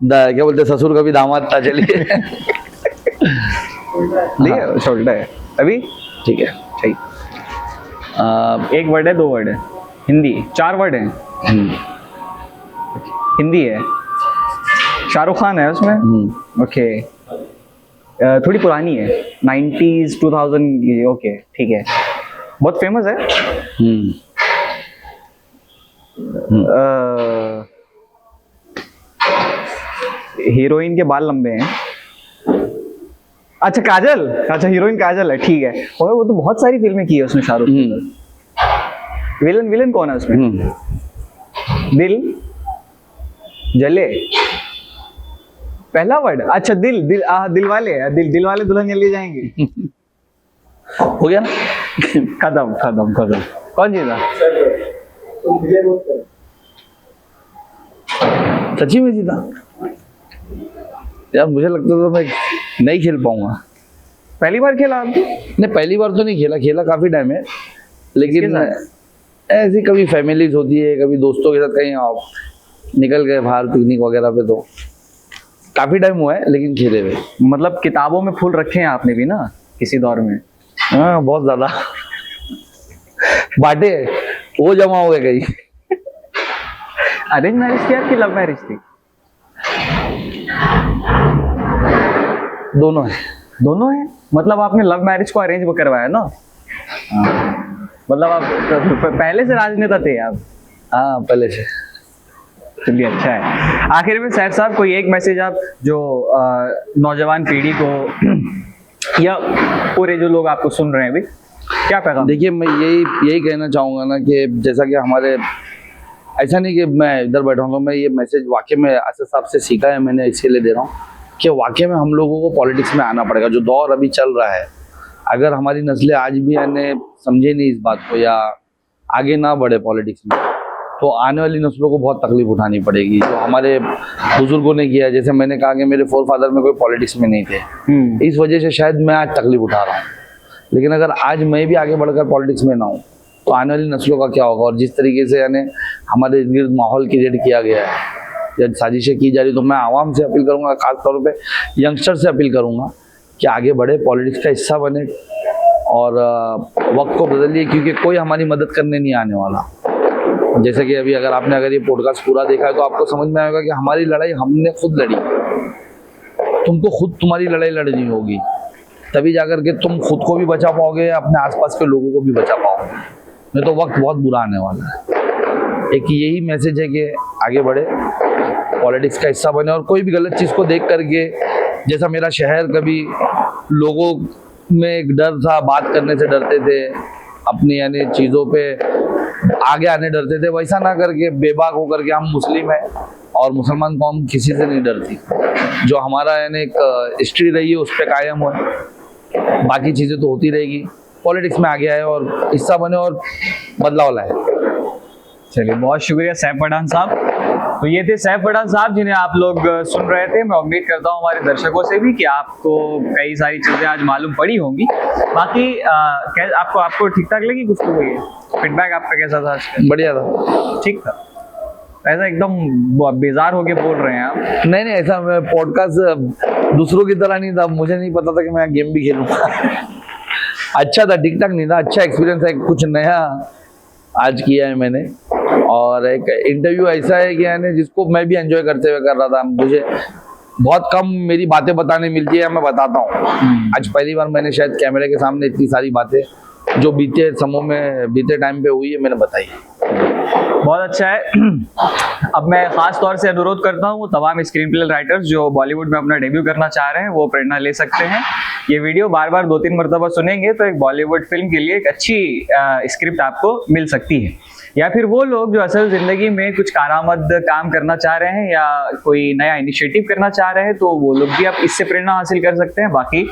क्या बोलते ससुर का भी दामाद था। चलिए छोटा है अभी। ठीक है। ठीक। एक वर्ड है, 2 वर्ड है, हिंदी 4 वर्ड है, हिंदी है, शाहरुख खान है उसमें। ओके। थोड़ी पुरानी है, 90s 2000। ओके ठीक है, बहुत फेमस है। हीरोइन के बाल लंबे हैं। अच्छा काजल, अच्छा हीरोइन काजल है, ठीक है। और वो तो बहुत सारी फिल्में की है उसने शाहरुख। विलन कौन है उसमें? दिल जले, पहला वर्ड। अच्छा दिल दिल वाले दुल्हनिया ले जाएंगे। हो गया ना। खत्म। कौन जीता? सच्ची में जीता यार, मुझे लगता था मैं नहीं खेल पाऊंगा। पहली बार खेला आप? नहीं पहली बार तो नहीं खेला काफी टाइम है, लेकिन ऐसी कभी फैमिलीज होती है, कभी दोस्तों के साथ कहीं आप निकल गए बाहर पिकनिक वगैरह पे, तो काफी टाइम हुआ है लेकिन खेले हुए। मतलब किताबों में फूल रखे हैं आपने भी ना किसी दौर में? हाँ बहुत ज्यादा बांटे, वो जमा हो गए कहीं। अरेंज मैरिज थी आपकी, लव मैरिज थी? दोनों है। मतलब आपने लव मैरिज को अरेंज करवाया ना? मतलब आप पहले से राजनेता थे आप? हाँ पहले से। चलिए अच्छा है। आखिर में सैफ साहब कोई एक मैसेज आप जो नौजवान पीढ़ी को या पूरे जो लोग आपको सुन रहे हैं भी, क्या पैगाम? देखिए मैं यही कहना चाहूंगा ना कि जैसा कि हमारे, ऐसा नहीं कि मैं इधर बैठा हूँ, मैं ये मैसेज वाकई में असद साहब से सीखा है मैंने, इसलिए दे रहा हूँ कि वाकई में हम लोगों को पॉलिटिक्स में आना पड़ेगा। जो दौर अभी चल रहा है, अगर हमारी नस्लें आज भी यानी समझे नहीं इस बात को या आगे ना बढ़े पॉलिटिक्स में, तो आने वाली नस्लों को बहुत तकलीफ उठानी पड़ेगी। जो हमारे बुजुर्गों ने किया, जैसे मैंने कहा कि मेरे फोरफादर में कोई पॉलिटिक्स में नहीं थे, इस वजह से शायद मैं आज तकलीफ उठा रहा हूँ। लेकिन अगर आज मैं भी आगे बढ़कर पॉलिटिक्स में ना हूँ तो आने वाली नस्लों का क्या होगा। और जिस तरीके से यानी हमारे इर्द गिर्द माहौल क्रिएट किया गया है या साजिशें की जा रही, तो मैं आवाम से अपील करूँगा, खासतौर पे यंगस्टर से अपील करूँगा कि आगे बढ़े, पॉलिटिक्स का हिस्सा बने और वक्त को बदलिए, क्योंकि कोई हमारी मदद करने नहीं आने वाला। जैसे कि अभी अगर ये पॉडकास्ट पूरा देखा है तो आपको समझ में आएगा कि हमारी लड़ाई हमने खुद लड़ी। तुमको खुद तुम्हारी लड़ाई लड़नी होगी, तभी जाकर के तुम खुद को भी बचा पाओगे, अपने आसपास के लोगों को भी बचा पाओगे, नहीं तो वक्त बहुत बुरा आने वाला है। एक यही मैसेज है कि आगे बढ़े, पॉलिटिक्स का हिस्सा बने, और कोई भी गलत चीज़ को देख करके, जैसा मेरा शहर कभी लोगों में एक डर था, बात करने से डरते थे, अपनी यानी चीज़ों पे आगे आने डरते थे, वैसा ना करके बेबाक होकर के हम मुस्लिम हैं और मुसलमान कौम किसी से नहीं डरती। जो हमारा यानी एक हिस्ट्री रही है उस पर कायम हो, बाकी चीज़ें तो होती रहेगी। पॉलिटिक्स में आगे आए और हिस्सा बने और बदलाव लाए। चलिए बहुत शुक्रिया सैफ पठान साहब। तो ये थे सैफ पठान साहब जिन्हें आप लोग सुन रहे थे। मैं उम्मीद करता हूँ हमारे दर्शकों से भी कि आपको कई सारी चीज़ें आज मालूम पड़ी होंगी। बाकी आपको ठीक ठाक लगी गुफ्तगू? ये फीडबैक आपका कैसा था? बढ़िया था, ठीक था। ऐसा एकदम बेजार होके बोल रहे हैं आप? नहीं ऐसा मैं पॉडकास्ट दूसरों की तरह नहीं था, मुझे नहीं पता था कि मैं गेम भी खेलूंगा। अच्छा था, ठीक ठाक नहीं था, अच्छा एक्सपीरियंस है, कुछ नया आज किया है मैंने। और एक इंटरव्यू ऐसा है कि यानी जिसको मैं भी एंजॉय करते हुए कर रहा था। मुझे बहुत कम मेरी बातें बताने मिलती है, मैं बताता हूँ। आज पहली बार मैंने शायद कैमरे के सामने इतनी सारी बातें जो बीते समूह में बीते टाइम पे हुई है मैंने बताई। बहुत अच्छा है। अब मैं खास तौर से अनुरोध करता हूँ तमाम स्क्रीन प्ले राइटर्स जो बॉलीवुड में अपना डेब्यू करना चाह रहे हैं वो प्रेरणा ले सकते हैं। ये वीडियो बार बार 2-3 मरतबा सुनेंगे तो एक बॉलीवुड फिल्म के लिए एक अच्छी स्क्रिप्ट आपको मिल सकती है। या फिर वो लोग जो असल जिंदगी में कुछ कारामद काम करना चाह रहे हैं या कोई नया इनिशिएटिव करना चाह रहे हैं तो वो लोग भी आप इससे प्रेरणा हासिल कर सकते हैं। बाकी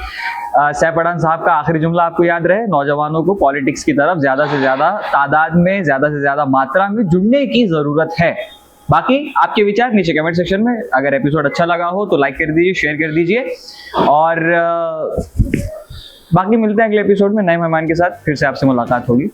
सैफ पठान साहब का आखिरी जुमला आपको याद रहे, नौजवानों को पॉलिटिक्स की तरफ ज्यादा से ज्यादा तादाद में, ज्यादा से ज्यादा मात्रा में जुड़ने की जरूरत है। बाकी आपके विचार नीचे कमेंट सेक्शन में, अगर एपिसोड अच्छा लगा हो तो लाइक कर दीजिए, शेयर कर दीजिए और बाकी मिलते हैं अगले एपिसोड में नए मेहमान के साथ, फिर से आपसे मुलाकात होगी।